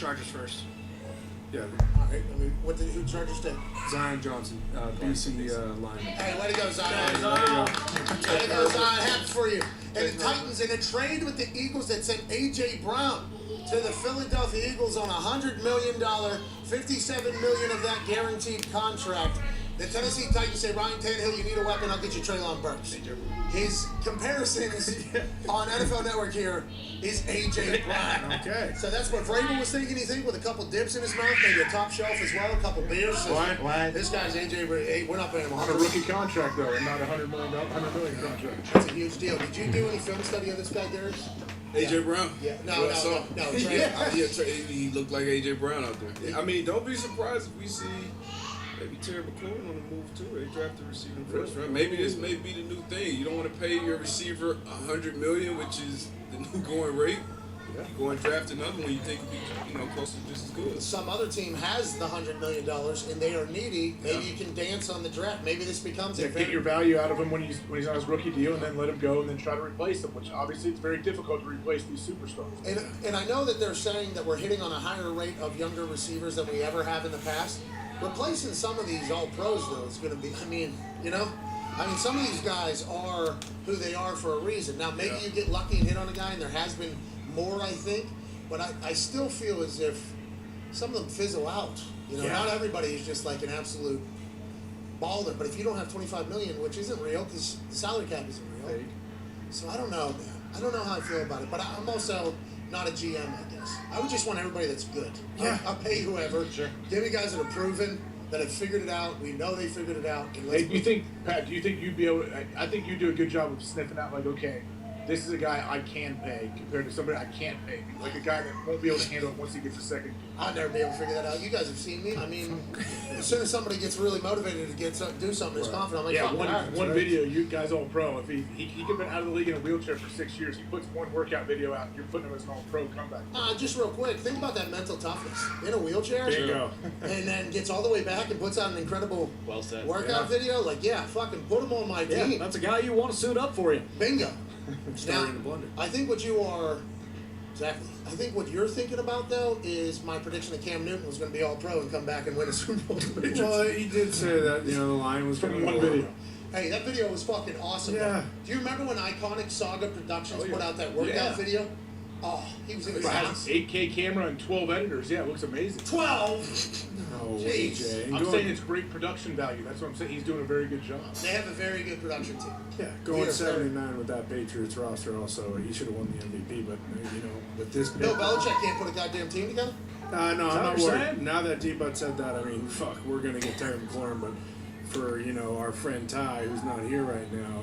Yeah. All right. Who Chargers take? Zion Johnson, BC lineman. Hey, let it go, Zion. Let it go, Zion. Happy for you. And the Titans in a trade with the Eagles that sent A.J. Brown to the Philadelphia Eagles on a $100 million, $57 million of that guaranteed contract. The Tennessee Titans say, Ryan Tannehill, you need a weapon, I'll get you Treylon Burks. His comparisons on NFL Network here is A.J. Brown. Okay. So that's what Vrabel was thinking, you think, with a couple dips in his mouth, maybe a top shelf as well, a couple beers. So Why? this guy's A.J. We're not paying him On a rookie contract, though, and not a $100 million contract. That's a huge deal. Did you do any film study of this guy, Derek? A.J. Brown? Yeah. No. Trey. He looked like A.J. Brown out there. I mean, don't be surprised if we see maybe Terry McLaurin on the move, too. They drafted a receiver in the first round. Maybe this may be the new thing. You don't want to pay your receiver $100 million, which is the new going rate. You go and draft another one you think would be, close to just as good. Some other team has the $100 million and they are needy. Maybe you can dance on the draft. Maybe this becomes a get your value out of him when he's on his rookie deal, and then let him go, and then try to replace him. Which obviously it's very difficult to replace these superstars. And I know that they're saying that we're hitting on a higher rate of younger receivers than we ever have in the past. Replacing some of these all-pros though is going to be. Some of these guys are who they are for a reason. Now maybe you get lucky and hit on a guy, and there has been more, I think. But I still feel as if some of them fizzle out. Not everybody is just like an absolute baller. But if you don't have $25 million, which isn't real because the salary cap isn't real. So I don't know, man. I don't know how I feel about it. But I'm also not a GM, I guess. I would just want everybody that's good. Yeah. I'll pay whoever. Sure. Give me guys that are proven, that have figured it out. We know they figured it out. Hey, do you think you'd be able? I think you do a good job of sniffing out, like, okay, this is a guy I can pay compared to somebody I can't pay. Like a guy that won't be able to handle it once he gets a second. I'll never be able to figure that out. You guys have seen me. As soon as somebody gets really motivated to do something, is confident. I'm like, one video, you guys all pro. If he could have been out of the league in a wheelchair for 6 years, he puts one workout video out, you're putting him as an all pro comeback. Just real quick, think about that mental toughness in a wheelchair. There you go. And then gets all the way back and puts out an incredible workout video. Like, fucking put him on my team. That's a guy you want to suit up for you. Bingo. Starting in the blender. I think what you are exactly. I think what you're thinking about though is my prediction that Cam Newton was going to be all pro and come back and win a Super Bowl. Well, he did say that the line was from one video. Hey, that video was fucking awesome. Yeah. Though. Do you remember when Iconic Saga Productions put out that workout video? Oh, he was in his house. 8K camera and 12 editors. Yeah, it looks amazing. 12. No, jeez. I'm saying it's great production value. That's what I'm saying. He's doing a very good job. They have a very good production team. Yeah, going 79 with that Patriots roster. Also, he should have won the MVP. But with this, Bill Belichick can't put a goddamn team together. No, I'm not worried. Now that D-Bud said that, fuck, we're gonna get Terry McLaurin, but. For our friend Ty, who's not here right now,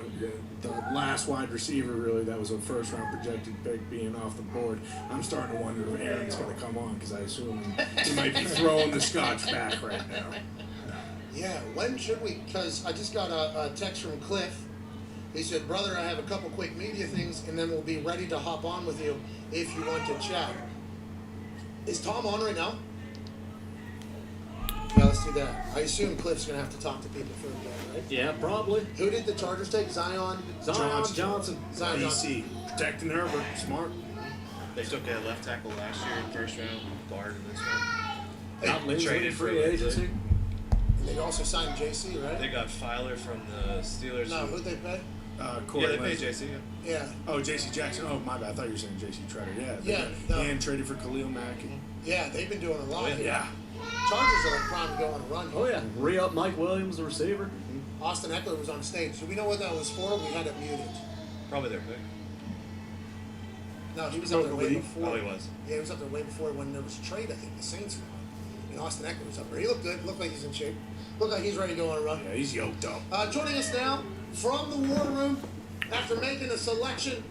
the last wide receiver really that was a first round projected pick being off the board. I'm starting to wonder if Aaron's going to come on because I assume he might be throwing the scotch back right now. Yeah, when should we? Because I just got a text from Cliff. He said, "Brother, I have a couple quick media things, and then we'll be ready to hop on with you if you want to chat." Is Tom on right now? Yeah, let's do that. I assume Cliff's going to have to talk to people for a bit, right? Yeah, probably. Who did the Chargers take? Zion Johnson. Zion Johnson. Protecting Herbert. Smart. They took a left tackle last year in first round, guard in this one. Not Lindsay, traded free agency. And they also signed JC, right? They got Filer from the Steelers. No, who'd they pay? Yeah, they paid JC. Yeah. Oh, JC Jackson. Oh, my bad. I thought you were saying JC Treader. Yeah. And traded for Khalil Mack. Yeah, they've been doing a lot. Yeah. Chargers are like prime to go on a run. Oh, yeah. Re-up Mike Williams, the receiver. Austin Eckler was on stage. Do we know what that was for? We had it muted. Probably their pick. No, he was up there way before. Oh, he was. Yeah, he was up there way before when there was a trade, I think. The Saints were on. And Austin Eckler was up there. He looked good. Looked like he's in shape. Looked like he's ready to go on a run. Yeah, he's yoked up. Joining us now from the war room after making a selection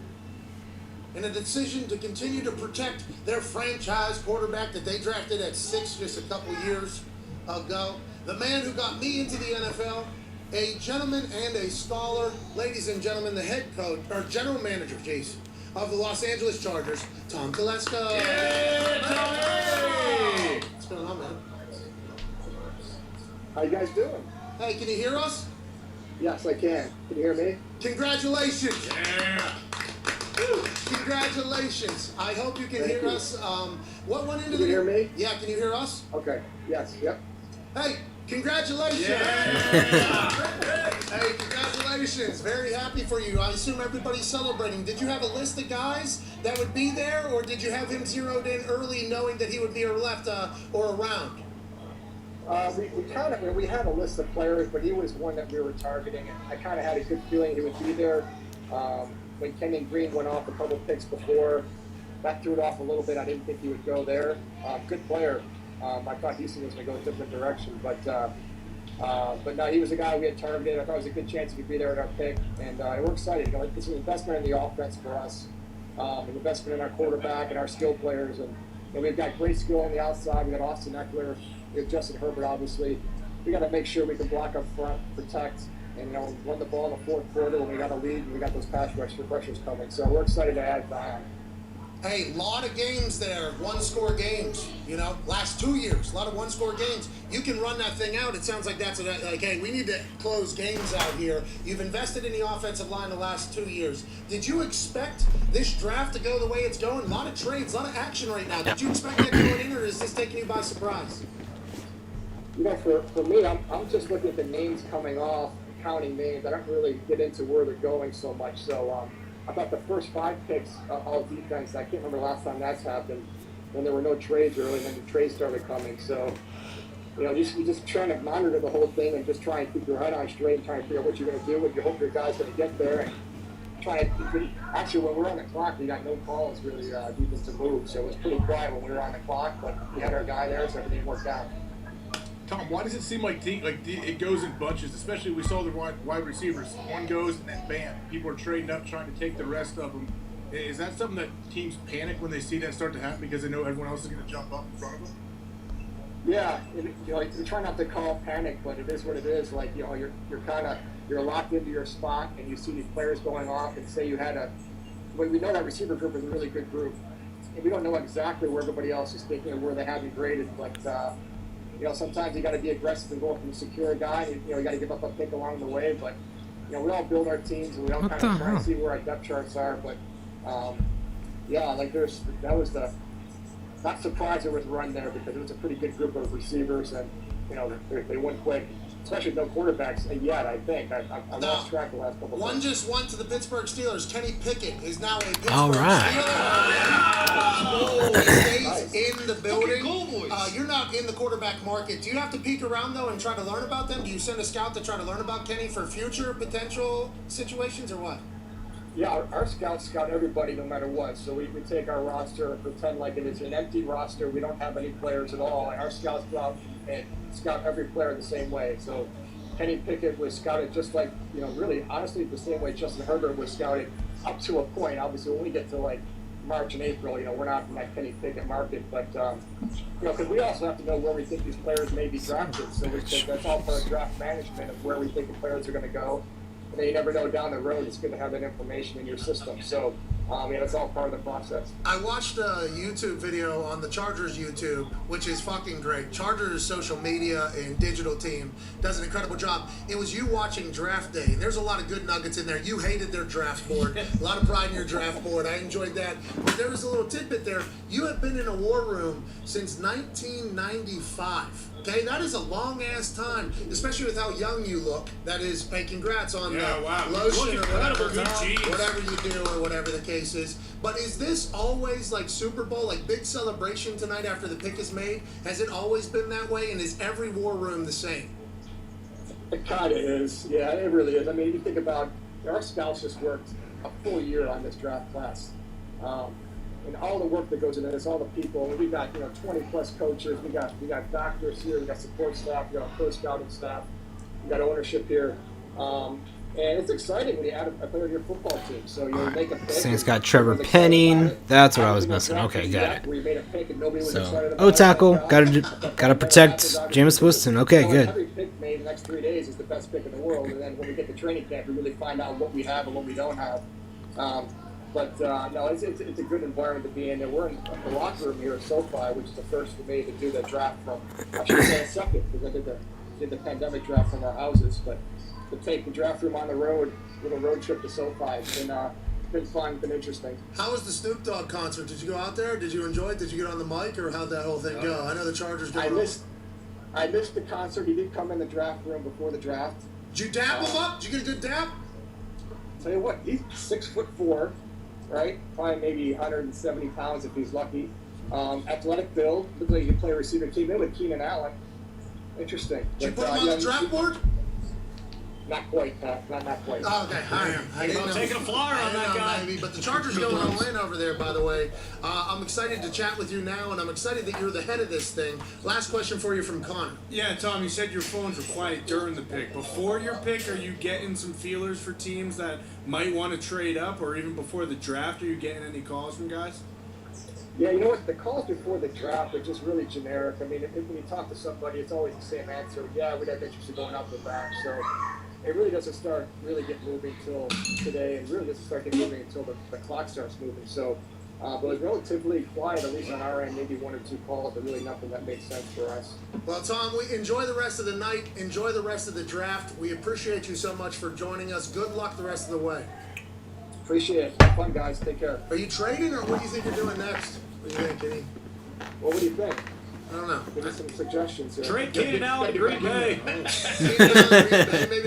and a decision to continue to protect their franchise quarterback that they drafted at 6 just a couple years ago. The man who got me into the NFL, a gentleman and a scholar, ladies and gentlemen, the head coach, or general manager, of the Los Angeles Chargers, Tom Telesco. Yeah, Tommy! What's going on, man? How you guys doing? Hey, can you hear us? Yes, I can. Can you hear me? Congratulations! Yeah! Congratulations. I hope you can hear us. What went into Can you hear me? Yeah, can you hear us? Okay. Yes. Yep. Hey, congratulations! Yeah! Hey, congratulations. Very happy for you. I assume everybody's celebrating. Did you have a list of guys that would be there, or did you have him zeroed in early knowing that he would be left or around? We had a list of players, but he was one that we were targeting. And I kind of had a good feeling he would be there. When Kenyon Green went off a couple picks before, that threw it off a little bit. I didn't think he would go there. Good player. I thought Houston was going to go a different direction, but no, he was a guy we had targeted. I thought it was a good chance he could be there at our pick, and we're excited. This is an investment in the offense for us, an investment in our quarterback and our skill players, and we've got great skill on the outside. We got Austin Eckler, we have Justin Herbert, obviously. We got to make sure we can block up front, protect, and run the ball in the fourth quarter when we got a lead and we got those pass pressures coming. So we're excited to add Zion. Hey, a lot of games there, one-score games. You know, last 2 years, a lot of one-score games. You can run that thing out. It sounds like that's like, hey, we need to close games out here. You've invested in the offensive line the last 2 years. Did you expect this draft to go the way it's going? A lot of trades, a lot of action right now. Did you expect that going in, or is this taking you by surprise? You know, for me, I'm just looking at the names coming off, counting names. I don't really get into where they're going so much. So I thought the first 5 picks, all defense. I can't remember the last time that's happened when there were no trades early, and then the trades started coming. So, you know, you just trying to monitor the whole thing and just try and keep your head on straight and try and figure out what you're going to do, and you hope your guy's going to get there. And try to actually, when we're on the clock, we got no calls really defense to move, so it was pretty quiet when we were on the clock, but we had our guy there, so everything worked out. Tom, why does it seem like it goes in bunches? Especially we saw the wide receivers. One goes and then bam, people are trading up trying to take the rest of them. Is that something that teams panic when they see that start to happen because they know everyone else is going to jump up in front of them? Yeah, you try not to call panic, but it is what it is. Like, you know, you're locked into your spot, and you see these players going off, and say you had we know that receiver group is a really good group, and we don't know exactly where everybody else is thinking and where they have you graded, but. You know, sometimes you got to be aggressive and go from a secure guy. And, you know, you got to give up a pick along the way. But, you know, we all build our teams and we all kind of try to see where our depth charts are. But, yeah, like that was not surprised there was a run there because it was a pretty good group of receivers and, you know, they went quick. Especially no quarterbacks yet, I think. I lost track the last couple of One just went to the Pittsburgh Steelers. Kenny Pickett is now a Pittsburgh Steeler. He stays in the building. You're not in the quarterback market. Do you have to peek around, though, and try to learn about them? Do you send a scout to try to learn about Kenny for future potential situations or what? Yeah, our scouts scout everybody no matter what. So we take our roster and pretend like it is an empty roster. We don't have any players at all. And our scouts go out and scout every player the same way. So Kenny Pickett was scouted just like, you know, really, honestly, the same way Justin Herbert was scouted up to a point. Obviously, when we get to, like, March and April, you know, we're not in that Kenny Pickett market. But, you know, because we also have to know where we think these players may be drafted. So that's all part of draft management of where we think the players are going to go. And then you never know down the road. It's good to have that information in your system. So, yeah, that's all part of the process. I watched a YouTube video on the Chargers YouTube, which is fucking great. Chargers social media and digital team does an incredible job. It was you watching draft day. There's a lot of good nuggets in there. You hated their draft board. A lot of pride in your draft board. I enjoyed that. But there was a little tidbit there. You have been in a war room since 1995. Okay, that is a long-ass time, especially with how young you look. That is, hey, congrats on the lotion or whatever you do or whatever the case is. But is this always like Super Bowl, like big celebration tonight after the pick is made? Has it always been that way, and is every war room the same? It kind of is. Yeah, it really is. I mean, you think about, our scouts just worked a full year on this draft class. And all the work that goes into this, all the people, we got, 20 plus coaches, we got doctors here, we got support staff, we got pro scouting staff, we got ownership here. And it's exciting when you add a player to your football team. So you make a pick. Saints got Trevor Penning. That's what I was missing. Okay, got it. So, O-tackle, gotta protect Jameis Winston. Okay, good. Every pick made in the next 3 days is the best pick in the world. And then when we get to training camp, we really find out what we have and what we don't have. But no, it's a good environment to be in. And we're in the locker room here at SoFi, which is the first for me to do the draft from. I should say a second because I did the pandemic draft from our houses. But to take the draft room on the road, little road trip to SoFi, it's been fun, been interesting. How was the Snoop Dogg concert? Did you go out there? Did you enjoy it? Did you get on the mic, or how'd that whole thing go? I know the Chargers go. I missed the concert. He did come in the draft room before the draft. Did you dap him up? Did you get a good dap? Tell you what, he's 6'4". Right? Probably maybe 170 pounds if he's lucky. Athletic build. Looks like he can play a receiver. Came in with Keenan Allen. Interesting. Did you put him on the draft board? Not quite, Pat. Not quite. Oh, okay. I didn't know. Taking a flyer on that guy. Maybe. But the Chargers going all in over there, by the way. I'm excited to chat with you now, and I'm excited that you're the head of this thing. Last question for you from Connor. Yeah, Tom, you said your phones were quiet during the pick. Before your pick, are you getting some feelers for teams that might want to trade up, or even before the draft, are you getting any calls from guys? Yeah, you know what? The calls before the draft are just really generic. I mean, when you talk to somebody, it's always the same answer. Yeah, we'd have interest in going up or back. So it really doesn't start really get moving until today, and really doesn't start getting moving until the clock starts moving. So But it was relatively quiet, at least on our end. Maybe 1 or 2 calls, but really nothing that made sense for us. Well, Tom, we enjoy the rest of the night. Enjoy the rest of the draft. We appreciate you so much for joining us. Good luck the rest of the way. Appreciate it. Have fun, guys. Take care. Are you trading, or what do you think you're doing next? What do you think, Kenny? Well, what do you think? I don't know. Give us some suggestions here. Trade Keenan Allen to Green Bay. Maybe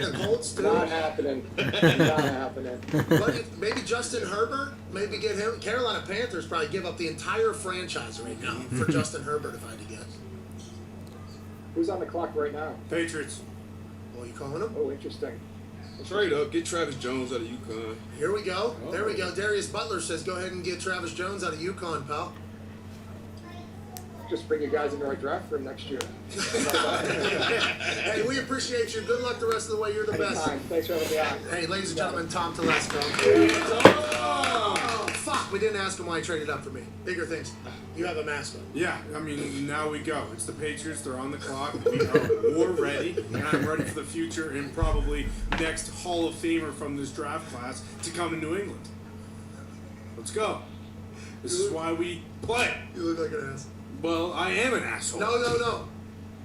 the Colts too. Not happening. Not happening. Maybe Justin Herbert. Maybe get him. Carolina Panthers probably give up the entire franchise right now for Justin Herbert, if I had to guess. Who's on the clock right now? Patriots. Oh, you calling him? Oh, interesting. Trade up. Get Travis Jones out of UConn. Here we go. There we go. Darius Butler says, go ahead and get Travis Jones out of UConn, pal. Just bring you guys in the right draft room next year. Hey, we appreciate you. Good luck the rest of the way. You're the best. Anytime. Thanks for having me on. Hey, ladies and gentlemen, Tom Telesco. Oh, fuck. We didn't ask him why he traded up for me. Bigger things. You have a mascot. Yeah, I mean, now we go. It's the Patriots. They're on the clock. We are war ready, and I'm ready for the future and probably next Hall of Famer from this draft class to come to New England. Let's go. This is why we play. You look like an ass. Well, I am an asshole. No.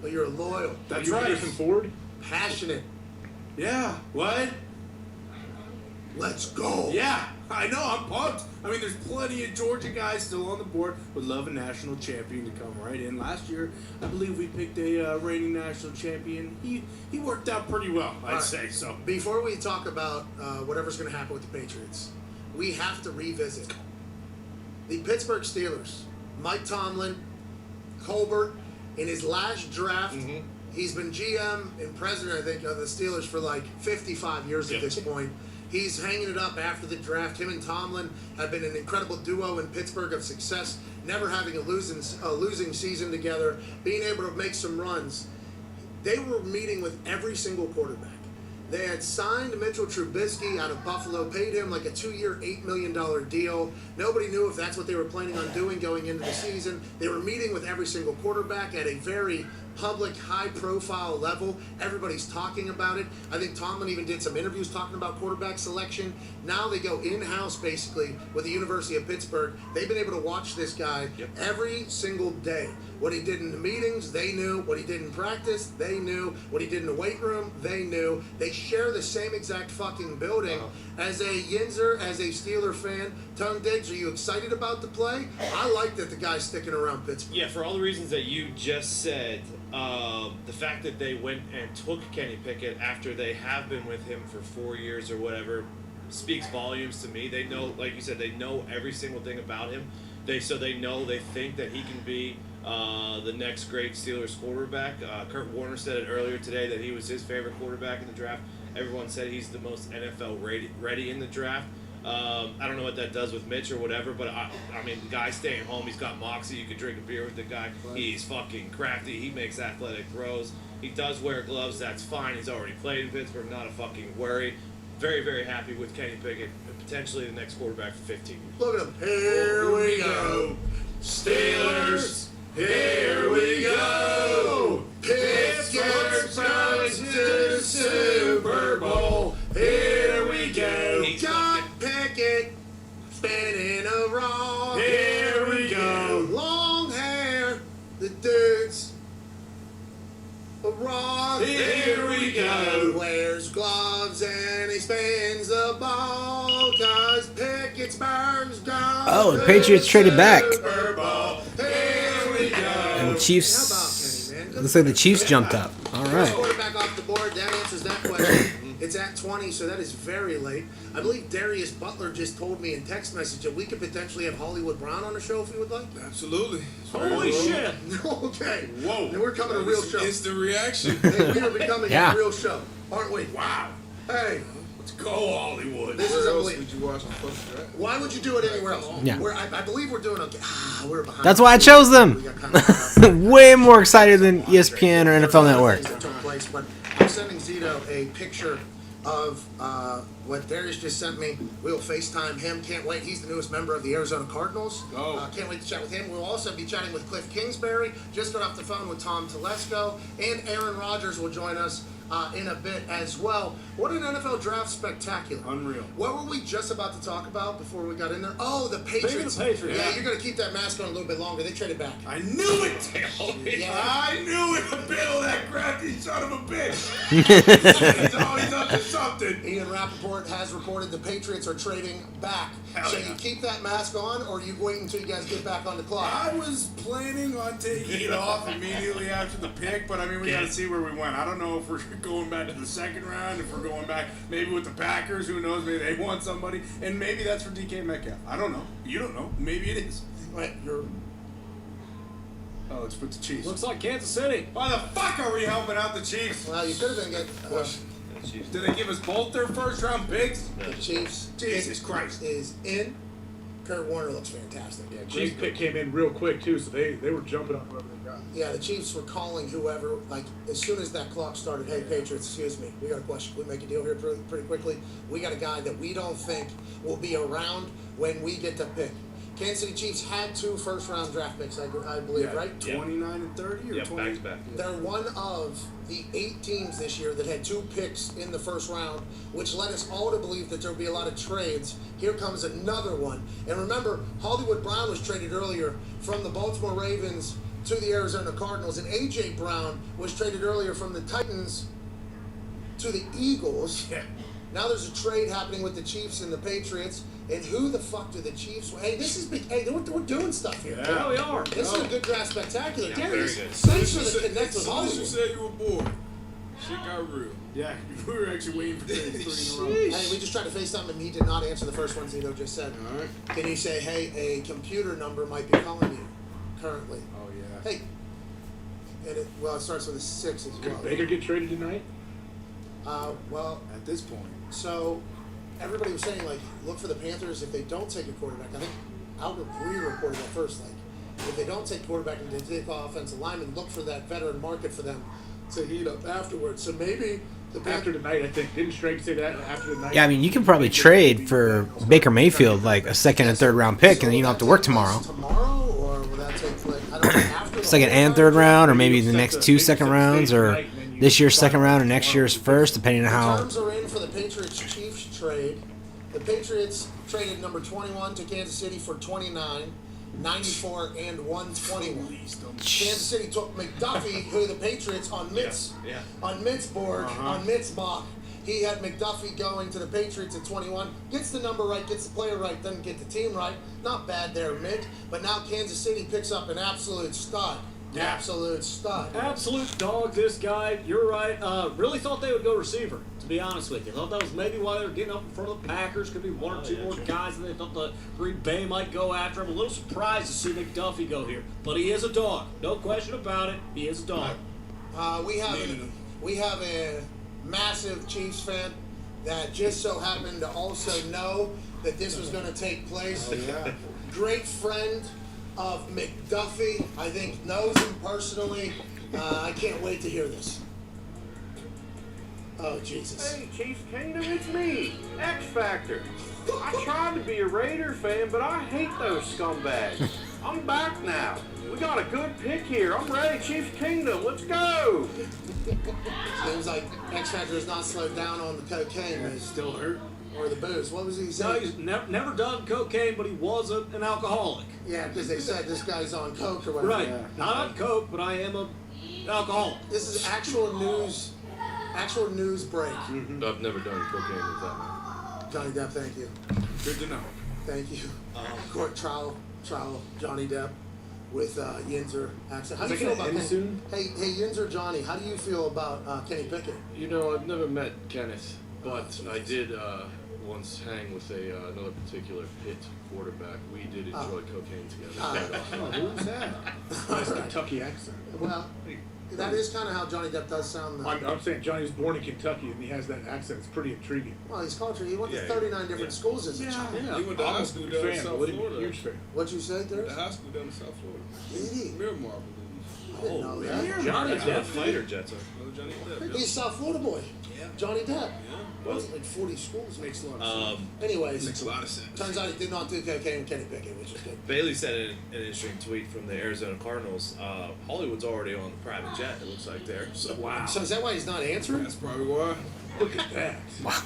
But you're loyal. That's right. Harrison Ford? Passionate. Yeah. What? Let's go. Yeah, I know. I'm pumped. I mean, there's plenty of Georgia guys still on the board. Would love a national champion to come right in. Last year, I believe we picked a reigning national champion. He worked out pretty well, I'd say so. Before we talk about whatever's going to happen with the Patriots, we have to revisit the Pittsburgh Steelers. Mike Tomlin, Colbert, in his last draft, he's been GM and president, I think, of the Steelers for like 55 years at this point. He's hanging it up after the draft. Him and Tomlin have been an incredible duo in Pittsburgh of success, never having a losing season together, being able to make some runs. They were meeting with every single quarterback. They had signed Mitchell Trubisky out of Buffalo, paid him like a 2-year, $8 million deal. Nobody knew if that's what they were planning on doing going into the season. They were meeting with every single quarterback at a very public, high-profile level. Everybody's talking about it. I think Tomlin even did some interviews talking about quarterback selection. Now they go in-house, basically, with the University of Pittsburgh. They've been able to watch this guy every single day. What he did in the meetings, they knew. What he did in practice, they knew. What he did in the weight room, they knew. They share the same exact fucking building. As a Yinzer, as a Steeler fan, Tongue Diggs, are you excited about the play? I like that the guy's sticking around Pittsburgh. Yeah, for all the reasons that you just said, the fact that they went and took Kenny Pickett after they have been with him for 4 years or whatever speaks volumes to me. They know, like you said, they know every single thing about him. They think that he can be the next great Steelers quarterback. Kurt Warner said it earlier today that he was his favorite quarterback in the draft. Everyone said he's the most NFL ready in the draft. I don't know what that does with Mitch or whatever, but I mean, the guy's staying home. He's got moxie. You could drink a beer with the guy. He's fucking crafty. He makes athletic throws. He does wear gloves. That's fine. He's already played in Pittsburgh. Not a fucking worry. Very, very happy with Kenny Pickett, potentially the next quarterback for 15 years. Look at him. Here we go. Steelers. Here we go. Pittsburgh's going to the Super Bowl. Here we go. Got Pickett spinning around. Here we go. Long hair. The dude's a rock. Here we go. Wears gloves and he spins the ball. Cause Pittsburgh's gone. Oh, the Patriots traded back. Super Bowl. Here we go. And the Chiefs. Looks like the Chiefs jumped up. All right. Quarterback off the board. That answers that question. It's at 20, so that is very late. I believe Darius Butler just told me in text message that we could potentially have Hollywood Brown on the show if we would like. Absolutely. Holy shit. Okay. Whoa. Then we're coming a real show. Instant reaction. Hey, we are becoming a real show, aren't we? Wow. Hey. Let's go, Hollywood. This Where is else unbelievable. would you watch the first draft? Why would you do it anywhere else? Yeah. I believe we're doing okay. We're behind. That's why I chose them. Way more excited than ESPN or NFL Network. That took place, but I'm sending Zito a picture of what Darius just sent me. We'll FaceTime him. Can't wait. He's the newest member of the Arizona Cardinals. Can't wait to chat with him. We'll also be chatting with Cliff Kingsbury. Just got off the phone with Tom Telesco. And Aaron Rodgers will join us in a bit as well. What an NFL draft spectacular. Unreal. What were we just about to talk about before we got in there? Oh, the Patriots. Maybe the Patriots. Yeah, you're going to keep that mask on a little bit longer. They traded back. I knew it, Tail. Yeah. I knew it, Bill, that crafty son of a bitch. He's always up to something. Ian Rappaport has reported the Patriots are trading back. Hell So yeah. you keep that mask on, or you wait until you guys get back on the clock? I was planning on taking it off immediately after the pick, but I mean, we got to see where we went. I don't know if we're going back to the second round, if we're going back maybe with the Packers. Who knows? Maybe they want somebody, and maybe that's for DK Metcalf. I don't know. You don't know. Maybe it is. Wait, you're... Oh, it's with the Chiefs. Looks like Kansas City. Why the fuck are we helping out the Chiefs? Well, you could have been getting... Did they give us both their first round picks? the Chiefs. Jesus Christ. Is in. Kurt Warner looks fantastic. Yeah, Chiefs pick came in real quick too, so they were jumping on whoever they got. Yeah, the Chiefs were calling whoever, like, as soon as that clock started, hey, Patriots, excuse me, we got a question. Can we make a deal here pretty quickly? We got a guy that we don't think will be around when we get to pick. Kansas City Chiefs had 2 first-round draft picks, I believe, right? 29 and 30 or 20? back to back. They're one of the 8 teams this year that had 2 picks in the first round, which led us all to believe that there would be a lot of trades. Here comes another one. And remember, Hollywood Brown was traded earlier from the Baltimore Ravens to the Arizona Cardinals, and A.J. Brown was traded earlier from the Titans to the Eagles. Yeah. Now there's a trade happening with the Chiefs and the Patriots. And who the fuck do the Chiefs? Hey, this is big. Hey, we're doing stuff here. Yeah, we are. This is a good draft spectacular. Yeah, Gary, very good. thanks for the connect with As soon as you Hollywood. said you were bored, shit got real. Yeah, we were actually waiting for 3 in a row. Hey, we just tried to FaceTime and he did not answer the first one Zito just said. All right. Can you say, hey, a computer number might be calling you currently? Oh, yeah. Hey. And it starts with a 6 as Could well. Baker get traded tonight? Well, At this point. so everybody was saying, like, look for the Panthers if they don't take a quarterback. I think Albert Breer reported that first. Like, if they don't take quarterback and they take offensive lineman, look for that veteran market for them to heat up afterwards. So maybe the After tonight, I think. Didn't Strake say that after tonight? Yeah, I mean, you can probably trade for Baker Mayfield, like a second and third round pick, and then you don't have to work tomorrow. Tomorrow, or will that take place? I don't know. After the Second and third round, or maybe the next 2 second rounds, or this year's second round or next year's first, depending on how. Terms are in for the Patriots-Chiefs trade. The Patriots traded number 21 to Kansas City for 29, 94, and 121. Kansas City took McDuffie, who the Patriots on Mitt's board, on Mitt's mock. He had McDuffie going to the Patriots at 21. Gets the number right, gets the player right, doesn't get the team right. Not bad there, Mitt. But now Kansas City picks up an absolute stud. Absolute stud. Absolute dog, this guy. You're right. Really thought they would go receiver, to be honest with you. Thought that was maybe why they were getting up in front of the Packers. Could be 1 or 2 more guys than they thought the Green Bay might go after. I'm a little surprised to see McDuffie go here. But he is a dog. No question about it. He is a dog. We have a massive Chiefs fan that just so happened to also know that this was going to take place. Oh, yeah. Great friend of McDuffie, I think knows him personally. I can't wait to hear this. Oh, Jesus. Hey, Chiefs Kingdom, it's me, X Factor. I tried to be a Raider fan, but I hate those scumbags. I'm back now. We got a good pick here. I'm ready, Chiefs Kingdom. Let's go. Seems like X Factor has not slowed down on the cocaine. Yeah, he's still hurt. Or the booze. What was he No, saying? he's never done cocaine, but he was an alcoholic. Yeah, because they said this guy's on coke or whatever. Right. Yeah. Not on coke, but I am an alcoholic. This is actual news break. Mm-hmm. I've never done cocaine with that, man. Johnny Depp, thank you. Good to know. Thank you. Court trial, Johnny Depp with Yinzer accent. How do you feel about Kenny? soon? Hey, Yinzer Johnny, how do you feel about Kenny Pickett? You know, I've never met Kenneth, but I did once hang with another particular Pitt quarterback. We did enjoy cocaine together. Who's that? Nice Kentucky accent. Well, that is kind of how Johnny Depp does sound. I'm saying Johnny was born in Kentucky and he has that accent. It's pretty intriguing. Well, he's cultured. He went to 39 different schools as a child. He went to high school down in South Florida. Huge fan. What'd you say, there? The high school down in South Florida. Did he? Miramar, I believe. didn't know that. Johnny Depp fighter jets. Johnny Depp. He's a South Florida boy. Yeah. Johnny Depp. Well, Like 40 schools. Makes a lot of sense. Anyways, makes a lot of sense. turns out he did not do cocaine and Kenny Pickett, which is good. Bailey sent in an interesting tweet from the Arizona Cardinals. Hollywood's already on the private jet, it looks like there. So Wow. So is that why he's not answering? That's probably why. Look at that. Wow.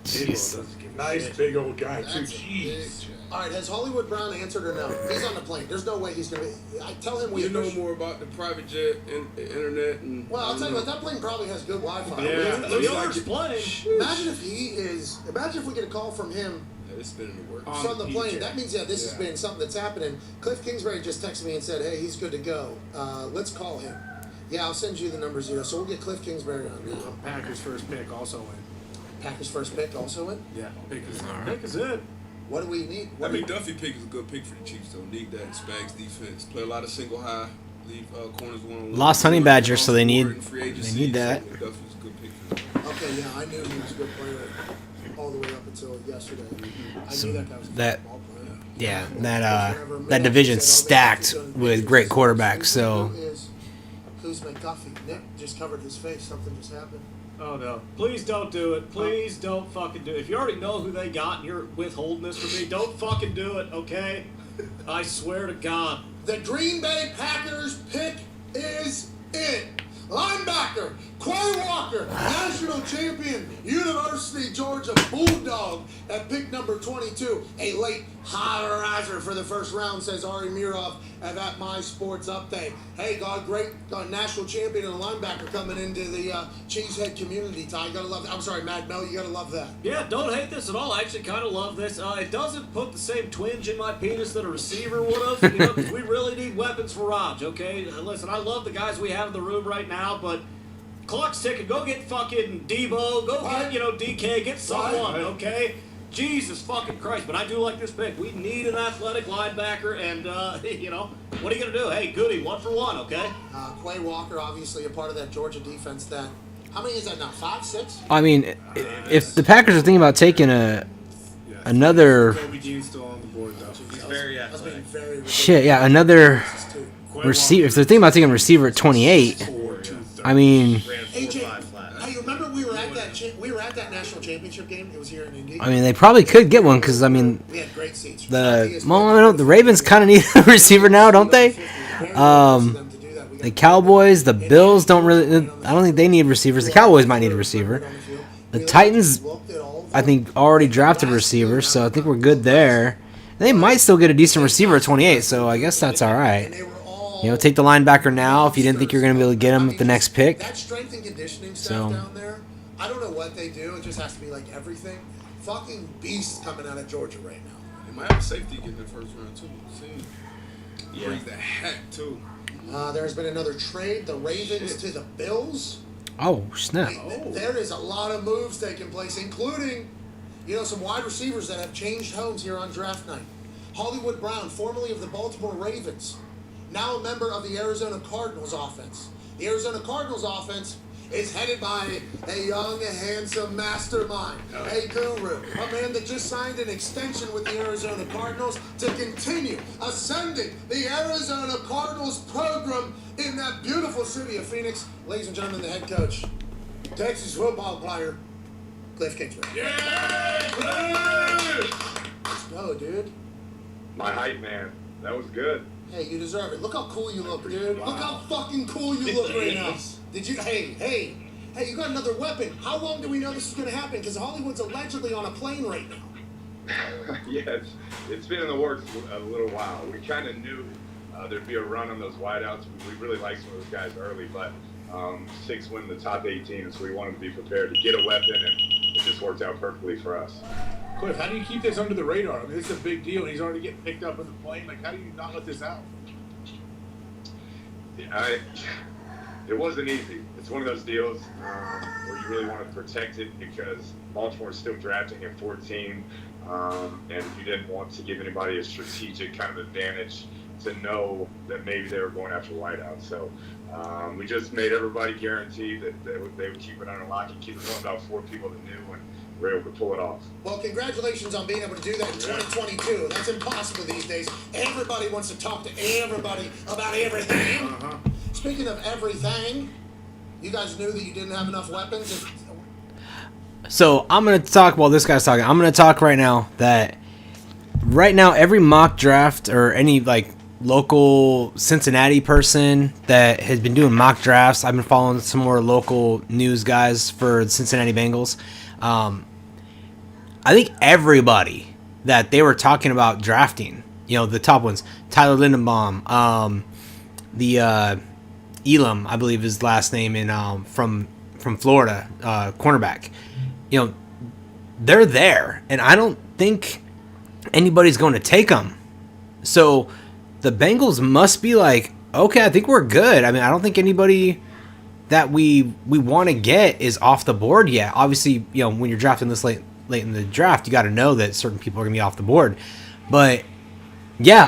Jeez. Nice big old guy, too. That's a big Jeez. check. All right, has Hollywood Brown answered or no? He's on the plane. There's no way he's going to be. I tell him we You know more about the private jet and internet and. Well, I'll tell you what, that plane probably has good Wi-Fi. Yeah. the owner's playing. Imagine if he is. Imagine if we get a call from him Yeah, it's been in the works. from the plane. PJ. That means, yeah, this has been something that's happening. Cliff Kingsbury just texted me and said, hey, he's good to go. Let's call him. Yeah, I'll send you the numbers, so we'll get Cliff Kingsbury on now. Packers' first pick also in. Packers' first pick also in? Yeah, pick is it. What do we need? That McDuffie pick is a good pick for the Chiefs, though. Need that Spags defense. Play a lot of single high. Leave corners one-on-one. Lost Honey Badger, so they need that. that. McDuffie's a good pick for them. Okay, yeah, I knew he was a good player all the way up until yesterday. I knew that guy was a That football player. yeah, that division's stacked with great quarterbacks. So Who's McDuffie? Nick just covered his face. Something just happened. Oh no! Please don't do it. Please don't fucking do it. If you already know who they got and you're withholding this from me, don't fucking do it, okay? I swear to God. The Green Bay Packers pick is in. Linebacker, Quay Walker, national champion, University Georgia Bulldog at pick number 22. A late high riser for the first round, says Ari Mirov at My Sports Update. Hey, great national champion and linebacker coming into the Cheesehead community. Ty, you gotta love that. I'm sorry, Mad Mel, you gotta love that. Yeah, don't hate this at all. I actually kind of love this. It doesn't put the same twinge in my penis that a receiver would have. You know, 'cause we really need weapons for Rodgers, okay? Listen, I love the guys we have in the room right now, but clock's ticking. Go get fucking Debo. Go get, DK. Get someone, okay? Jesus fucking Christ. But I do like this pick. We need an athletic linebacker, and, what are you going to do? Hey, goody, 1 for 1, okay? Quay Walker, obviously a part of that Georgia defense that, how many is that now, 5, 6? I mean, if the Packers are thinking about taking another Kobe Dean's still on the board, though. He's very athletic. shit, yeah, another receiver. If they're thinking about taking a receiver at 28, I mean, AJ, hey, remember we were at that national championship game? It was here in Indy. I mean, they probably could get one because I mean, We had great seats. the Ravens kind of need a receiver now, don't they? The Cowboys, the Bills don't really. I don't think they need receivers. The Cowboys might need a receiver. The Titans, I think, already drafted a receiver, so I think we're good there. They might still get a decent receiver at 28, so I guess that's all right. Take the linebacker now if you didn't think you were going to be able to get him at the next pick. That strength and conditioning stuff down there, I don't know what they do. It just has to be like everything. Fucking beasts coming out of Georgia right now. They might have a safety get in the first round, too. Brings the hat, too. There's been another trade. The Ravens to the Bills. Oh, snap. There is a lot of moves taking place, including, some wide receivers that have changed homes here on draft night. Hollywood Brown, formerly of the Baltimore Ravens, now a member of the Arizona Cardinals offense. The Arizona Cardinals offense is headed by a young, handsome mastermind, a guru, a man that just signed an extension with the Arizona Cardinals to continue ascending the Arizona Cardinals program in that beautiful city of Phoenix. Ladies and gentlemen, the head coach, Texas football player, Cliff Kingsbury. Let's go, dude. My hype man. That was good. Hey, you deserve it. Look how cool you look, dude. Wow. Look how fucking cool you look right now. Did you? Hey, you got another weapon. How long do we know this is going to happen? Because Hollywood's allegedly on a plane right now. Yeah, it's been in the works a little while. We kind of knew there'd be a run on those wideouts. We really liked some of those guys early, but 6 win the top 18, so we wanted to be prepared to get a weapon, and it just worked out perfectly for us. Cliff, how do you keep this under the radar? I mean, this is a big deal. He's already getting picked up in the plane. Like, how do you not let this out? It wasn't easy. It's one of those deals where you really want to protect it because Baltimore's still drafting at 14, and you didn't want to give anybody a strategic kind of advantage to know that maybe they were going after wideouts. So we just made everybody guarantee that they would keep it under lock and keep it. About 4 people that knew, and we were able to pull it off. Well, congratulations on being able to do that in 2022. That's impossible these days. Everybody wants to talk to everybody about everything. Speaking speaking of everything, you guys knew that you didn't have enough weapons. So I'm gonna talk while this guy's talking. I'm gonna talk right now that right now every mock draft or any like local Cincinnati person that has been doing mock drafts. I've been following some more local news guys for the Cincinnati Bengals. I think everybody that they were talking about drafting, you know, the top ones, Tyler Lindenbaum, the Elam, I believe his last name, in from Florida, cornerback. You know, they're there, and I don't think anybody's going to take them. So the Bengals must be like, okay, I think we're good. I mean, I don't think anybody that we want to get is off the board yet. Obviously, you know, when you're drafting this late in the draft, you got to know that certain people are going to be off the board. But yeah,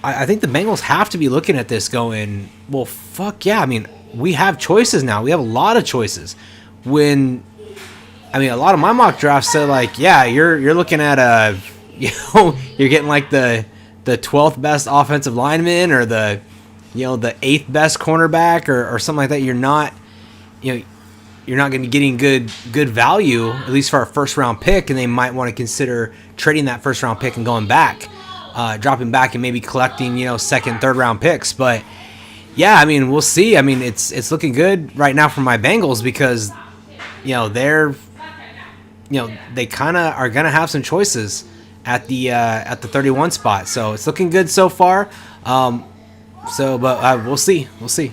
I think the Bengals have to be looking at this going, well, fuck yeah. I mean, we have choices now. We have a lot of choices. A lot of my mock drafts said like, yeah, you're looking at you're getting like the 12th best offensive lineman or the 8th best cornerback or something like that. You're not going to be getting good value, at least for our first round pick, and they might want to consider trading that first round pick and going back, dropping back and maybe collecting, second, third round picks. But yeah, I mean, we'll see. I mean, it's looking good right now for my Bengals because, they kind of are going to have some choices at the 31 spot. So it's looking good so far. But we'll see. We'll see.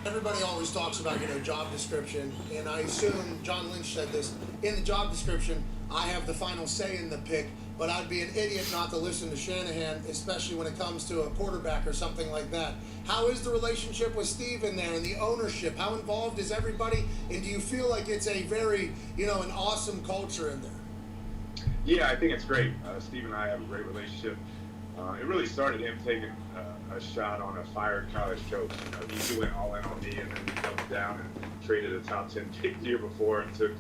Everybody always talks about, job description, and I assume John Lynch said this. In the job description, I have the final say in the pick, but I'd be an idiot not to listen to Shanahan, especially when it comes to a quarterback or something like that. How is the relationship with Steve in there and the ownership? How involved is everybody? And do you feel like it's a very, an awesome culture in there? Yeah, I think it's great. Steve and I have a great relationship. It really started him taking a shot on a fired college coach. He went all in on me, and then we doubled down and traded a top 10 pick the year before and took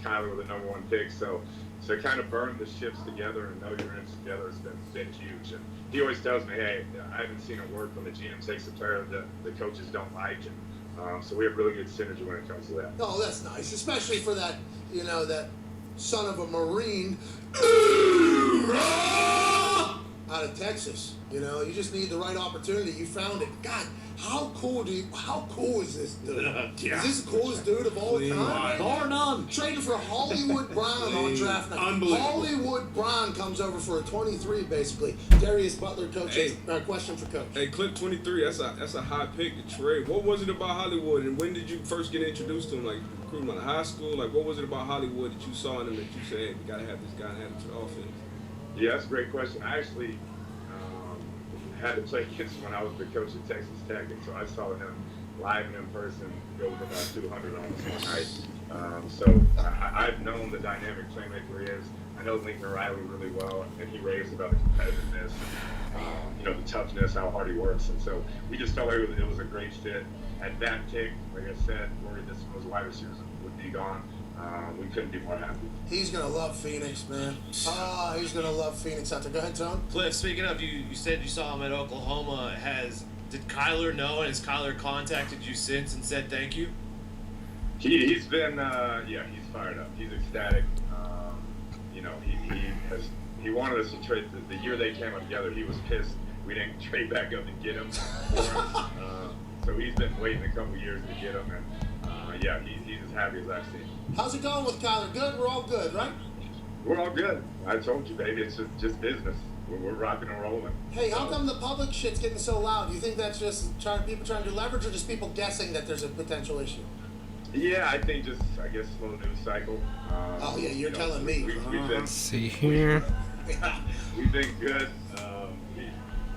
Kyler with the number 1 pick. So kind of burn the ships together and know you're in it together has been huge. And he always tells me, hey, I haven't seen it work when the GM takes a player that the coaches don't like. And so we have really good synergy when it comes to that. Oh, that's nice, especially for that, that son of a Marine out of Texas. You just need the right opportunity. You found it. God, how cool is this dude? Yeah. Is this the coolest dude of all time? Bar none. Trading for Hollywood Brown on draft night. Unbelievable. Hollywood Brown comes over for a 23, basically. Darius Butler, coach. Question for coach. Hey, Clip 23. That's a high pick to trade. What was it about Hollywood, and when did you first get introduced to him? Like recruiting out of high school? Like what was it about Hollywood that you saw in him that you said, hey, we gotta have this guy and add him to the offense? Yeah, that's a great question. I actually had to play against him when I was the coach at Texas Tech, and so I saw him live and in person go for about 200 on us one night. So I've known the dynamic playmaker he is. I know Lincoln Riley really well, and he raves about the competitiveness, the toughness, how hard he works. And so we just felt like it was a great fit. At that pick, like I said, worried that some of those wide receivers would be gone. We couldn't be more happy. He's going to love Phoenix, man. He's going to love Phoenix out there. Go ahead, Tone. Cliff, speaking of, you said you saw him at Oklahoma. Did Kyler know, and has Kyler contacted you since and said thank you? He's been, he's fired up. He's ecstatic. He wanted us to trade. The year they came up together, he was pissed we didn't trade back up and get him for him. So he's been waiting a couple years to get him, and he's as happy as I've seen. How's it going with Kyler? Good? We're all good, right? We're all good. I told you, baby. It's just business. We're rocking and rolling. Hey, how come the public shit's getting so loud? Do you think that's just people trying to do leverage, or just people guessing that there's a potential issue? Yeah, I think slow news cycle. You're telling me. We've been, Let's see here. We've been good.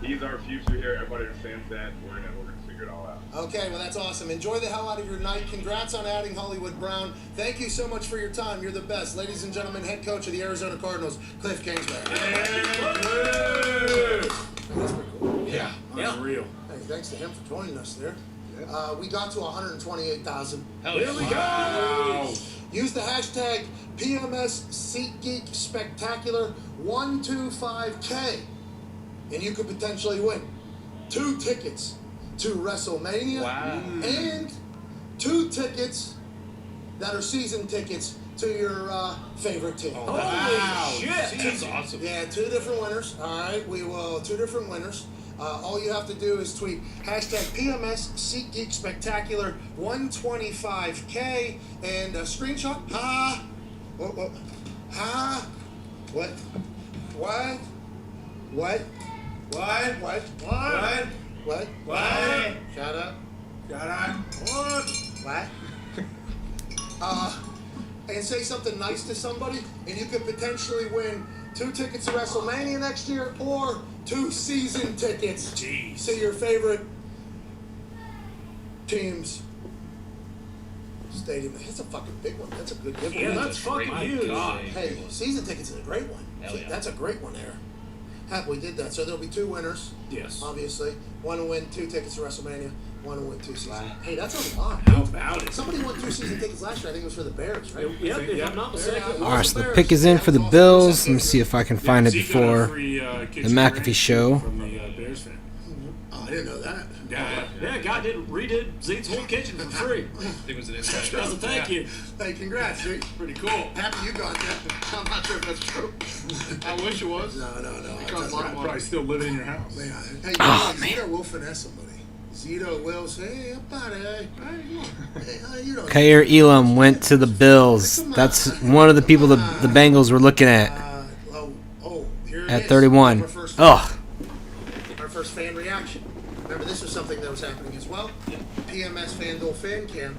He's our future here. Everybody understands that. We're gonna figure it all out. Okay, well, that's awesome. Enjoy the hell out of your night. Congrats on adding Hollywood Brown. Thank you so much for your time. You're the best. Ladies and gentlemen, head coach of the Arizona Cardinals, Cliff Kingsbury. That's pretty cool. Yeah. Unreal. Hey, thanks to him for joining us there. We got to 128,000. Here we go. Use the hashtag PMS SeatGeek Spectacular 125K, and you could potentially win 2 tickets to WrestleMania. Wow. And 2 tickets that are season tickets to your favorite team. Oh, wow. Shit. That's awesome. Yeah, 2 different winners. All right, we will 2 different winners. All you have to do is tweet #PMS SeatGeek Spectacular 125K and a screenshot. What? Shut up. What? And say something nice to somebody, and you could potentially win 2 tickets to WrestleMania next year or 2 season tickets to your favorite team's stadium. That's a fucking big one. That's a good giveaway. Yeah, that's fucking huge. Hey, season tickets is a great one. Hell yeah. That's a great one there. Happily did that. So there'll be 2 winners. Yes. Obviously. One will win 2 tickets to WrestleMania. One will win 2 seasons. Hey, that's a lot. How about it? Somebody won 2 season tickets last year. I think it was for the Bears, right? Yep, if I'm not mistaken. it was All right, so the Bears. pick is in for the Bills. Let me see if I can find it Zeke got a before free, the kitchen McAfee range show. From the Bears fan. Oh, I didn't know that. Yeah, guy redid Zeke's whole kitchen for free. I think it was an inside As a thank you. Hey, congrats, Zeke. Pretty cool. Happy you got that. I'm not sure if that's true. I wish it was. No. Because Probably still living in your house. Hey, Oh, Zito will finesse somebody. Zito will say, hey, up out of here. Hey, you don't Kair Elam went to the Bills. That's one of the people the Bengals were looking at here it at is. 31. Our first fan reaction. Remember, this was something that was happening as well. PMS FanDuel Fan Cam.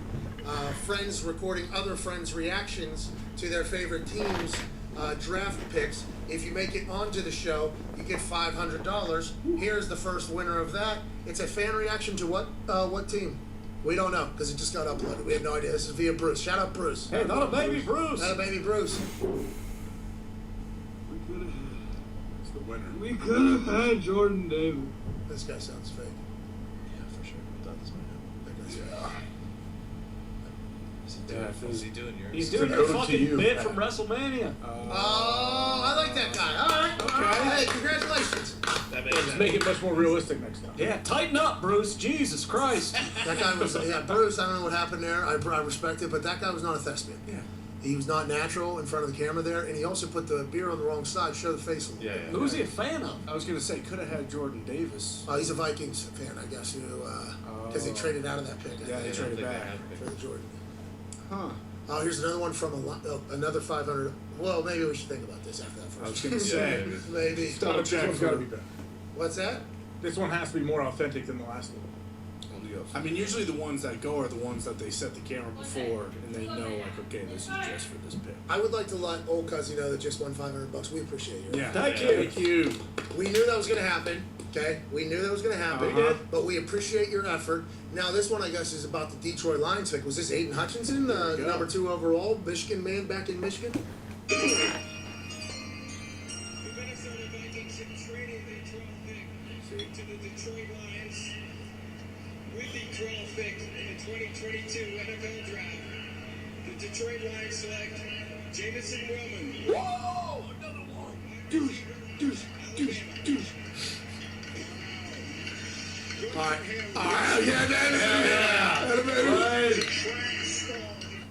Friends recording other friends' reactions to their favorite teams' draft picks. If you make it onto the show, you get $500. Here's the first winner of that. It's a fan reaction to what team? We don't know because it just got uploaded. We have no idea. This is via Bruce. Shout out Bruce. Hey, not a baby Bruce. Not a baby Bruce. It's the winner. We could have had Jordan Davis. This guy sounds fake. Yeah, for sure. I thought this might happen. That guy's What's he doing? He's doing a fucking bit from WrestleMania. Oh, I like that guy. All right. Hey, congratulations. That Let's make it much more realistic next time. Yeah, tighten up, Bruce. Jesus Christ. That guy was, Bruce, I don't know what happened there. I respect it, but that guy was not a thespian. Yeah. He was not natural in front of the camera there, and he also put the beer on the wrong side, show the face a little bit. Who's he a fan of? I was going to say, could have had Jordan Davis. He's a Vikings fan, I guess, because they traded out of that pick. Yeah, they traded back. For the Jordan. Huh. Here's another one from another 500. Well, maybe we should think about this after that first. I was going to say. Maybe. This one's got to be better. What's that? This one has to be more authentic than the last one. I mean, usually the ones that go are the ones that they set the camera before and they know, like, okay, this is just for this pick. I would like to let old Cuzzy know that just won $500. We appreciate you. Yeah. Thank you. Thank you. We knew that was going to happen. Okay, we knew that was going to happen. We did. But we appreciate your effort. Now, this one, I guess, is about the Detroit Lions pick. Was this Aiden Hutchinson, number 2 overall, Michigan man back in Michigan? To the Detroit Lions with the 12th pick in the 2022 NFL Draft. The Detroit Lions select Jamison Wilman. Whoa! Another one. Deuce. All right.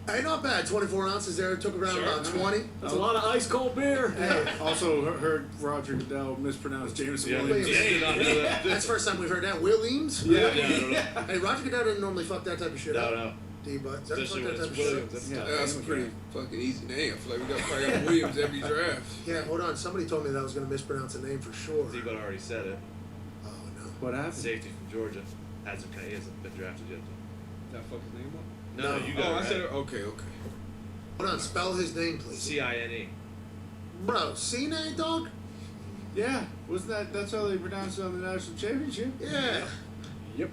Hey, not bad. 24 ounces there. It took around about 20. That's a lot of ice cold beer. Hey. Also heard Roger Goodell mispronounce Jameson Williams. That's the first time we've heard that. Williams? Yeah. Hey, Roger Goodell didn't normally fuck that type of shit up. No. D-Butt. Especially when it's Williams. That's a pretty fucking easy name. I feel like we probably got Williams every draft. Yeah, hold on. Somebody told me that I was going to mispronounce the name for sure. D-Butt already said it. Oh, no. What happened? Safety from Georgia. He hasn't been drafted yet. That fuck his name up? No, you got it I right. said okay. Hold on. Spell his name, please. C-I-N-E. Bro, C-Name, dog? Yeah. Wasn't that's how they pronounced it on the national championship? Yeah. Yep.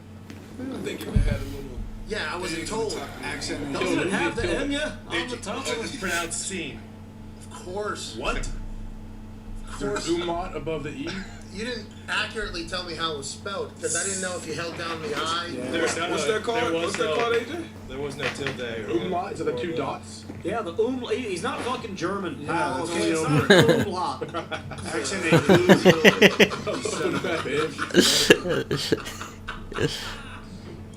I think if it had a little... Yeah, I wasn't told. Accent. Doesn't it have the Enya on the top of It's it? pronounced scene. Of course. What? Is there an umlaut above the E? You didn't accurately tell me how it was spelled because I didn't know if you held down the I. Yeah. What's that called? What's that called, AJ? There was no tilde. Umlaut? Is it the 2 dots? Yeah, the umlaut. He's not fucking German. Yeah, Pal. that's It's only not an umlaut. Accent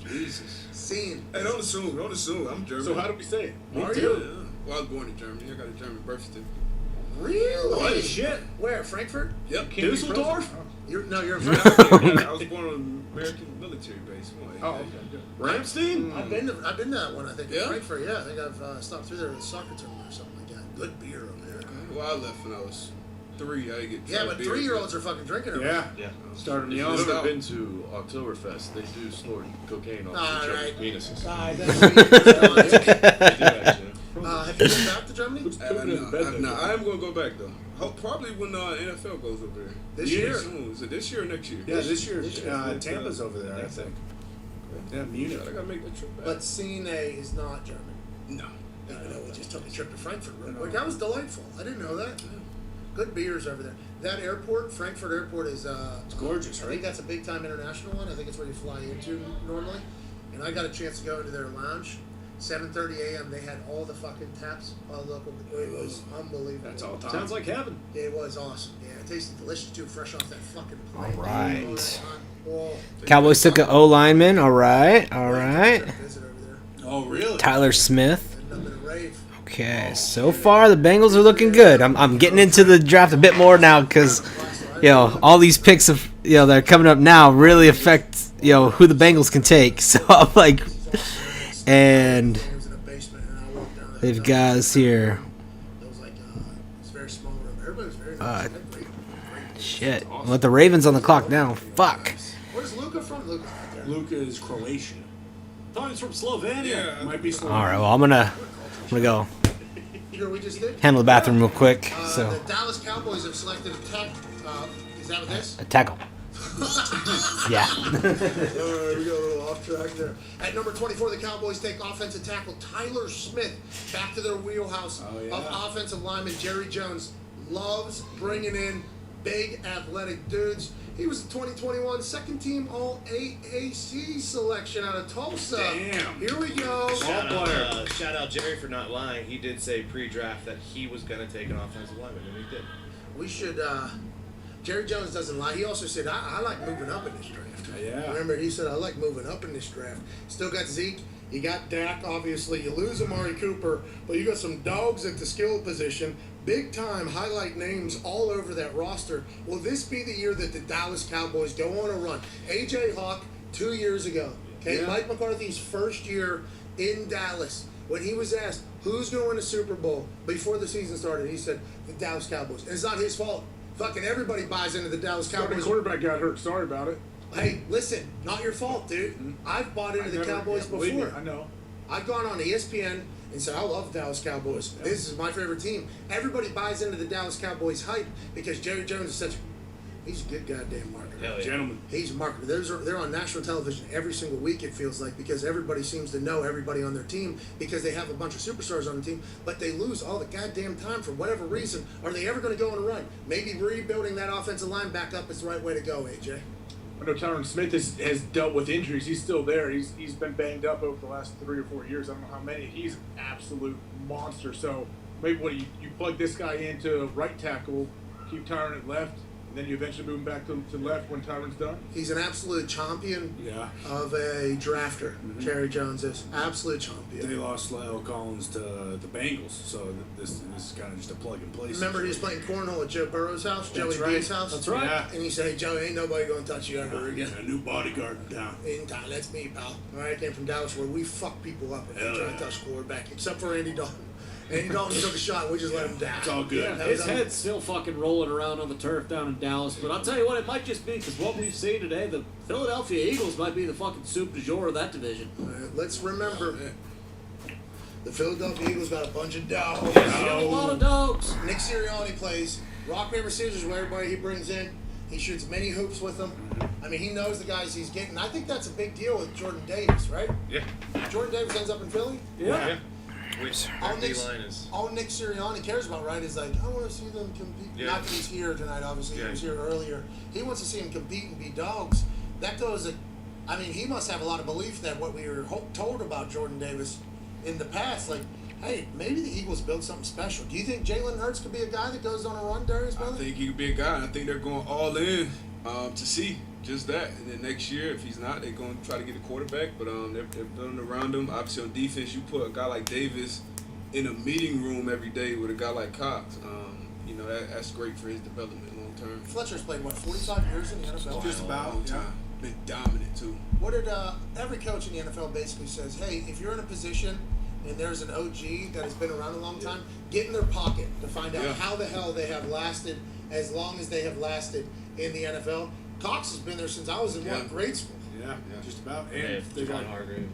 Jesus. Scene. Hey, don't assume. Don't assume. I'm German. So how do we say it? Are you? Yeah. Well, I was born in Germany. I got a German birth certificate. Really? Holy shit. Where? Frankfurt? Yep. Dusseldorf? You're in I Frankfurt. was born on an American military base. Oh, okay. Good. Ramstein? I've been to that one, I think. Yeah? In Frankfurt, yeah. I think I've stopped through there with a soccer tournament or something like that. Good beer over there. Well, I left when I was 3. I didn't get Yeah, but beer. 3-year-olds are fucking drinking it. Yeah. Yeah. Starting If young. you've ever been to Oktoberfest, they do snort cocaine off All each other's right. penises. Have you been back to Germany? I am going to go back, though. Probably when NFL goes over there. This year? Soon. Is it this year or next year? Yeah, this year. Tampa's over there, I think. Yeah, Munich. I got to make that trip back. But CNA is not German. No. Even though we just took a trip to Frankfurt real quick. That was delightful. I didn't know that. Good beers over there. That airport, Frankfurt Airport, is it's gorgeous, I right? think that's a big time international one. I think it's where you fly into normally. And I got a chance to go into their lounge. 7:30 a.m. They had all the fucking taps, all local. It was unbelievable. That's all time. Sounds like heaven. It was awesome. Yeah, it tasted delicious too, fresh off that fucking plane. All right. Oh, Cowboys took an O lineman. All right. All right. visit over there. Oh, really? Tyler Smith. Ended up in a rave. Okay, so far the Bengals are looking good. I'm getting into the draft a bit more now because, all these picks of that are coming up now really affect who the Bengals can take. So I'm like, and they've got us here. Shit, with the Ravens on the clock now. Fuck. Where's Luca from? Luca is Croatian. Thought he's from Slovenia. Yeah. Might be Slovenia. All right, well I'm gonna go You know what we just did? handle the bathroom real quick. The So Dallas Cowboys have selected a tech. Is that what this? a tackle. Yeah. All right, we got a little off track there. At number 24, the Cowboys take offensive tackle Tyler Smith back to their wheelhouse of offensive lineman Jerry Jones. Loves bringing in big athletic dudes. He was the 2021 second team All AAC selection out of Tulsa. Damn. Here we go. Shout out Jerry for not lying. He did say pre-draft that he was going to take an offensive lineman, and he did. We should. Jerry Jones doesn't lie. He also said, I like moving up in this draft. Yeah. Remember, he said, I like moving up in this draft. Still got Zeke. You got Dak, obviously. You lose Amari Cooper, but you got some dogs at the skill position. Big time highlight names all over that roster. Will this be the year that the Dallas Cowboys go on a run? A.J. Hawk, 2 years ago. Okay, Yeah. Mike McCarthy's first year in Dallas. When he was asked, who's going to win a Super Bowl before the season started, he said, the Dallas Cowboys. And it's not his fault. Fucking everybody buys into the Dallas Starting Cowboys. quarterback got hurt. Sorry about it. Hey, listen, not your fault, dude. I've bought into the Cowboys Believe me, before. I know. I've gone on ESPN and said, I love the Dallas Cowboys. This is my favorite team. Everybody buys into the Dallas Cowboys hype because Jerry Jones is such he's a good goddamn marketer. Hell yeah. Gentlemen. He's a marketer. They're on national television every single week, it feels like, because everybody seems to know everybody on their team because they have a bunch of superstars on the team, but they lose all the goddamn time for whatever reason. Are they ever going to go on a run? Maybe rebuilding that offensive line back up is the right way to go, AJ. I know Tyron Smith has dealt with injuries. He's still there. He's been banged up over the last 3 or 4 years. I don't know how many. He's an absolute monster. So maybe what you plug this guy into right tackle, keep Tyron at left, and then you eventually move him back to left when Tyron's done. He's an absolute champion of a drafter. Jerry Jones is absolute champion. They lost Lyle Collins to the Bengals, so this is kind of just a plug and play. Remember, he was playing cornhole at Joe Burrow's house, Joey B's house. That's right. Yeah. And he said, "Hey, Joe, ain't nobody gonna touch you ever again." A new bodyguard in town. In town, that's me, pal. All right, I came from Dallas, where we fuck people up if they try to touch quarterback, except for Andy Dalton. Andy Dalton took a shot, we just let him down. It's all good. Yeah, his head's still fucking rolling around on the turf down in Dallas. But I'll tell you what, it might just be because what we've seen today, the Philadelphia Eagles might be the fucking soup du jour of that division. All right, let's remember, the Philadelphia Eagles got a bunch of dogs. A lot of dogs. Nick Sirianni plays rock, paper, scissors with everybody he brings in. He shoots many hoops with them. I mean, he knows the guys he's getting. I think that's a big deal with Jordan Davis, right? Yeah. Jordan Davis ends up in Philly? Yeah. Our D-line is... all Nick Sirianni cares about, right, is like, I want to see them compete. Yeah. Not that he's here tonight, obviously. Yeah. He was here earlier. He wants to see them compete and be dogs. That goes, I mean, he must have a lot of belief that what we were told about Jordan Davis in the past, like, hey, maybe the Eagles built something special. Do you think Jalen Hurts could be a guy that goes on a run, Darius, brother? I think he could be a guy. I think they're going all in to see just that. And then next year, if he's not, they're going to try to get a quarterback. But they're building around him. Obviously, on defense, you put a guy like Davis in a meeting room every day with a guy like Cox. You know, that's great for his development long term. Fletcher's played, 45 years in the NFL? Just about. Long time. Been dominant, too. What did every coach in the NFL basically says, hey, if you're in a position and there's an OG that has been around a long time, get in their pocket to find out how the hell they have lasted as long as they have lasted in the NFL. Cox has been there since I was in grade school. Yeah, just about. And if they got Hargrave.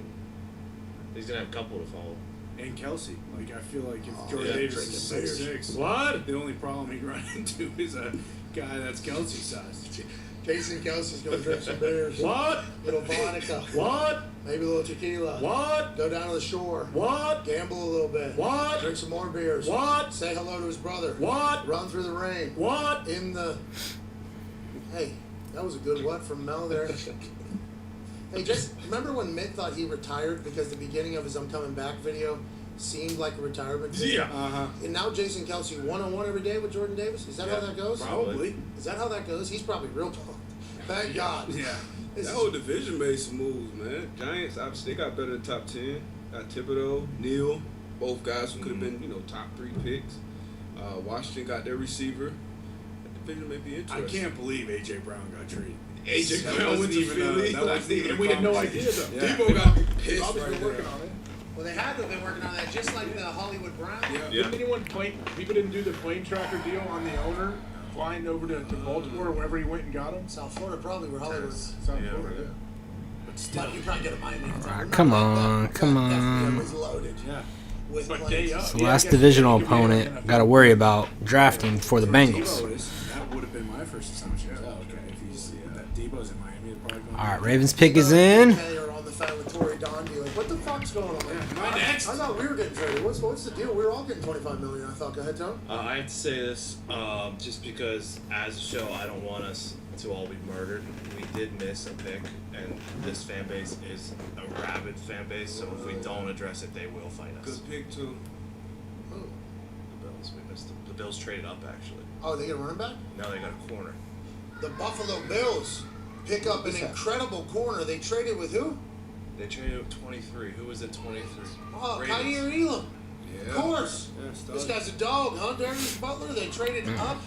He's going to have a couple to follow. And Kelsey. Like, I feel like if Jordan Davis is 6'6", what? The only problem he run into is a guy that's Kelsey sized. Jason Kelsey's going to drink some beers. What? Little vodka. What? Maybe a little tequila. What? Go down to the shore. What? Gamble a little bit. What? Drink some more beers. What? Say hello to his brother. What? Run through the rain. What? In the... Hey, that was a good what from Mel there. Hey, just remember when Mitt thought he retired because the beginning of his I'm Coming Back video seemed like a retirement video? Yeah. Uh-huh. And now Jason Kelsey one-on-one every day with Jordan Davis? Is that how that goes? Probably. Is that how that goes? He's probably real pumped. Thank God. Yeah. That whole division made some moves, man. Giants, obviously, they got better than top 10. Got Thibodeau, Neal, both guys who could have been, top 3 picks. Washington got their receiver. That division may be interesting. I can't believe A.J. Brown got traded. A.J. Brown went to Philly. And we had no idea, though. Yeah. Debo got pissed Obviously right working there. on it. Well, they had to have been working on that, just like the Hollywood Brown. Didn't anyone people didn't do the plane tracker deal on the owner flying over to Baltimore or wherever he went and got him? South Florida, probably where Hollywood is. South Florida, yeah. But still, you probably get a Miami. Come on, come That on. was loaded. Yeah. With But planes. It's the last divisional opponent. Got to worry about drafting for the Bengals. That would have been my first assumption. Oh, okay. If he's that Debo's in Miami, they're probably going. All right, Ravens pick is in. They are on the phone with Tory Don, be like, "What the fuck's going on?" I thought we were getting traded. What's the deal? We were all getting $25 million. I thought. Go ahead, Tom. I have to say this, just because as a show, I don't want us to all be murdered. We did miss a pick, and this fan base is a rabid fan base. So if we don't address it, they will fight us. Good pick, too. The Bills, we missed them. The Bills traded up actually. Oh, they get a running back? Now they got a corner. The Buffalo Bills pick up an incredible corner. They traded with who? They traded up 23. Who was at 23? Oh, Ravens. Kyrie Elam. Yeah. Of course. Yeah, This guy's a dog, huh? Darius Butler. They traded up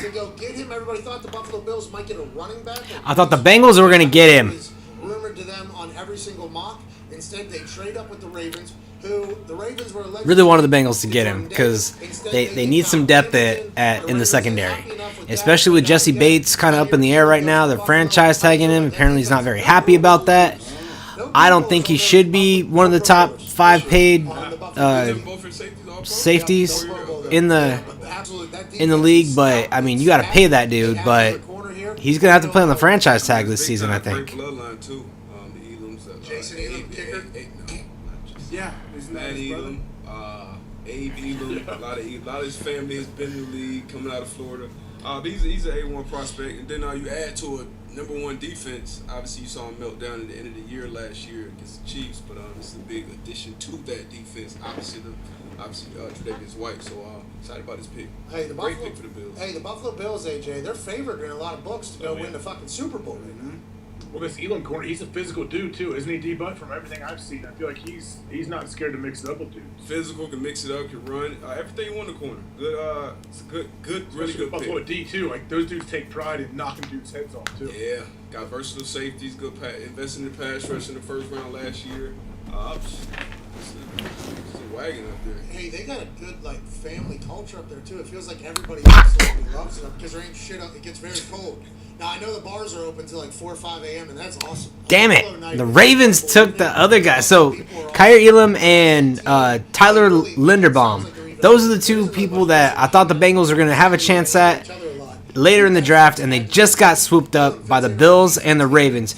to go get him. Everybody thought the Buffalo Bills might get a running back. I thought the Bengals were going to get him. Is rumored to them on every single mock. Instead, they trade up with the Ravens, who the Ravens were alleged Really wanted the Bengals to get him because they need some depth in the secondary, especially with Jesse Bates kind of up in the air right now. The franchise tagging him. Apparently, he's not very happy about that. I don't think he should be one of the top 5 paid safeties in the league. But I mean, you got to pay that dude. But he's gonna have to play on the franchise tag this season, I think. Jason Elam, kicker. Yeah, isn't that Matt his brother? Elam, Abe Elam, a lot of his family has been in the league, coming out of Florida. But he's an A1 prospect, and then you add to a #1 defense. Obviously, you saw him melt down at the end of the year last year against the Chiefs, but it's a big addition to that defense. Obviously, Tre'Davious White. So excited about his pick. Hey, Great pick for the Bills. Hey, the Buffalo Bills, AJ, they're favored in a lot of books to go win the fucking Super Bowl right now. Well, this Elam corner, he's a physical dude too, isn't he? D-Butt, from everything I've seen, I feel like he's not scared to mix it up with dudes. Physical, can mix it up, can run, everything you want in the corner. Good, it's a good, really good Buffalo pick. D too, like those dudes take pride in knocking dudes' heads off too. Yeah, got versatile safeties, good invested in the pass rush in the first round last year. It's a wagon up there. Hey, they got a good family culture up there too. It feels like everybody absolutely loves them because there ain't shit up. It gets very cold. Now I know the bars are open till 4 or 5 a.m. and that's awesome. Damn it! The Ravens took the other guy. So Kyrie Elam and Tyler Linderbaum. Those are the 2 people that I thought the Bengals were going to have a chance at later in the draft, and they just got swooped up by the Bills and the Ravens.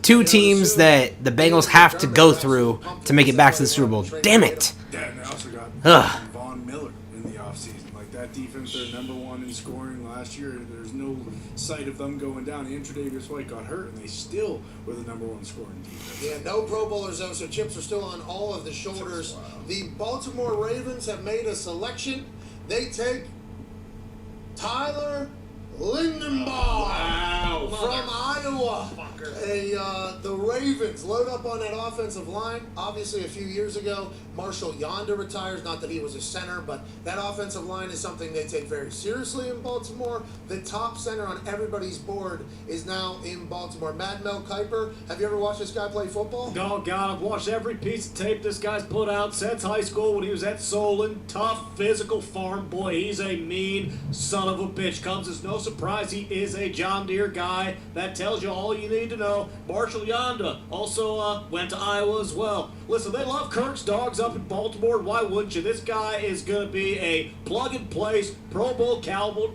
2 teams that the Bengals have to go through to make it back to the Super Bowl. Damn it! Yeah, and they also Ugh. Von Miller in the offseason. Like that defense, they're number one in scoring last year. There's no sight of them going down. Andrew Davis White got hurt, and they still were the number one scoring defense. Yeah, no Pro Bowlers though, so chips are still on all of the shoulders. The Baltimore Ravens have made a selection. They take Tyler Lindenbaugh from Iowa. The Ravens load up on that offensive line. Obviously, a few years ago, Marshall Yonder retires. Not that he was a center, but that offensive line is something they take very seriously in Baltimore. The top center on everybody's board is now in Baltimore. Mad Mel Kiper, have you ever watched this guy play football? Oh, God, I've watched every piece of tape this guy's put out since high school when he was at Solon. Tough, physical farm boy. He's a mean son of a bitch. Comes as no surprise. He is a John Deere guy. That tells you all you need to know. Marshall Yonda also went to Iowa as well. Listen, they love Kirk's dogs up in Baltimore. Why wouldn't you? This guy is going to be a plug-and-place Pro Bowl caliber.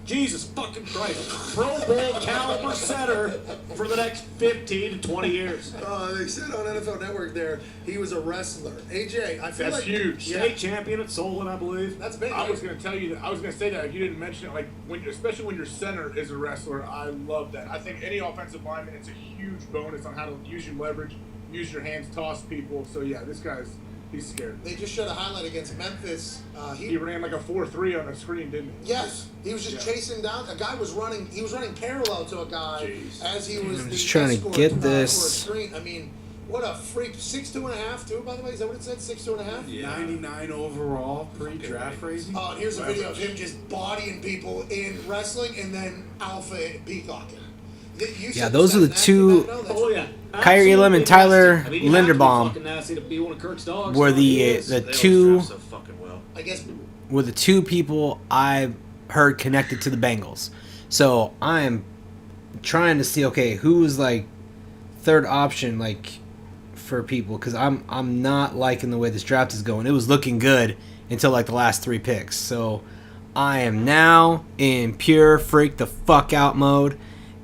Jesus fucking Christ. Pro Bowl caliber center for the next 15 to 20 years. They said on NFL Network there he was a wrestler. AJ, I feel That's like huge. State champion at Solon, I believe. That's big. I was going to tell you that. I was going to say that. You didn't mention it. Like especially when your center is a wrestler. I love that. I think any offensive lineman, it's a huge bonus on how to use your leverage, use your hands, toss people. So yeah, this guy's. He's scared. They just showed a highlight against Memphis. He ran like a 4.3 on the screen, didn't he? Yes, he was just chasing down. A guy was running. He was running parallel to a guy as he was. I'm just trying to get this. For a screen. I mean, what a freak! 6'2.5" too. By the way, is that what it said? 6'2.5". Yeah. 99 overall pre-draft rating. Oh, and here's a video of him just bodying people in wrestling and then alpha peacocking. Yeah, those are the two. Oh, yeah. Kyrie Elam and Tyler Linderbaum were the two. I guess were the two people I heard connected to the Bengals. So I'm trying to see, okay, who's like third option, like for people, because I'm not liking the way this draft is going. It was looking good until like the last 3 picks. So I am now in pure freak the fuck out mode,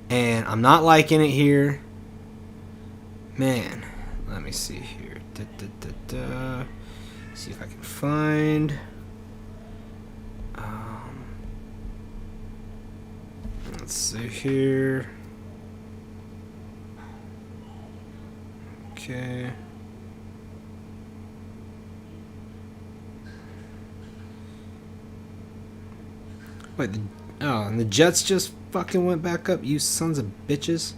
and I'm not liking it here. Man, let me see here. See if I can find. Let's see here. Okay. Wait, and the Jets just fucking went back up, you sons of bitches.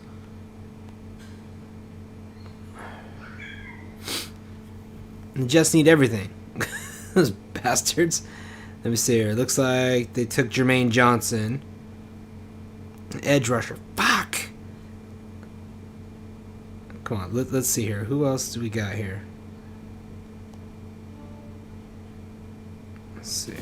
The Jets need everything. Those bastards. Let me see here. It looks like they took Jermaine Johnson. An edge rusher. Fuck! Come on, let's see here. Who else do we got here? Let's see.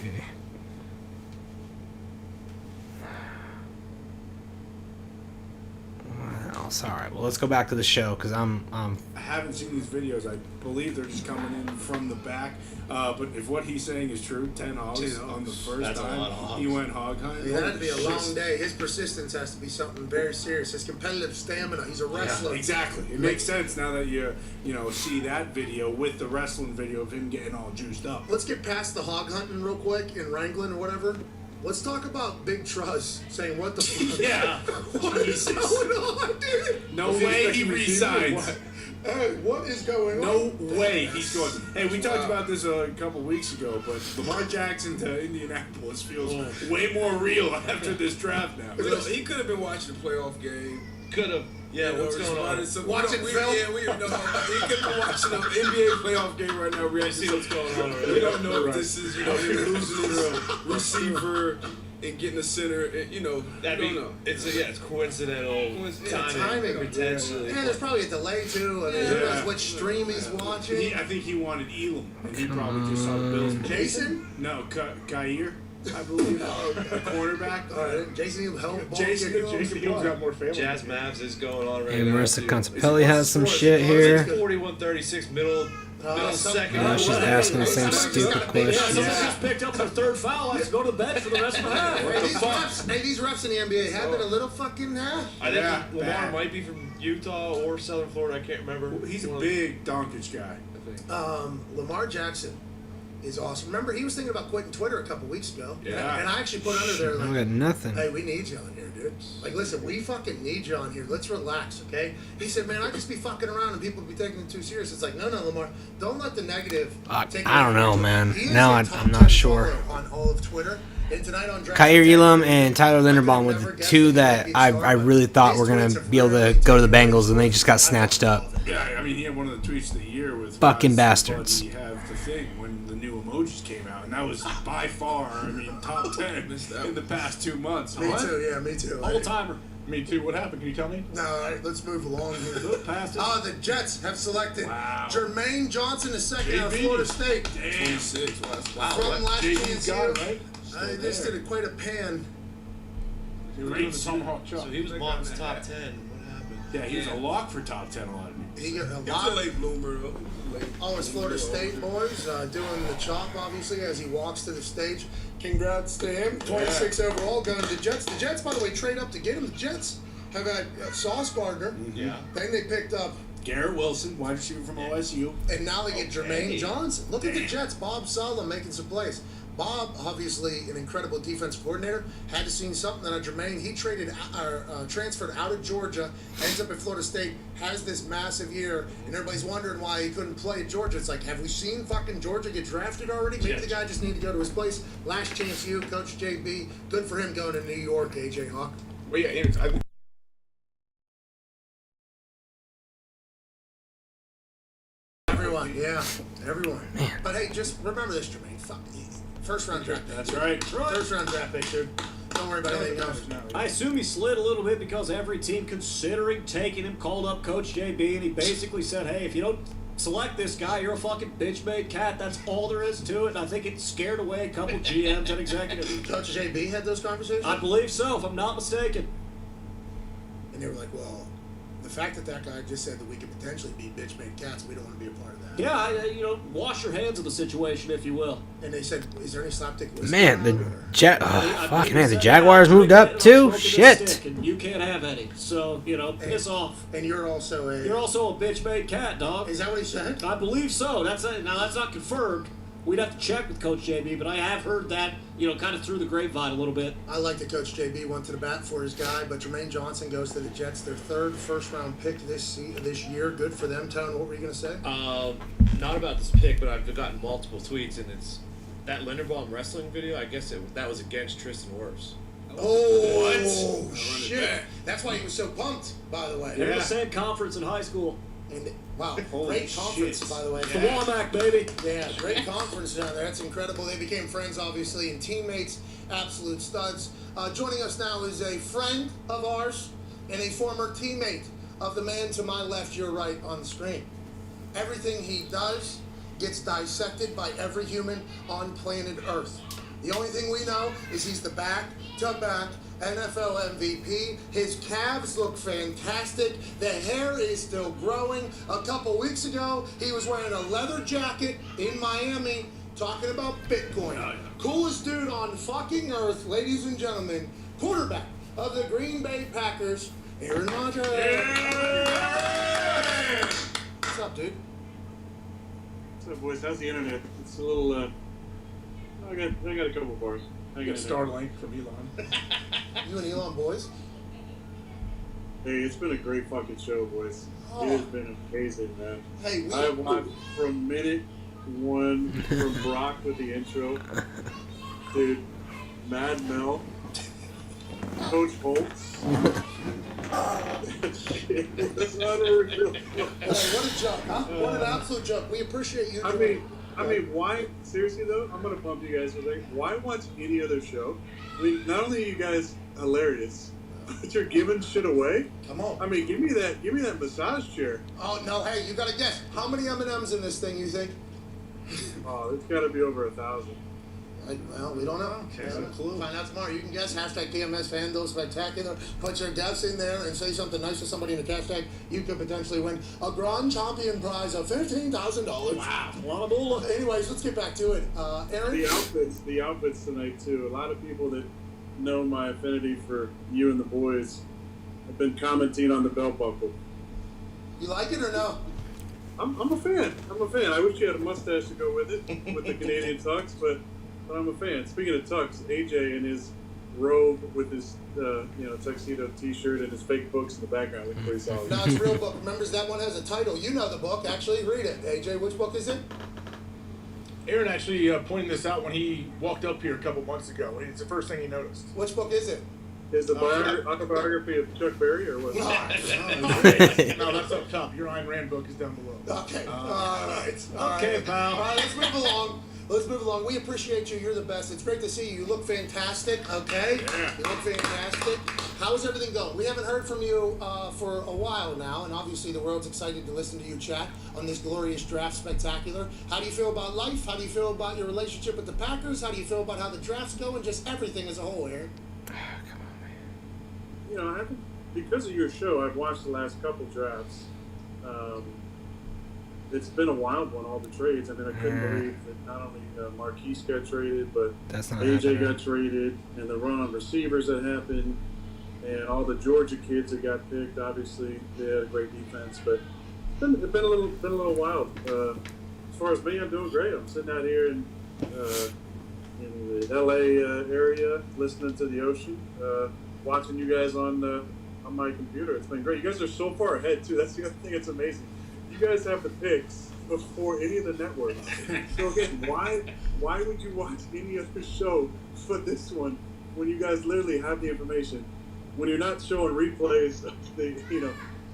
What else? Alright, well, let's go back to the show, because I haven't seen these videos. I believe they're just coming in from the back. But if what he's saying is true, 10 hogs on the first time he went hog hunting. It had to be a long day. His persistence has to be something very serious. His competitive stamina. He's a wrestler. Yeah, exactly. It makes sense now that you see that video with the wrestling video of him getting all juiced up. Let's get past the hog hunting real quick in Wrangling or whatever. Let's talk about Big Truss saying what the fuck. Yeah. What is going on, dude? No way he resigns. Hey, what is going No on? way he's going. Hey, we talked about this a couple weeks ago, but Lamar Jackson to Indianapolis feels way more real after this draft now. He could have been watching the playoff game. Could have. Yeah, what's going on? Watching film? Yeah, we don't know. He could be watching an NBA playoff game right now. We I see what's going on already. We don't know if this is, him losing his receiver and getting a center. That'd be. It's coincidental timing potentially. Yeah, there's probably a delay too. I mean, who knows which stream he's watching? I think he wanted Elam, and he probably just saw the Bills. Jason? No, Kair, I believe, a quarterback. Jason helped. Jason got more family. Jazz Mavs is going on right and now. Marissa Contepelli has some shit here. 41-36, middle second. She's asking the same stupid question. Someone just picked up their third foul. Let's go to bed for the rest of the half. These refs in the NBA have been a little fucking I think Lamar might be from Utah or Southern Florida. I can't remember. He's a big Doncic guy, I think. Lamar Jackson is awesome. Remember, he was thinking about quitting Twitter a couple weeks ago. Yeah. And I actually put under there, I got nothing. hey, we need you on here, dude. Like, listen, we fucking need you on here. Let's relax, okay? He said, man, I just be fucking around and people be taking it too serious. It's like, no, Lamar, don't let the negative take I don't know, man. He is Now a I'm top not 10 sure. follower on all of Twitter. And tonight on Draft Kyer Attack, Elam and Tyler Linderbaum were the two that I really thought were going to be able to go to the Bengals, and they just got snatched up. Yeah, I mean, he had one of the tweets of the year with Fucking Ross bastards. Buddy have the thing when the new emojis came out, and that was by far, I mean, top 10 in the past 2 months. Me What? too, yeah, me too. Old timer. Me too. What happened? Can you tell me? No, all right, let's move along here. Look past it. The Jets have selected Jermaine Johnson II out of JB. Florida State. 26. Wow. From last JB's chance got year. it, right? They just did quite a pan. He was doing the tomahawk chop. So he was Mock's top 10. What happened? Yeah, he was a lock for top 10 a lot of people. He got a He was lot. a late bloomer, though. All his Florida State boys doing the chop, obviously, as he walks to the stage. Congrats to him. 26 overall, going to the Jets. The Jets, by the way, trade up to get him. The Jets have had Sauce Gardner. Yeah. Then they picked up, Garrett Wilson, wide receiver from OSU. and now they get Jermaine Johnson. Look at the Jets. Bob Sala making some plays. Bob, obviously an incredible defensive coordinator, had to see something on Jermaine. He transferred out of Georgia, ends up at Florida State, has this massive year, and everybody's wondering why he couldn't play at Georgia. It's like, have we seen fucking Georgia get drafted already? Maybe the guy just needed to go to his place. Last chance you, Coach JB. Good for him going to New York, AJ Hawk. Well, yeah, I think Everyone, yeah, everyone. But hey, just remember this, Jermaine. Fuck, first round draft pick. That's right. First round draft pick, dude. Don't worry about anything else. I assume he slid a little bit because every team considering taking him called up Coach JB, and he basically said, hey, if you don't select this guy, you're a fucking bitch-made cat. That's all there is to it. And I think it scared away a couple GMs and executives. Coach JB had those conversations? I believe so, if I'm not mistaken. And they were like, well, the fact that that guy just said that we could potentially be bitch-made cats, we don't want to be a part of that. Yeah, wash your hands of the situation, if you will. And they said, is there any slapdick whiskey? Man, the the Jaguars moved up too. Shit. And you can't have any, so piss off. And you're also a bitch-made cat, dog. Is that what he said? I believe so. Now that's not confirmed. We'd have to check with Coach JB, but I have heard that, kind of through the grapevine a little bit. I like that Coach JB went to the bat for his guy, but Jermaine Johnson goes to the Jets, their third first-round pick this year. Good for them. Tone, what were you going to say? Not about this pick, but I've gotten multiple tweets, and it's that Linderbaum wrestling video. I guess that was against Tristan Wirfs. Oh, shit. That's why he was so pumped, by the way. They're in the same conference in high school. And wow, great conference, by the way. The Womack, baby. Yeah, great conference down there. That's incredible. They became friends, obviously, and teammates, absolute studs. Joining us now is a friend of ours and a former teammate of the man to my left, your right on the screen. Everything he does gets dissected by every human on planet Earth. The only thing we know is he's the back-to-back NFL MVP. His calves look fantastic. The hair is still growing. A couple weeks ago, he was wearing a leather jacket in Miami talking about Bitcoin. Coolest dude on fucking earth, ladies and gentlemen. Quarterback of the Green Bay Packers, Aaron Rodgers. What's up, dude? What's up, boys? How's the internet? It's a little, I got a couple bars. You got Starlink from Elon. You and Elon boys? Hey, it's been a great fucking show, boys. It has been amazing, man. Hey, I watched from minute one from Brock with the intro. Dude, Mad Mel, Coach Holtz. It's unreal. What a joke, huh? What an absolute joke. We appreciate you. I mean, why? Seriously though, I'm gonna bump you guys for a second. Why watch any other show? I mean, not only are you guys hilarious, but you're giving shit away. Come on. I mean, give me that massage chair. Oh no! Hey, you gotta guess. How many M&Ms in this thing? You think? Oh, it's got to be over 1,000. Well, we don't know. Okay, no clue. Find out tomorrow. You can guess. Hashtag PMS Fandom Spectacular. Put your guess in there and say something nice to somebody in the hashtag. You could potentially win a grand champion prize of $15,000. Wow, a lot of bull. Anyways, let's get back to it. Aaron? The outfits tonight too. A lot of people that know my affinity for you and the boys have been commenting on the belt buckle. You like it or no? I'm a fan. I wish you had a mustache to go with it, with the Canadian tux, but I'm a fan. Speaking of tux, AJ in his robe with his tuxedo T-shirt and his fake books in the background look pretty solid. No, it's a real book. Remember, that one has a title. You know the book. Actually, read it. AJ, which book is it? Aaron actually pointed this out when he walked up here a couple months ago. It's the first thing he noticed. Which book is it? Is the autobiography of Chuck Berry or what? No, that's up top. Your Ayn Rand book is down below. Okay. All right. Okay, pal. All right, let's move along. We appreciate you. You're the best. It's great to see you. You look fantastic, okay? Yeah. You look fantastic. How's everything going? We haven't heard from you for a while now, and obviously the world's excited to listen to you chat on this glorious draft spectacular. How do you feel about life? How do you feel about your relationship with the Packers? How do you feel about how the draft's going? Just everything as a whole, Aaron. You know, I haven't, because of your show, I've watched the last couple drafts. It's been a wild one, all the trades. I mean, I couldn't believe that not only Marquise got traded, but AJ got traded, and the run on receivers that happened, and all the Georgia kids that got picked. Obviously, they had a great defense, but it's been a little wild. As far as me, I'm doing great. I'm sitting out here in the LA area, listening to the ocean, watching you guys on my computer. It's been great. You guys are so far ahead too. That's the other thing that's amazing. You guys have the picks before any of the networks. So again, why would you watch any other show for this one when you guys literally have the information? When you're not showing replays of the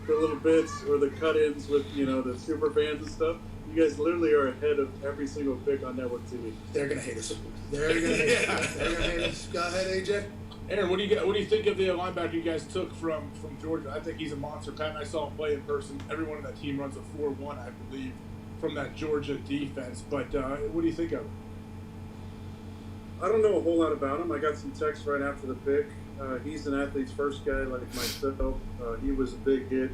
little bits or the cut-ins with the super fans and stuff, you guys literally are ahead of every single pick on network TV. They're gonna hate us. They're gonna hate us. Go ahead, AJ. Aaron, what do you think of the linebacker you guys took from Georgia? I think he's a monster. Pat and I saw him play in person. Everyone on that team runs a 4-1, I believe, from that Georgia defense. But what do you think of him? I don't know a whole lot about him. I got some texts right after the pick. He's an athlete's first guy like myself. He was a big hit.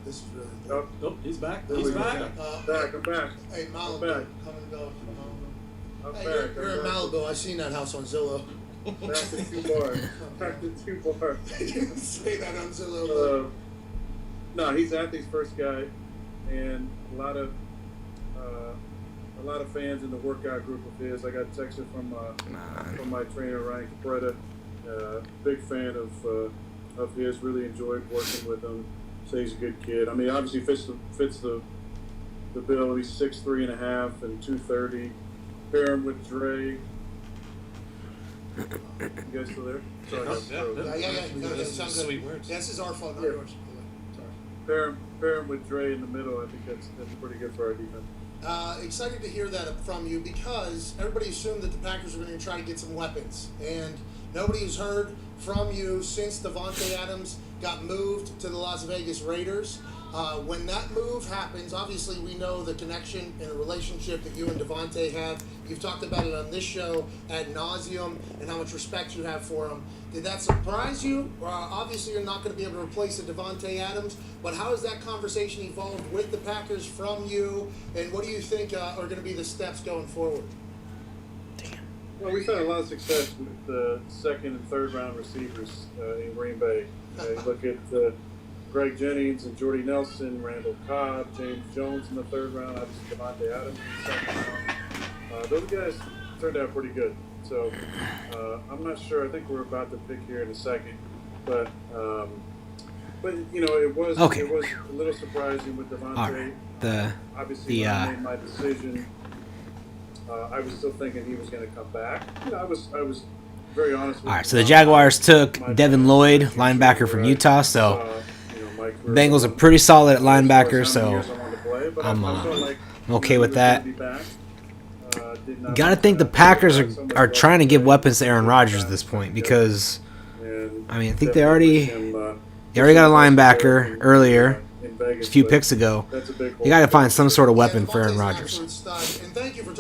This is really important. Oh, he's back. He's back. I'm back. Hey, Malibu, back. come and go. I'm Hey, back. you're in Malibu. I seen that house on Zillow. Back to 2 bars. Back to 2 bars. You didn't say that on Zillow. No, he's athlete's first guy, and a lot of fans in the workout group of his. I got texted from my trainer Ryan Capretta. Big fan of his. Really enjoyed working with him. Say he's a good kid. I mean, obviously fits the bill. He's 6'3.5" and 230. Pair him with Dre. You guys still there? Sorry. Yeah. That's sounds sweet good. words. Yeah, this is our fault, not yours. Sorry. Pair him with Dre in the middle. I think that's pretty good for our defense. Excited to hear that from you because everybody assumed that the Packers were going to try to get some weapons, and nobody has heard from you since Davante Adams got moved to the Las Vegas Raiders. When that move happens, obviously we know the connection and the relationship that you and Davante have. You've talked about it on this show ad nauseum and how much respect you have for him. Did that surprise you? Obviously you're not going to be able to replace a Davante Adams, but how has that conversation evolved with the Packers from you, and what do you think are going to be the steps going forward? Well, we've had a lot of success with the second and third round receivers in Green Bay. You look at Greg Jennings and Jordy Nelson, Randall Cobb, James Jones in the third round, obviously Davante Adams in the second round. Those guys turned out pretty good. So I'm not sure. I think we're about to pick here in a second, but it was a little surprising with Davante. Obviously, when I made my decision, I was still thinking he was going to come back. I was very honest with All right, so the Jaguars took Devin Lloyd, linebacker from Utah. So Bengals are pretty solid at linebacker. So I'm okay with that. You got to think the Packers are trying to give weapons to Aaron Rodgers at this point because, I mean, I think they already got a linebacker earlier, a few picks ago. You got to find some sort of weapon for Aaron Rodgers.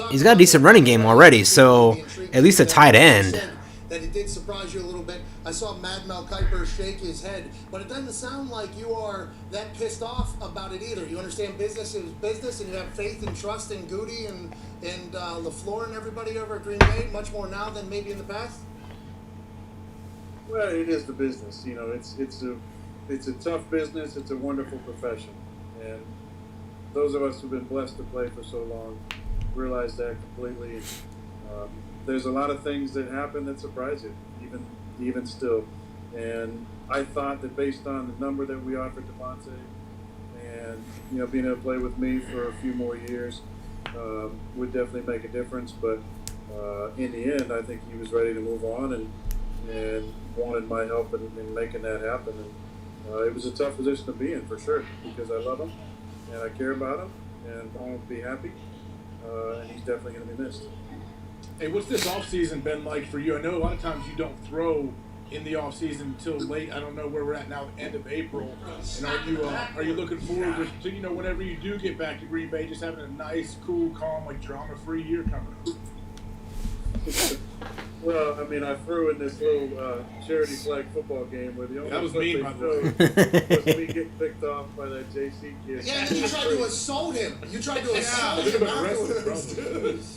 He's got a decent running game already, so at least a tight end. That it did surprise you a little bit. I saw Mad Mel Kiper shake his head, but it doesn't sound like you are that pissed off about it either. You understand business is business, and you have faith and trust in Goody and LaFleur and everybody over at Green Bay, much more now than maybe in the past? Well, it is the business. it's a tough business. It's a wonderful profession, and those of us who've been blessed to play for so long realize that completely. There's a lot of things that happen that surprise you, even still. And I thought that based on the number that we offered Devontae, and being able to play with me for a few more years, would definitely make a difference. But in the end, I think he was ready to move on and wanted my help in making that happen. And it was a tough position to be in for sure, because I love him and I care about him and I want him to be happy. And he's definitely going to be missed. Hey, what's this offseason been like for you? I know a lot of times you don't throw in the offseason until late. I don't know where we're at now, end of April. And are you looking forward to whenever you do get back to Green Bay, just having a nice, cool, calm, drama-free year coming up? Well, I mean, I threw in this little charity flag football game with you. That was mean, by the way. Was me getting picked off by that JC kid. Yeah, and then you tried to assault him. You tried to assault him afterwards.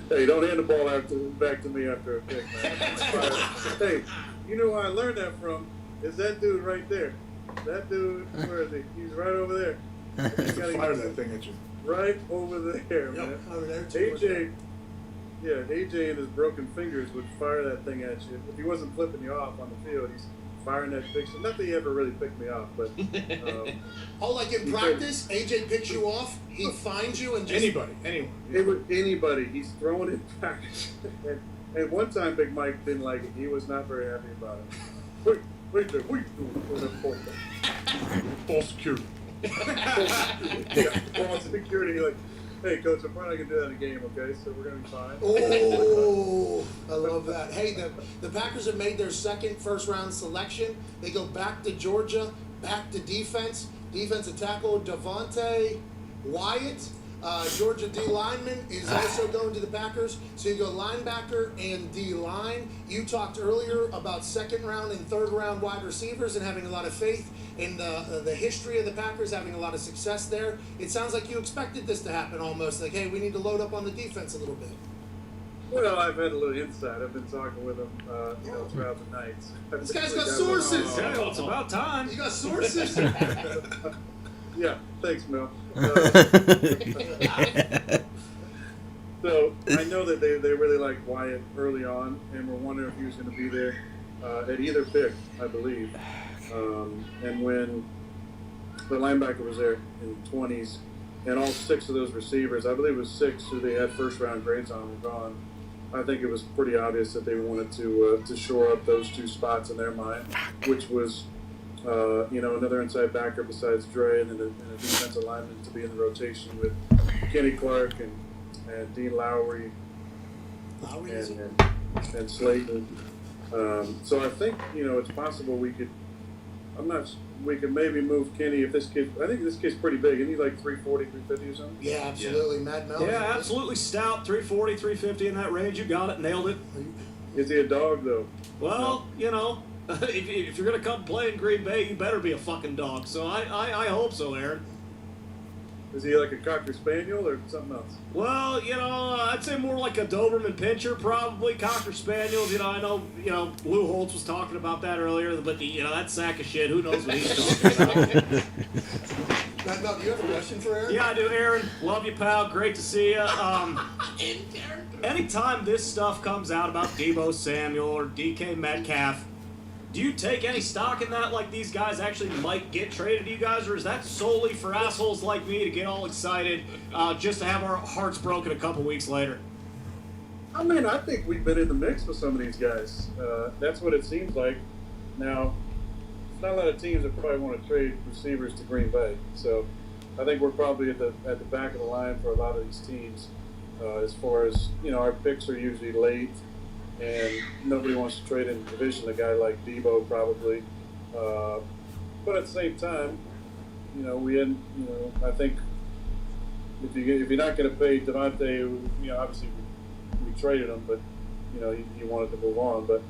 Hey, don't hand the ball back to me after a pick, man. Hey, you know where I learned that from? Is that dude right there. That dude, where is he? He's right over there. Fire that thing at you. Right over there, man. Over there, AJ and his broken fingers would fire that thing at you. If he wasn't flipping you off on the field, he's firing that big. So not that he ever really picked me off, but like in practice, AJ picks you off, he finds you, and just anybody. He's throwing it back. and one time, Big Mike didn't like it. He was not very happy about it. Wait there, what are you doing? False security. False security. Like, hey, Coach, I'm probably not going to do that in a game, okay? So we're going to be fine. Oh, I love that. Hey, the Packers have made their second first-round selection. They go back to Georgia, back to defense. Defensive tackle Devontae Wyatt. Georgia D lineman is also going to the Packers. So you go linebacker and D line. You talked earlier about second-round and third-round wide receivers and having a lot of faith in the history of the Packers, having a lot of success there. It sounds like you expected this to happen almost. Like, hey, we need to load up on the defense a little bit. Well, I've had a little insight. I've been talking with him throughout the nights. This guy's got sources. Well, it's about time. You got sources. Yeah, thanks, Mel. So I know that they really liked Wyatt early on, and were wondering if he was going to be there at either pick, I believe. And when the linebacker was there in the 20s, and all 6 of those receivers, I believe it was 6 who they had first-round grades on, were gone. I think it was pretty obvious that they wanted to shore up those 2 spots in their mind, which was another inside backer besides Dre, and then a defensive lineman to be in the rotation with Kenny Clark and Dean Lowry and Slayton. So I think it's possible we could maybe move Kenny if this kid. I think this kid's pretty big. Isn't he like 340, 350 or something? Yeah, absolutely. Mad Mel. Yeah, absolutely stout. 340, 350 in that range. You got it. Nailed it. Is he a dog though? Well, if you're going to come play in Green Bay, you better be a fucking dog. So I hope so, Aaron. Is he like a Cocker Spaniel or something else? Well, I'd say more like a Doberman Pinscher, probably. Cocker Spaniels, I know, Lou Holtz was talking about that earlier, but, that sack of shit, who knows what he's talking about. Mel, do you have a question for Aaron? Yeah, I do, Aaron. Love you, pal. Great to see you. Anytime this stuff comes out about Deebo Samuel or DK Metcalf, do you take any stock in that, like these guys actually might get traded to you guys, or is that solely for assholes like me to get all excited just to have our hearts broken a couple weeks later? I mean, I think we've been in the mix with some of these guys. That's what it seems like. Now, there's not a lot of teams that probably want to trade receivers to Green Bay, so I think we're probably at the back of the line for a lot of these teams. As far as our picks are usually late. And nobody wants to trade in the division a guy like Deebo probably, but at the same time, I think if you're not going to pay Devontae, obviously we traded him, but he wanted to move on, but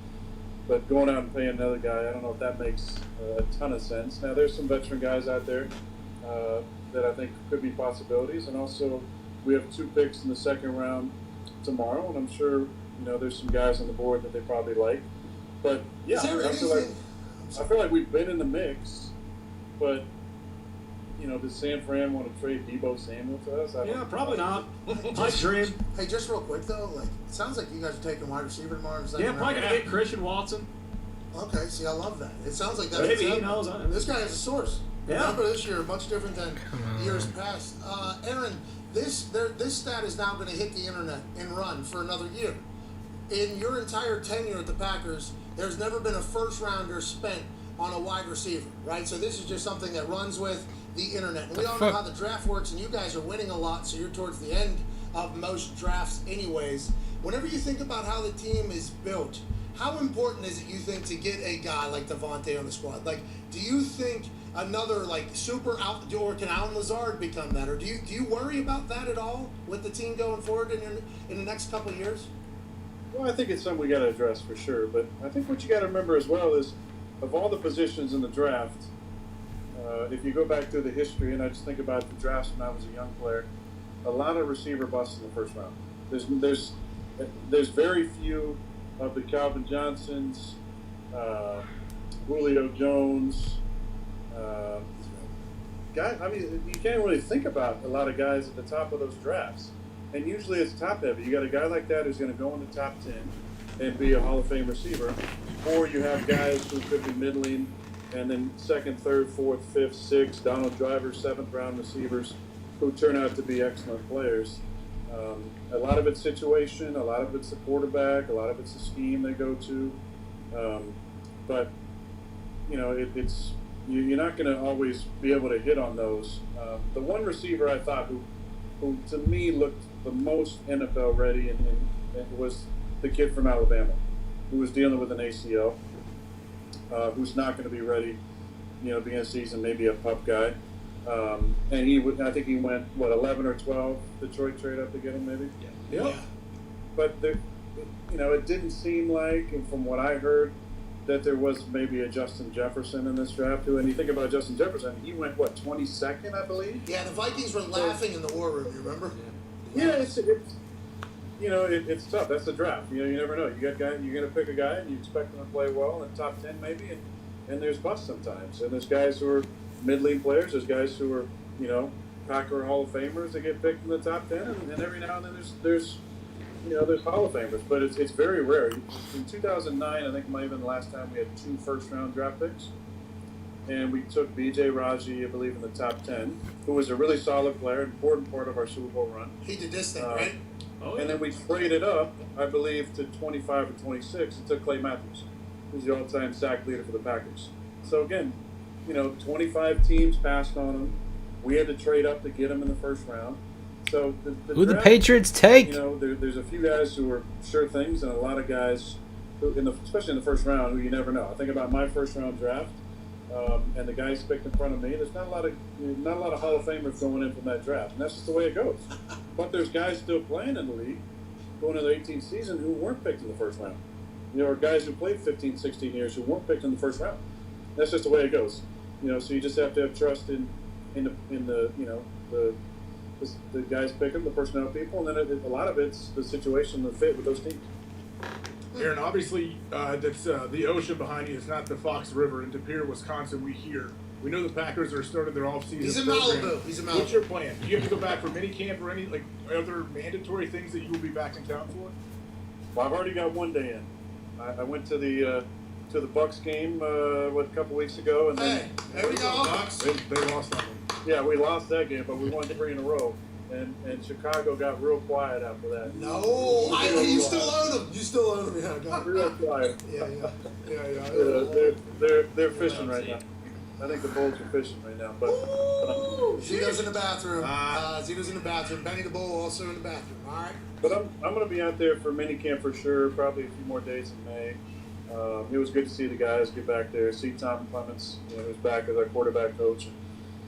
going out and paying another guy, I don't know if that makes a ton of sense. Now there's some veteran guys out there that I think could be possibilities, and also we have 2 picks in the second round tomorrow, and I'm sure. There's some guys on the board that they probably like, but yeah, I feel like I feel like we've been in the mix, but does San Fran want to trade Deebo Samuel to us? Yeah, probably not. My dream. Hey, just real quick though, like it sounds like you guys are taking wide receiver tomorrow. Yeah, probably gonna get Christian Watson. Okay, see, I love that. It sounds like that's Maybe he knows. This guy has a source. Yeah. Remember this year, much different than years past. Aaron, this stat is now going to hit the internet and run for another year. In your entire tenure at the Packers, there's never been a first rounder spent on a wide receiver, right? So this is just something that runs with the internet. And we all know how the draft works, and you guys are winning a lot, so you're towards the end of most drafts anyways. Whenever you think about how the team is built, how important is it, you think, to get a guy like Devontae on the squad? Like, do you think another, like, super out, or can Alan Lazard become that? Or do you worry about that at all with the team going forward in the next couple of years? Well, I think it's something we got to address for sure. But I think what you got to remember as well is, of all the positions in the draft, if you go back through the history, and I just think about the drafts when I was a young player, a lot of receiver busts in the first round. There's very few of the Calvin Johnsons, Julio Jones, guys. I mean, you can't really think about a lot of guys at the top of those drafts. And usually it's top heavy. You got a guy like that who's going to go in the top 10 and be a Hall of Fame receiver, or you have guys who could be middling, and then second, third, fourth, fifth, sixth, Donald Driver, seventh round receivers who turn out to be excellent players. A lot of it's situation, a lot of it's the quarterback, a lot of it's the scheme they go to. But it's you're not going to always be able to hit on those. The one receiver I thought who to me looked the most NFL ready and was the kid from Alabama, who was dealing with an ACL, who's not going to be ready, beginning of season, maybe a pup guy. And I think he went 11 or 12. Detroit trade up to get him, maybe. Yeah. But it didn't seem like, and from what I heard, that there was maybe a Justin Jefferson in this draft too. And you think about Justin Jefferson, he went 22nd, I believe. Yeah, the Vikings were laughing in the war room. You remember? Yeah, it's tough. That's the draft. You never know. You're gonna pick a guy and you expect him to play well in top 10 maybe, and there's busts sometimes. And there's guys who are mid-league players. There's guys who are Packer Hall of Famers that get picked in the top 10, and every now and then there's Hall of Famers, but it's very rare. In 2009, I think might have been the last time we had 2 first-round draft picks, and we took B.J. Raji, I believe, in the top 10, who was a really solid player, important part of our Super Bowl run. He did this thing, right? And then we traded up, I believe, to 25 or 26, and took Clay Matthews, who's the all-time sack leader for the Packers. So again, 25 teams passed on him. We had to trade up to get him in the first round. So who the Patriots take? There's a few guys who are sure things, and a lot of guys, especially in the first round, who you never know. I think about my first round draft, and the guys picked in front of me. There's not a lot of Hall of Famers going in from that draft, and that's just the way it goes. But there's guys still playing in the league, going into the 18th season, who weren't picked in the first round. Or guys who played 15, 16 years who weren't picked in the first round. That's just the way it goes. So you just have to have trust in the guys pick them, the personnel people, and then a lot of it's the situation, the fit with those teams. Aaron, obviously, that's the ocean behind you. It's not the Fox River. In De Pere, Wisconsin, we know the Packers are starting their offseason. He's in Malibu. What's your plan? Do you have to go back for minicamp or any other mandatory things that you will be back in town for? Well, I've already got one day in. I went to the Bucks game a couple weeks ago, and then there we go. They lost that one. Yeah, we lost that game, but we won 3 in a row. And Chicago got real quiet after that. No, you still own them. You still own them. Yeah, got real quiet. Yeah. They're fishing right now. I think the Bulls are fishing right now. But Zito's in the bathroom. Zito's in the bathroom. Benny the Bull also in the bathroom. All right. But I'm going to be out there for minicamp for sure. Probably a few more days in May. It was good to see the guys get back there. See Tom Clements, who's back as our quarterback coach.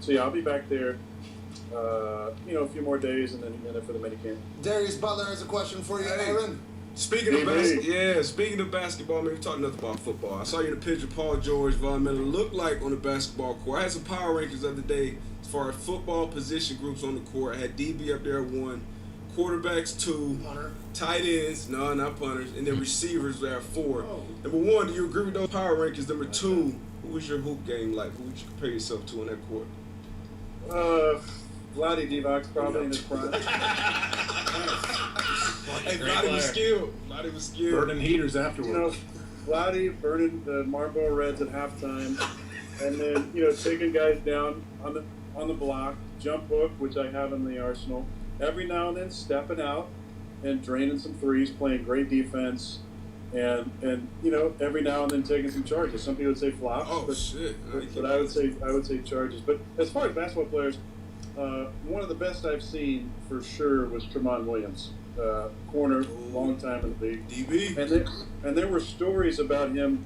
So yeah, I'll be back there. A few more days, and then for the minicamp. Darius Butler has a question for you, Aaron. Speaking of basketball, man, we talked nothing about football. I saw you in the picture, Paul George, Von Miller looked like on the basketball court. I had some power rankings the other day as far as football position groups on the court. I had DB up there at 1, quarterbacks 2, tight ends, no, not punters, and then receivers at 4. Number 1, do you agree with those power rankings? Number 2, Who was your hoop game like? Who would you compare yourself to in that court? Vladdy Divac probably in his prime. Hey, Vladdy was skilled. Vladdy was skilled. Burning heaters afterwards. Vladdy burning the Marlboro Reds at halftime, and then taking guys down on the block, jump hook, which I have in the arsenal. Every now and then stepping out and draining some threes, playing great defense, and every now and then taking some charges. Some people would say flops. Oh shit! But I would say charges. But as far as basketball players, one of the best I've seen for sure was Tremont Williams, corner, long time in the league. DB. And there were stories about him.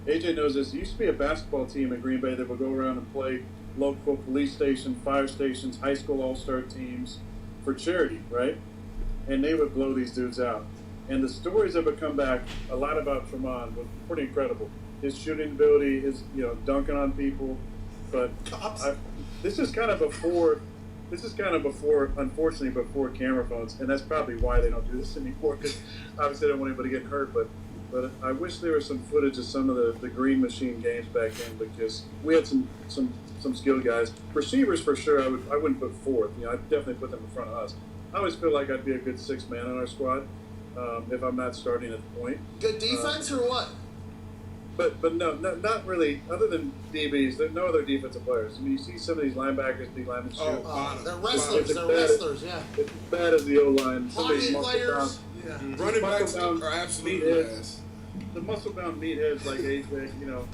AJ knows this. There used to be a basketball team in Green Bay that would go around and play local police stations, fire stations, high school all-star teams for charity, right? And they would blow these dudes out. And the stories that would come back, a lot about Tremont, was pretty incredible. His shooting ability, his dunking on people. But this is kind of before, unfortunately, before camera phones, and that's probably why they don't do this anymore. Because obviously, they don't want anybody getting hurt. But I wish there was some footage of some of the Green Machine games back then, because we had some skilled guys. Receivers for sure, I wouldn't put fourth. I'd definitely put them in front of us. I always feel like I'd be a good sixth man on our squad if I'm not starting at the point. Good defense or what? But no, not really. Other than DBs, there's no other defensive players. I mean, you see some of these linebackers, D linemen shoot. They're wrestlers. They're wrestlers. Yeah. It's as bad as the O line. Hockey players. Yeah. Running backs are absolute ass. The muscle-bound meatheads like AJ,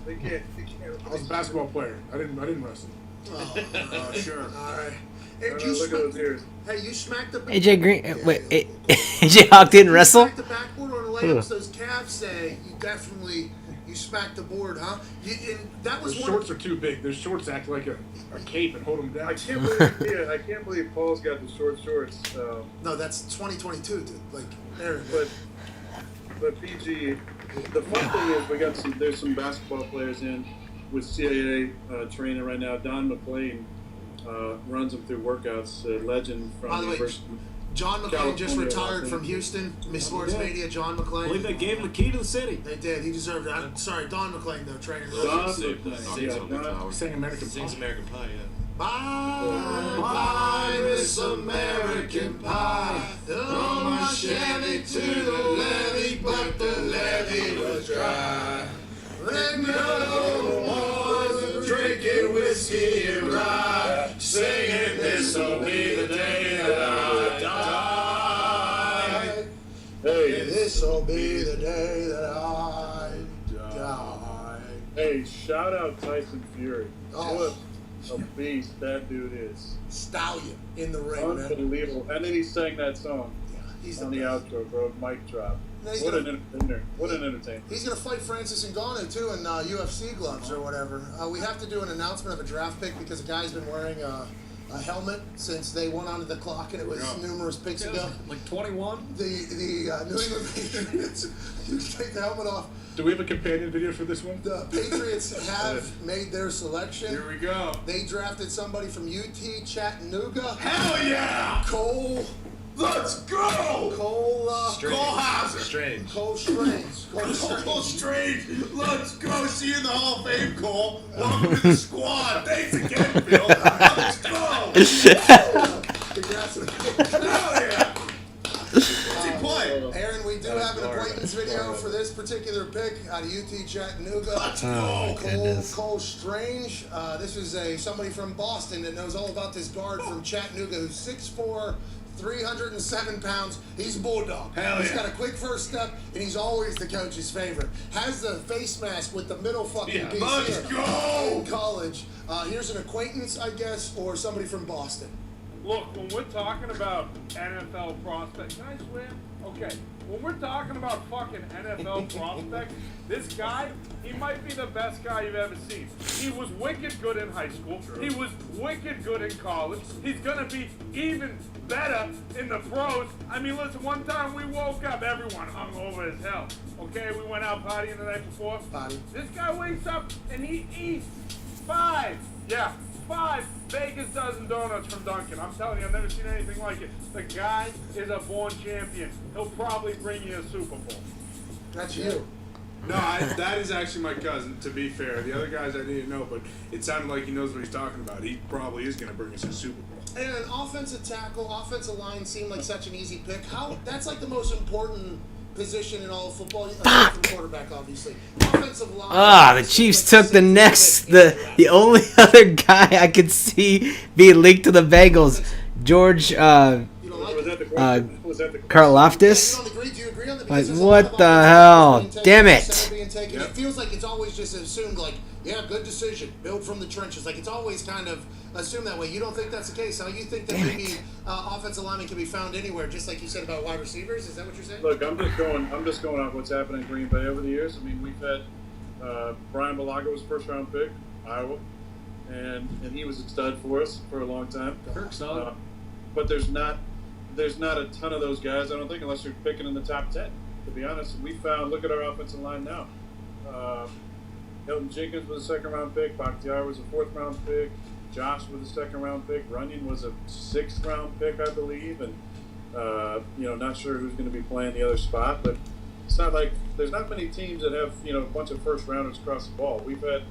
they can't. I was a basketball player. I didn't wrestle. Oh, sure. All right. Hey, look at those ears. Hey, you smacked the AJ Green. Wait, AJ Hawk didn't wrestle. You smacked the backboard on the layups. Those calves say you smacked the board, huh? And that was Those shorts are too big. Those shorts act like a cape and hold them down. I can't believe Paul's got the shorts. No, that's 2022, dude. Like, there. But PG, the fun thing is there's some basketball players in with CAA training right now. Don McLean runs them through workouts. Legend from By the way, John McClain just retired from Houston. Miss Sports Media, John McClain. I believe they gave him the key to the city. They did. He deserved it. I'm sorry, Don McClain, though, trainer. Sings American Pie, yeah. Bye, Miss American Pie. Throw my Chevy to the levee, but the levee was dry. Then the boys drinking whiskey and rye, singing this'll be the day that I die. Hey, this'll be the day that I die. Hey, shout out Tyson Fury. Oh. What a beast that dude is. Stallion in the ring, Unbelievable. And then he sang that song on the outro, bro. Mic drop. What an entertainer. He's going to fight Francis Ngannou, too, in UFC gloves or whatever. We have to do an announcement of a draft pick because a guy's been wearing a helmet since they went onto the clock, and it was numerous picks ago. Like 21? The New England Patriots, you take the helmet off. Do we have a companion video for this one? The Patriots have made their selection. Here we go. They drafted somebody from UT Chattanooga. Hell yeah! Cole. Let's go! Cole Strange. Cole Strange. Cole Strange. Let's go. See you in the Hall of Fame, Cole. Welcome to the squad. Thanks again, Bill. Let's go. Congrats. Hell yeah. What's he play? Aaron, we do have an acquaintance video for this particular pick out of UT Chattanooga. Let's go. Cole Strange. This is somebody from Boston that knows all about this guard from Chattanooga who's 6'4", 307 pounds. He's a bulldog. He's got a quick first step, and he's always the coach's favorite. Has the face mask with the middle fucking piece Let's go! in college. Here's an acquaintance, I guess, or somebody from Boston. Look, when we're talking about NFL prospects, can I swear? Okay. When we're talking about fucking NFL prospects, this guy, he might be the best guy you've ever seen. He was wicked good in high school. He was wicked good in college. He's going to be even better in the pros. I mean, listen, one time we woke up, everyone hung over as hell. Okay, we went out partying the night before. This guy wakes up and he eats 5 Vegas dozen donuts from Dunkin'. I'm telling you, I've never seen anything like it. The guy is a born champion. He'll probably bring you a Super Bowl. That's you. No, that is actually my cousin, to be fair. The other guys I didn't know, but it sounded like he knows what he's talking about. He probably is going to bring us a Super Bowl. And an offensive tackle, offensive line seemed like such an easy pick. That's like the most important position in all of football. Aside from quarterback, obviously. Offensive line. The Chiefs took the only other guy I could see being linked to the Bengals, George Karlaftis. Like, what the hell? Damn it. It feels like it's always just assumed, like, yeah, good decision. Build from the trenches. Like, it's always kind of assumed that way. You don't think that's the case? How you think that maybe offensive linemen can be found anywhere, just like you said about wide receivers? Is that what you're saying? Look, I'm just going off what's happened in Green Bay over the years. I mean, we've had Brian Bulaga was first round pick, Iowa, and he was a stud for us for a long time. But there's not a ton of those guys, I don't think, unless you're picking in the top 10. To be honest, look at our offensive line now. Hilton Jenkins was a second-round pick. Bakhtiar was a fourth-round pick. Josh was a second-round pick. Runyon was a sixth-round pick, I believe. And, not sure who's going to be playing the other spot. But it's not like there's not many teams that have, a bunch of first-rounders across the ball. We've had,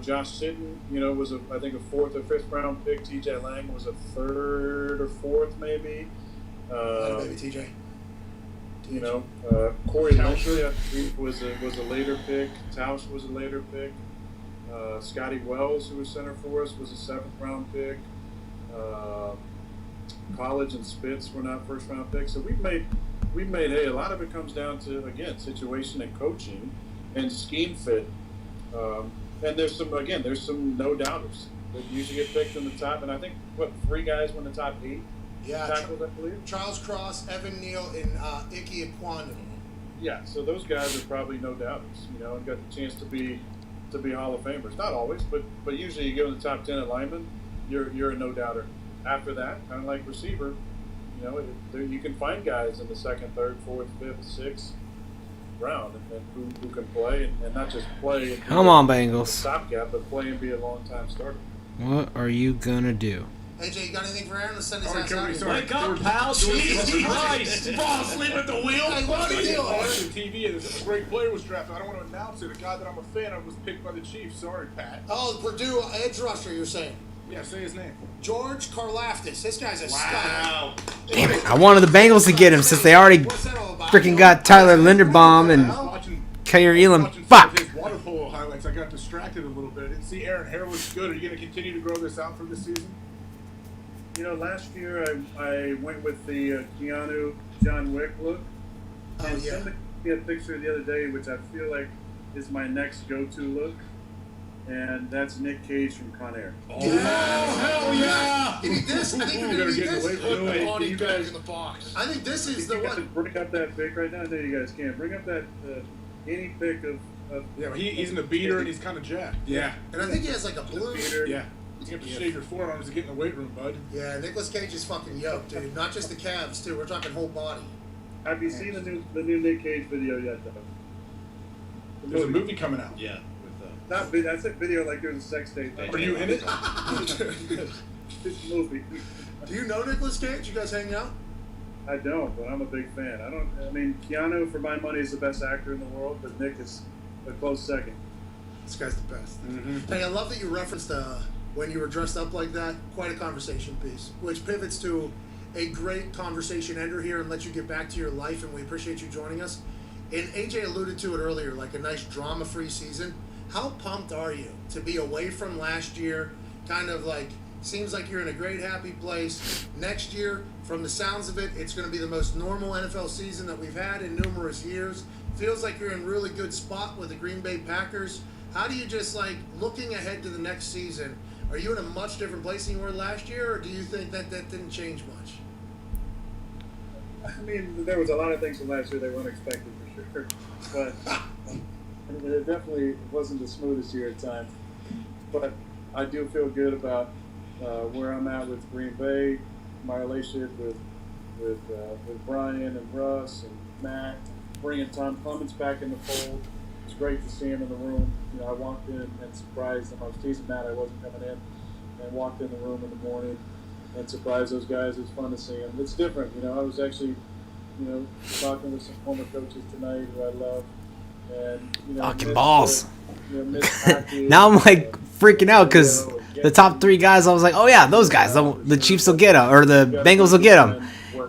Josh Sitton, was, I think, a fourth or fifth-round pick. T.J. Lang was a third or fourth, maybe. Maybe T.J. Corey Leslie was a later pick. Tausch was a later pick. Scotty Wells, who was center for us, was a seventh-round pick. College and Spitz were not first-round picks. So we've made. Hey, a lot of it comes down to, again, situation and coaching and scheme fit. And there's some no-doubters that usually get picked in the top. And I think 3 guys were in the top 8. Yeah, tackles, I believe. Charles Cross, Evan Neal, and Ike Ekwonu. Yeah, so those guys are probably no doubters, and got the chance to be Hall of Famers. Not always, but usually you go in the top 10 at lineman, you're a no doubter. After that, kind of like receiver, you can find guys in the second, third, fourth, fifth, sixth round, and who can play and not just play. Come on, Bengals. Stopgap, but play and be a long-time starter. What are you gonna do? AJ, you got anything for Aaron? Let's send his ass out. Wake up, pal. Jesus Christ. Boss, leave at the wheel. Hey, what's the deal? I watched the TV and a great player was drafted. I don't want to announce it. A guy that I'm a fan of was picked by the Chiefs. Sorry, Pat. Oh, Purdue edge rusher, you're saying? Yeah, say his name. George Karlaftis. This guy's a stud. Damn it. I wanted the Bengals to get him since they already freaking got Tyler Linderbaum and Kair Elam. Fuck. His water polo highlights. I got distracted a little bit. I didn't see Aaron Hare looks good. Are you going to continue to grow this out for this season? Last year I went with the Keanu John Wick look. And somebody gave me a picture the other day, which I feel like is my next go-to look. And that's Nick Cage from Con Air. Oh, hell yeah! You need this? I think you're going to need this. You guys, I think this is the one. Bring up that pic right now. I know you guys can. Bring up that any pic of yeah, he's in the beater and he's kind of jacked. Yeah. And I think he has like a blue. Yeah. You have to shave your forearms to get in the weight room, bud. Yeah, Nicolas Cage is fucking yoked, dude. Not just the calves, too. We're talking whole body. Have you seen the new Nick Cage video yet, though? There's a movie coming out. Yeah. Not video. I said video like there's a sex tape. Are you in it? This movie. Do you know Nicolas Cage? You guys hang out? I don't, but I'm a big fan. I mean, Keanu, for my money, is the best actor in the world, but Nick is a close second. This guy's the best. Mm-hmm. Hey, I love that you referenced when you were dressed up like that. Quite a conversation piece, which pivots to a great conversation ender here and lets you get back to your life, and we appreciate you joining us. And AJ alluded to it earlier, like a nice drama-free season. How pumped are you to be away from last year? Kind of like, seems like you're in a great, happy place. Next year, from the sounds of it, it's going to be the most normal NFL season that we've had in numerous years. Feels like you're in a really good spot with the Green Bay Packers. How do you just, like, looking ahead to the next season, are you in a much different place than you were last year, or do you think that didn't change much? I mean, there was a lot of things from last year that were unexpected for sure, but it definitely wasn't the smoothest year at times. But I do feel good about where I'm at with Green Bay, my relationship with Brian and Russ and Matt, bringing Tom Clements back in the fold. It's great to see him in the room. I walked in and surprised him. I was teasing Matt I wasn't coming in, and walked in the room in the morning and surprised those guys. It was fun to see him. It's different. I was actually, talking with some former coaches tonight who I love, And, Fucking balls. missed tackles, Now I'm like freaking out because the top 3 guys, I was like, oh yeah, those guys, the Chiefs will get them, or the Bengals will get them,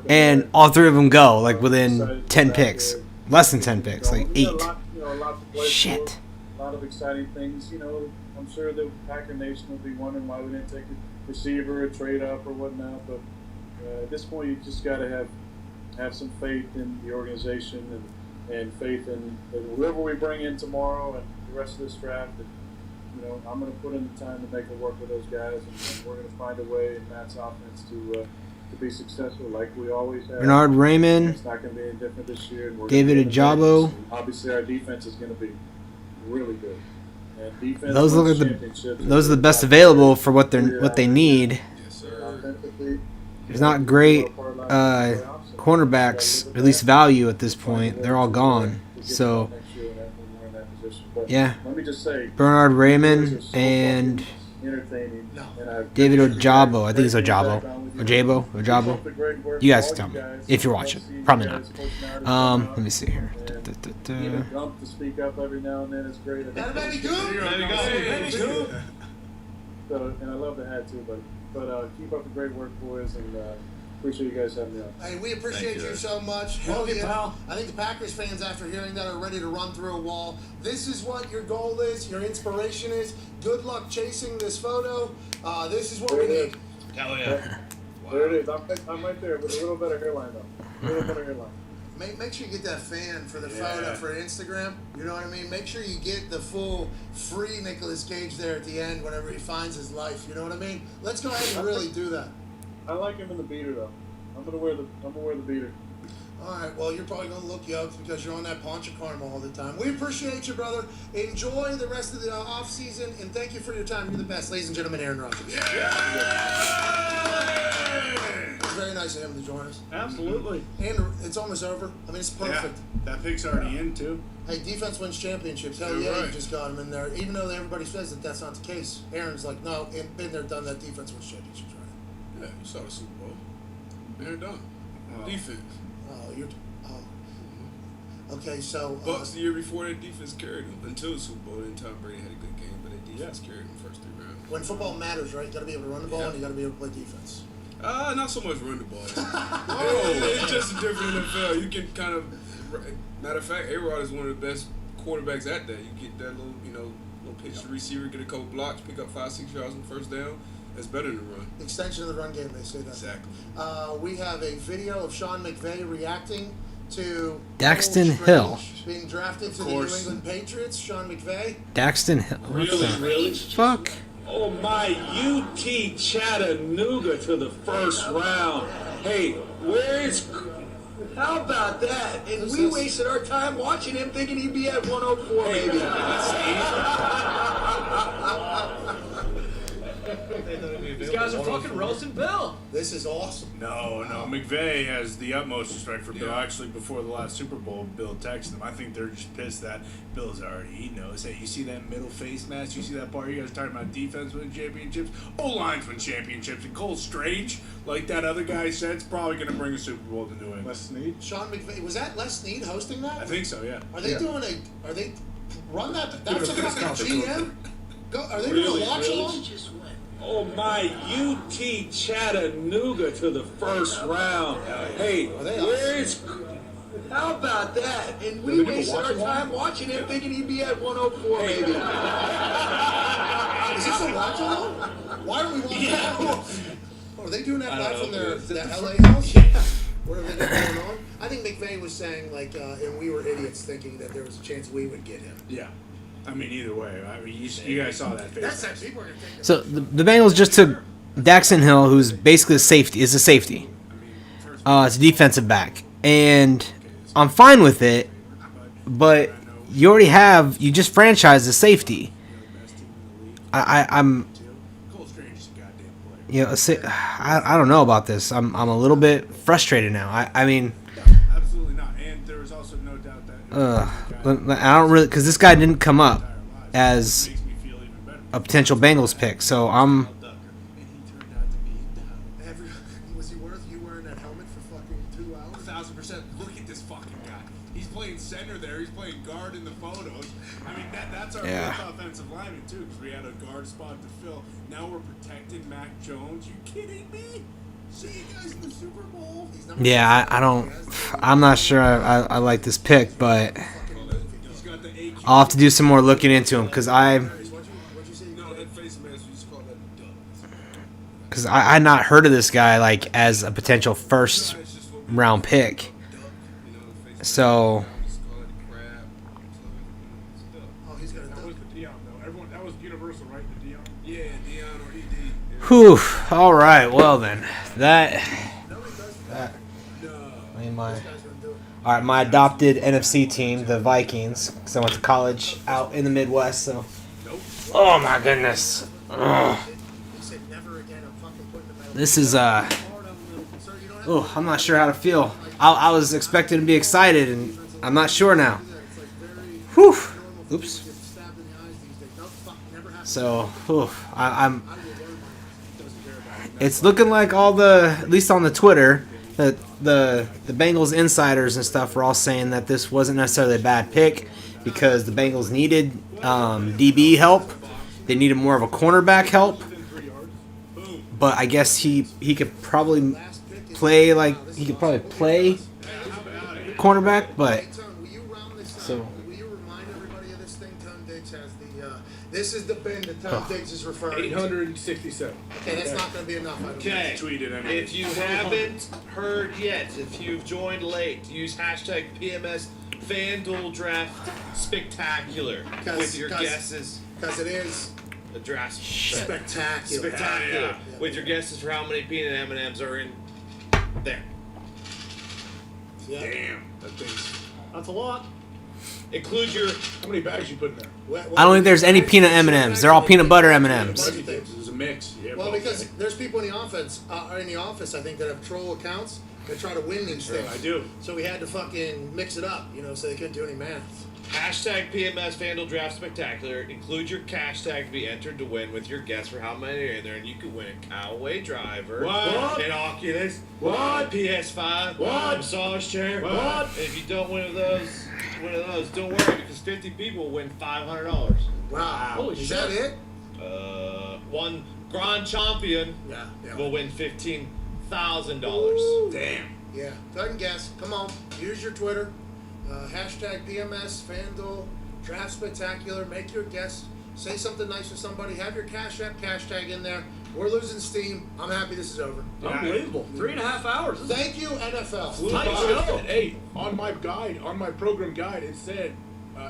and all 3 of them go like within 10 picks, less than 10 picks, like 8. A lot to play Shit. for, a lot of exciting things. I'm sure the Packer Nation will be wondering why we didn't take a receiver, a trade up, or whatnot. But at this point, you just got to have some faith in the organization and faith in whoever we bring in tomorrow and the rest of this draft. And, I'm going to put in the time to make it work with those guys, and we're going to find a way in Matt's offense to be successful like we always have. Bernard Raymond, It's not going to be any different this year. And we're David Ajabo. Obviously, our defense is going to be really good. And defense Those look wins like championships. those are the best available for what they need. Offensively, There's not great cornerbacks, at least value at this point. They're all gone. So yeah, let me just say, Bernard Raymond and entertaining. David Ojabo. I think it's Ojabo. Ojabo. You guys can tell me if you're watching. Probably not. Let me see here. Even Gump to speak up every now and then is great. Baby Goop! So, and I love the hat too, but keep up the great work, boys, and appreciate you guys having me on. Hey, we appreciate you so much. Love you, pal. I think the Packers fans, after hearing that, are ready to run through a wall. This is what your goal is, your inspiration is. Good luck chasing this photo. This is what we need. Hell yeah. There it is. I'm right there with a little better hairline, though. A little better hairline. Make sure you get that fan for the photo for Instagram. You know what I mean? Make sure you get the full free Nicolas Cage there at the end whenever he finds his life. You know what I mean? Let's go ahead and really do that. I like him in the beater though. I'm gonna wear the beater. All right. Well, you're probably gonna look yoked because you're on that Poncho Caramel all the time. We appreciate you, brother. Enjoy the rest of the off season, and thank you for your time. You're the best, ladies and gentlemen. Aaron Rodgers. It's very nice of him to join us. Absolutely. And it's almost over. I mean, it's perfect. Yeah, that pick's already in too. Hey, defense wins championships. Hell You're yeah, right. you just got him in there. Even though everybody says that that's not the case. Aaron's like, no, been there, done that. Defense wins championships, right? Yeah, you saw the Super Bowl. They're done. Defense. Oh, you're. Oh. Okay, so. Bucks the year before, their defense carried them until the Super Bowl. Then Tom Brady had a good game, but their defense carried them the first 3 rounds. When football matters, right? You got to be able to run the ball and you got to be able to play defense. Not so much run the ball. It's just a different NFL. You can kind of. Matter of fact, A-Rod is one of the best quarterbacks at that. You get that little pitch to receiver, get a couple blocks, pick up 5-6 yards on first down. That's better than run. Extension of the run game, they say that. Exactly. We have a video of Sean McVay reacting to Daxton Cole Hill. Strange being drafted to the New England Patriots. Sean McVay. Daxton Hill. What the fuck? Oh my, UT Chattanooga to the first round. Hey, where is... How about that? And we wasted our time watching him thinking he'd be at 104 maybe. These guys are fucking roasting Bill. This is awesome. No, McVay has the utmost respect for Bill. Actually, before the last Super Bowl, Bill texted him. I think they're just pissed that Bill's already, he knows. Hey, you see that middle face match? You see that part? You guys talking about defense winning championships? O-lines win championships. And Cole Strange, like that other guy said, is probably going to bring a Super Bowl to New England. Les Snead? Sean McVay. Was that Les Snead hosting that? I think so, yeah. Are they doing a... Are they... Run that... That's a fucking GM? Are they doing a watch along? Oh my, UT Chattanooga to the first round. Hey, where is... How about that? And we wasted our time watching him thinking he'd be at 104 maybe. Is this a watch along? Why are we watching that? Are they doing that live from their LA house? What are they going on? I think McVay was saying, like, and we were idiots thinking that there was a chance we would get him. Yeah. I mean, either way. I mean, you guys saw that face. That's that people are going to think. So the Bengals just took Daxton Hill, who's basically a safety. It's a defensive back, and I'm fine with it. But you just franchised a safety. I'm. You know, I don't know about this. I'm a little bit frustrated now. I mean. Absolutely not. And there was also no doubt that. I don't really, because this guy didn't come up as a potential Bengals pick, so I'm. Was he worth you wearing that helmet for fucking 2 hours? 1,000%. Look at this fucking guy. He's playing center there. He's playing guard in the photo. Now we're protecting Mac Jones. You kidding me? See you guys in the Super Bowl. Yeah, I'm not sure I like this pick, but I'll have to do some more looking into him because I had not heard of this guy like as a potential first round pick. So That was universal, right? The Dion? Yeah, Dion or ED. whew, all right, well then all right, my adopted NFC team, the Vikings, because I went to college out in the Midwest. So, oh my goodness, this is I'm not sure how to feel. I was expecting to be excited, and I'm not sure now. Whew. Oops. So, I'm. It's looking like at least on the Twitter, that the Bengals insiders and stuff were all saying that this wasn't necessarily a bad pick because the Bengals needed DB help. They needed more of a cornerback help. But I guess he could probably play cornerback, but so. This is the bin that Tom Diggs is referring to. 867. Okay, that's not going to be enough. Okay, if you haven't heard yet, if you've joined late, use hashtag PMS FanDuel Draft Spectacular with your guesses. Because it is the draft spectacular. Yeah. With your guesses for how many peanut M&Ms are in there. Yeah. Damn. That's a lot. Include your. How many bags you put in there? I don't think there's any peanut M&Ms. They're all peanut butter M&Ms. There's a mix. Yeah, well, because there's people in the office, I think, that have troll accounts that try to win these things. I do. So we had to fucking mix it up, so they couldn't do any math. Hashtag PMS FanDuel Draft Spectacular. Include your cash tag to be entered to win with your guess for how many are in there, and you could win a Callaway driver, an Oculus, a PS5, a massage chair. And if you don't win those, don't worry because 50 people will win $500. Wow. Holy Is shit. that it? One Grand Champion will win $15,000. Damn. Yeah. Go ahead and guess. Come on. Use your Twitter. Hashtag PMS FanDuel Draft Spectacular. Make your guess. Say something nice to somebody. Have your Cash App hashtag in there. We're losing steam. I'm happy this is over. Unbelievable. 3.5 hours. Thank you, NFL. Hey, on my program guide, it said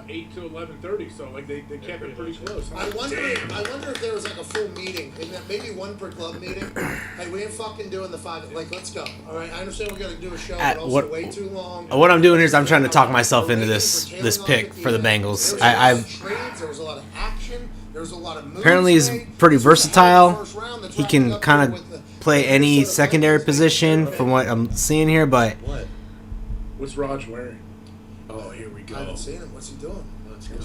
8 to 11:30. So they kept it pretty close. I wonder if there was like a full meeting, and that maybe one per club meeting. Hey, we ain't fucking doing the 5. Let's go. All right, I understand we got to do a show, but also way too long. What I'm doing here is I'm trying to talk myself into this pick for the Bengals. There was a lot of action. There was a lot of moves. Apparently he's pretty versatile. He can kind of play any secondary position from what I'm seeing here, but What's Rodgers wearing? Oh, here we go. I haven't seen him. What's he doing? Let's go.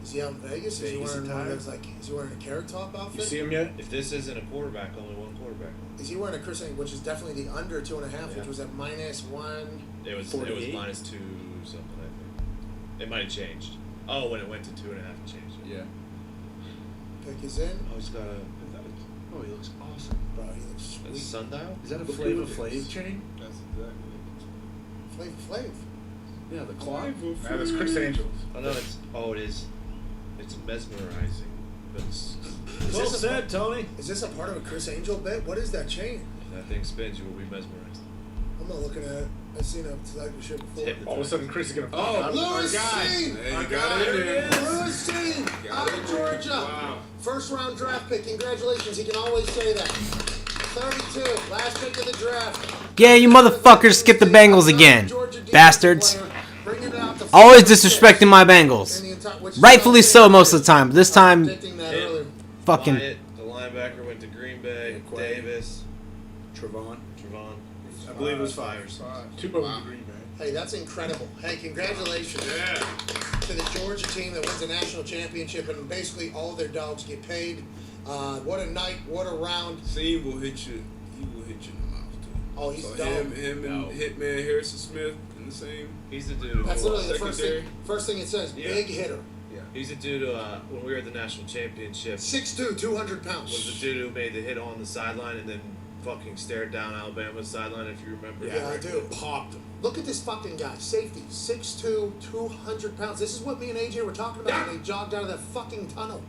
Is he out in Vegas? Is he wearing one of those, is he wearing a carrot top outfit? You see him yet? If this isn't a quarterback, only one quarterback. Is he wearing a Chris Angel, which is definitely the under 2.5, which was at -1? It was -2 something, I think. It might have changed. Oh, when it went to 2.5, it changed. Yeah. Pick is in. Oh, he's got a. Oh, he looks awesome. Bro, he looks sweet. A sundial? Is that a Flavor Flav chain? That's exactly Flav. Yeah, the clock. Nah, that's Chris Angels. Oh, no, it is. It's mesmerizing. But it's, Well said, Tony. Is this a part of a Chris Angel bet? What is that chain? that thing spins, you will be mesmerized. I'm not looking at it. I've seen that type of shit before. All of a sudden, Chris is gonna. Lewis Steen! There you got it. Lewis Steen out of Georgia. Wow. First round draft pick. Congratulations. He can always say that. 32. Last pick of the draft. yeah, you motherfuckers skipped the Bengals again, bastards. Always disrespecting my Bengals. Rightfully so most of the time, but this time, fucking. Wyatt, the linebacker, went to Green Bay. Davis. Trevon. I believe it was Fires. Two both in Green Bay. Hey, that's incredible. Hey, congratulations to the Georgia team that wins a national championship, and basically all their dogs get paid. What a night! What a round! Seam will hit you. He will hit you in the mouth too. Oh, he's so dumb. him and Hitman Harrison Smith in the same. He's the dude. That's literally the secondary. first thing it says. Yeah. Big hitter. Yeah. He's a dude who, when we were at the national championship, 6'2", 200 pounds. was the dude who made the hit on the sideline and then fucking stared down Alabama's sideline, if you remember. Yeah, I do. Popped him. Look at this fucking guy. Safety, 6'2", 200 pounds. This is what me and AJ were talking about when they jogged out of that fucking tunnel.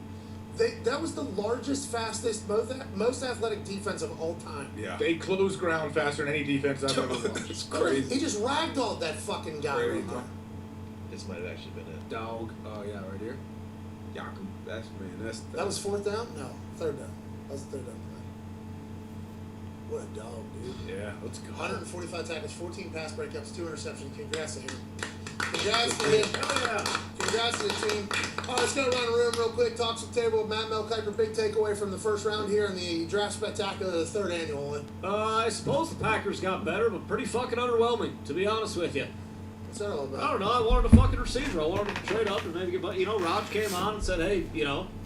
That was the largest, fastest, most athletic defense of all time. Yeah. They close ground faster than any defense I've ever watched. It's crazy. He just ragdolled that fucking guy right there. This might have actually been it. Dog. Oh, yeah, right here. Yakum. That was fourth down? No, third down. That was the third down. What a dog, dude. Yeah, let's go. 145 tackles, 14 pass breakups, 2 interceptions. Congrats to him. Congrats to him. Congrats to the team. All right, let's go around the room real quick. Talk some table with Matt Melkiper. Big takeaway from the first round here in the draft spectacular, the third annual one. I suppose the Packers got better, but pretty fucking underwhelming, to be honest with you. What's that all about? I don't know. I wanted a fucking receiver. I wanted to trade up and maybe get, but Raj came on and said, hey,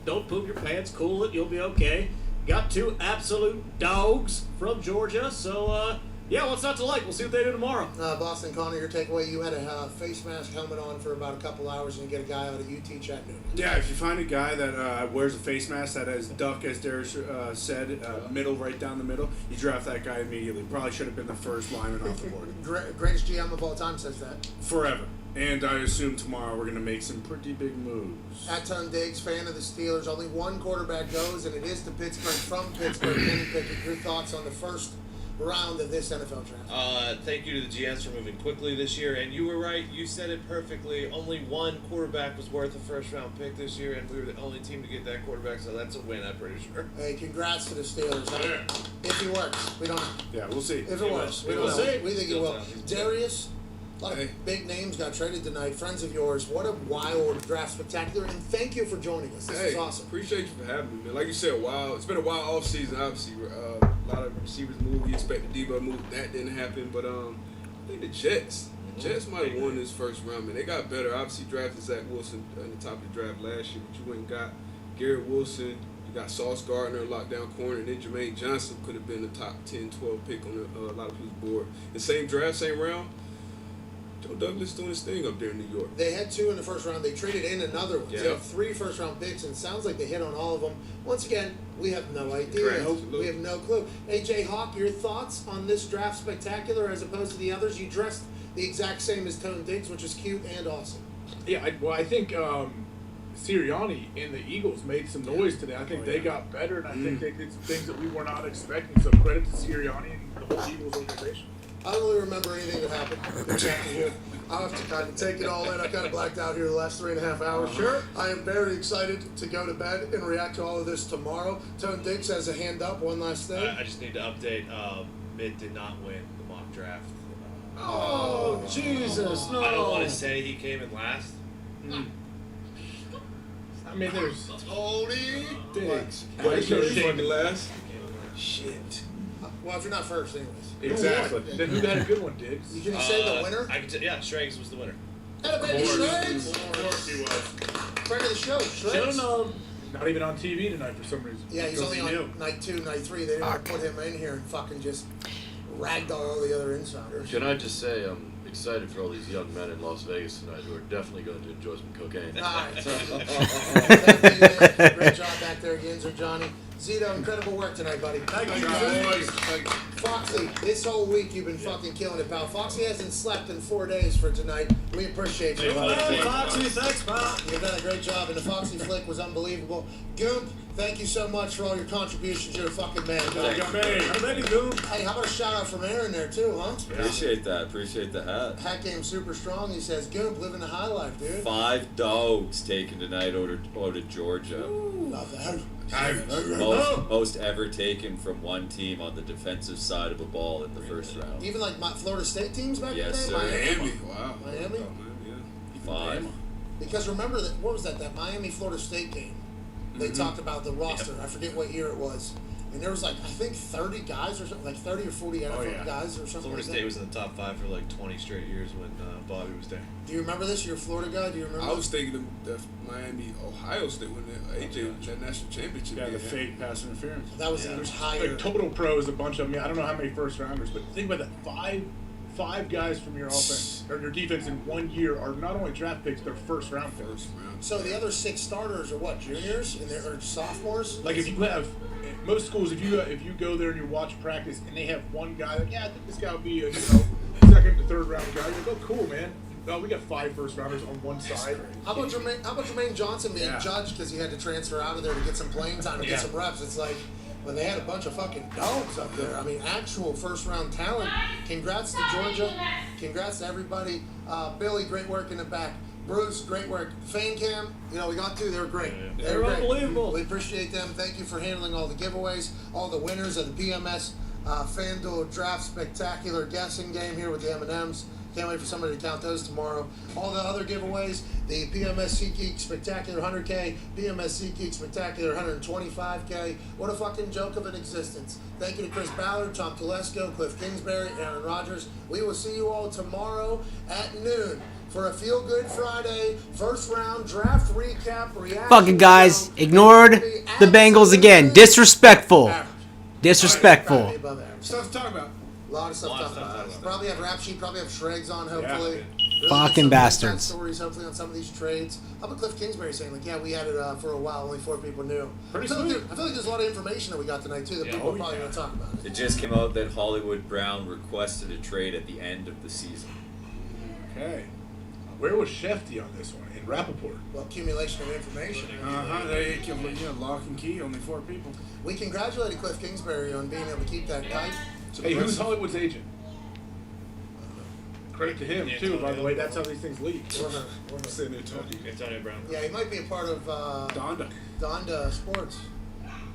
don't poop your pants, cool it, you'll be okay. Got 2 absolute dogs from Georgia, so yeah, what's not to like? We'll see what they do tomorrow. Boston Connor, your takeaway: you had a face mask helmet on for about a couple hours, and you get a guy out of UT Chattanooga. Yeah, if you find a guy that wears a face mask that has duck, as Darius said, middle, right down the middle, you draft that guy immediately. Probably should have been the first lineman off the board. Greatest GM of all time says that. Forever. And I assume tomorrow we're going to make some pretty big moves. At Diggs, fan of the Steelers. Only one quarterback goes, and it is to Pittsburgh, from Pittsburgh. Kenny Pickett, your thoughts on the first round of this NFL draft? Thank you to the GMs for moving quickly this year. And you were right. You said it perfectly. Only one quarterback was worth a first-round pick this year, and we were the only team to get that quarterback, so that's a win, I'm pretty sure. Hey, congrats to the Steelers. If he works. We don't know. Yeah, we'll see. If it works. We don't know. We think it will. Darius? A lot of big names got traded tonight. Friends of yours, what a wild draft spectacular, and thank you for joining us. This is awesome. Appreciate you for having me, man. Like you said, it's been a wild offseason, obviously. A lot of receivers moved. You expected Debo to move. That didn't happen, but I think the Jets might have won this first round, man. They got better. Obviously drafted Zach Wilson in the top of the draft last year, but you went and got Garrett Wilson. You got Sauce Gardner, lockdown corner, and then Jermaine Johnson could have been the top 10, 12 pick on a lot of people's board. The same draft, same round. Joe Douglas doing his thing up there in New York. They had 2 in the first round. They traded in another one. Yeah. They have 3 first-round picks, and it sounds like they hit on all of them. Once again, we have no idea. We have no clue. AJ Hawk, your thoughts on this draft spectacular as opposed to the others? You dressed the exact same as Tone Diggs, which is cute and awesome. Yeah, I think Sirianni and the Eagles made some noise today. I think they got better, and I think they did some things that we were not expecting. So credit to Sirianni and the whole Eagles organization. I don't really remember anything that happened exactly here. I'll have to kind of take it all in. I kind of blacked out here the last 3.5 hours. Sure. I am very excited to go to bed and react to all of this tomorrow. Tone Diggs has a hand up. One last thing. I just need to update. Mitt did not win the mock draft. Oh, Jesus, no. I don't want to say he came in last. I mean, there's Tony Diggs. Why you came in last? Shit. Well, if you're not first, anyways. Exactly. Then who got a good one, Diggs? You can say the winner? I can Schrags was the winner. Hey, baby, Schrags. Of course he was. Friend of the show, Schrags. Not even on TV tonight for some reason. Yeah, he's only on night 2, night 3. They didn't want to put him in here and fucking just ragdoll all the other insiders. Can I just say I'm excited for all these young men in Las Vegas tonight who are definitely going to enjoy some cocaine. All right. Great job back there, Yinzer, Johnny. Zito, incredible work tonight, buddy. Thank you, guys. Foxy, this whole week you've been fucking killing it, pal. Foxy hasn't slept in 4 days for tonight. We appreciate you. Hey, Foxy, thanks, pal. You've done a great job, and the Foxy flick was unbelievable. Goomp, thank you so much for all your contributions. You're a fucking man. Hey, how about a shout out from Aaron there, too, huh? Appreciate that. Appreciate the hat. Hat game super strong. He says, Goomp, living the high life, dude. 5 dogs taken tonight over to Georgia. Ooh, love that. Most ever taken from one team on the defensive side of a ball in the first round. Even like my Florida State teams back in the day? Yes, sir. Miami. Wow. Miami? Yeah. 5. Because remember, what was that Miami-Florida State game? They talked about the roster. I forget what year it was. And there was like, I think 30 guys or something, like 30 or 40 NFL guys or something. Florida State was in the top 5 for like 20 straight years when Bobby was there. Do you remember this? You're a Florida guy. Do you remember? I was thinking the Miami, Ohio State when AJ that national championship. Yeah, the fake pass interference. That was higher. Like total pros, a bunch of them. I don't know how many first rounders, but think about that. 5 guys from your offense or your defense in 1 year are not only draft picks, they're first round picks. So the other 6 starters are what, juniors and they're or sophomores? Like if you have most schools, if you go there and you watch practice and they have one guy like, I think this guy will be a second to third round guy. You're like, oh cool, man. No, we got 5 first rounders on one side. How about Jermaine Johnson being judged because he had to transfer out of there to get some playing time to get some reps? It's like when they had a bunch of fucking dogs up there. I mean, actual first round talent. Congrats to Georgia. Congrats to everybody. Billy, great work in the back. Bruce, great work. Fan Cam, we got 2. They were great. They were unbelievable. We appreciate them. Thank you for handling all the giveaways, all the winners of the PMS FanDuel Draft Spectacular guessing game here with the M&Ms. Can't wait for somebody to count those tomorrow. All the other giveaways, the PMS SeatGeek Spectacular 100K, PMS SeatGeek Spectacular 125K. What a fucking joke of an existence. Thank you to Chris Ballard, Tom Telesco, Cliff Kingsbury, Aaron Rodgers. We will see you all tomorrow at noon for a Feel Good Friday first round draft recap reaction. Fucking guys, ignored the Bengals again. Disrespectful. Disrespectful. Stuff to talk about. A lot of stuff to talk about. Probably have rap sheet, probably have Shregs on, hopefully. Really Fucking bastards. Stories, hopefully, on some of these trades. How about Cliff Kingsbury saying, we had it for a while, only 4 people knew. I feel like there's a lot of information that we got tonight, too, that people are probably going to talk about. It just came out that Hollywood Brown requested a trade at the end of the season. Okay. Where was Shefty on this one? In Rappaport? Well, accumulation of information. They lock and key, only 4 people. We congratulated Cliff Kingsbury on being able to keep that tight. Hey, who's Hollywood's agent? Credit to him, too, by the way. That's how these things leak. We're sitting there talking. Antonio Brown. Yeah, he might be a part of Donda Sports.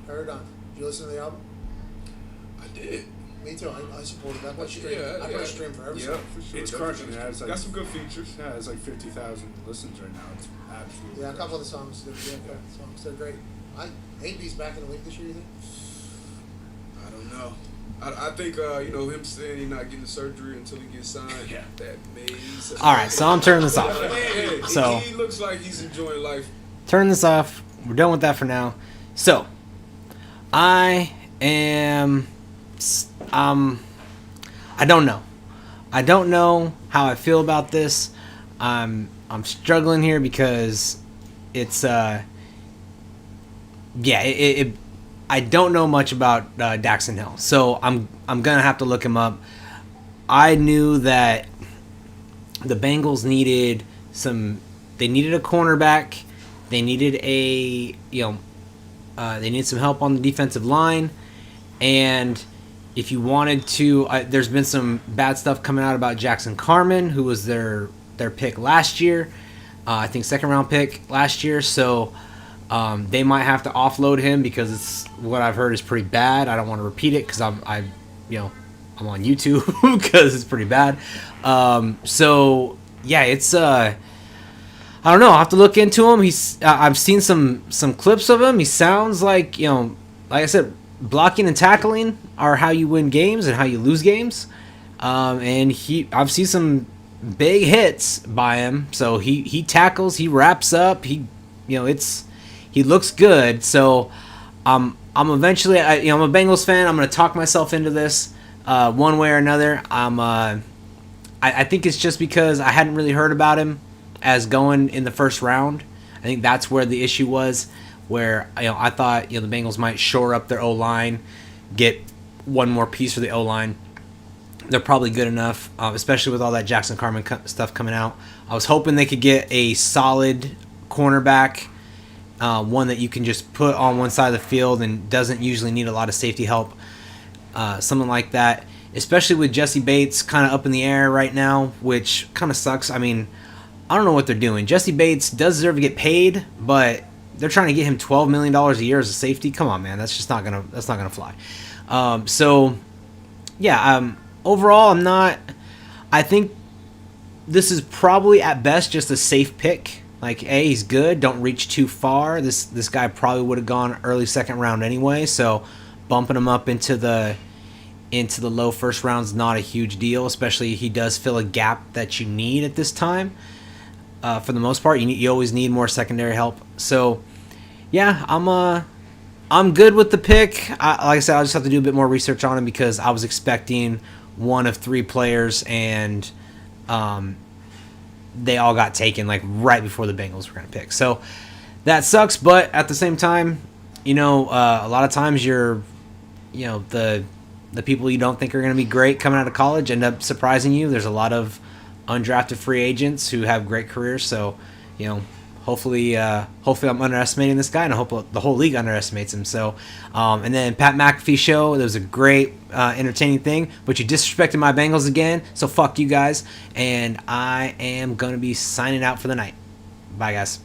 Paradigm. Did you listen to the album? I did. Me too. I supported that. I put a stream for every song. For sure. It's crushing. It's got some good features. Yeah, it's like 50,000 listens right now. It's absolutely. Yeah, a couple of the songs. They're great. AB's back in the league this year, you think? I don't know. I think him saying he's not getting the surgery until he gets signed. Yeah. That may. All right, so I'm turning this off. So he looks like he's enjoying life. Turn this off. We're done with that for now. So I am. I don't know. I don't know how I feel about this. I'm struggling here because it's I don't know much about Daxton Hill, so I'm gonna have to look him up. I knew that the Bengals needed they needed a cornerback, they needed they needed some help on the defensive line, and if you wanted to, there's been some bad stuff coming out about Jackson Carman, who was their pick last year, I think 2nd round pick last year, so. They might have to offload him because it's what I've heard is pretty bad. I don't want to repeat it because I'm on YouTube because it's pretty bad. So yeah, it's I don't know. I'll have to look into him. I've seen some clips of him. He sounds like like I said, blocking and tackling are how you win games and how you lose games. And I've seen some big hits by him. So he tackles, he wraps up, he looks good, so I'm eventually. I'm a Bengals fan. I'm gonna talk myself into this one way or another. I think it's just because I hadn't really heard about him as going in the first round. I think that's where the issue was, where I thought the Bengals might shore up their O-line, get one more piece for the O-line. They're probably good enough, especially with all that Jackson Carman stuff coming out. I was hoping they could get a solid cornerback. One that you can just put on one side of the field and doesn't usually need a lot of safety help. Something like that. Especially with Jesse Bates kind of up in the air right now, which kind of sucks. I mean, I don't know what they're doing. Jesse Bates does deserve to get paid, but they're trying to get him $12 million a year as a safety. Come on, man. That's just not gonna fly. Overall, I'm not. I think this is probably at best just a safe pick. Like, he's good. Don't reach too far. This guy probably would have gone early 2nd round anyway. So bumping him up into the low 1st round is not a huge deal. Especially he does fill a gap that you need at this time. For the most part, you always need more secondary help. So yeah, I'm good with the pick. Like I said, I'll just have to do a bit more research on him because I was expecting one of 3 players, and they all got taken like right before the Bengals were going to pick. So that sucks, but at the same time, a lot of times the people you don't think are going to be great coming out of college end up surprising you. There's a lot of undrafted free agents who have great careers, so hopefully I'm underestimating this guy, and I hope the whole league underestimates him. So and then Pat McAfee show, that was a great entertaining thing, but you disrespected my Bengals again, so fuck you guys, and I am going to be signing out for the night. Bye guys.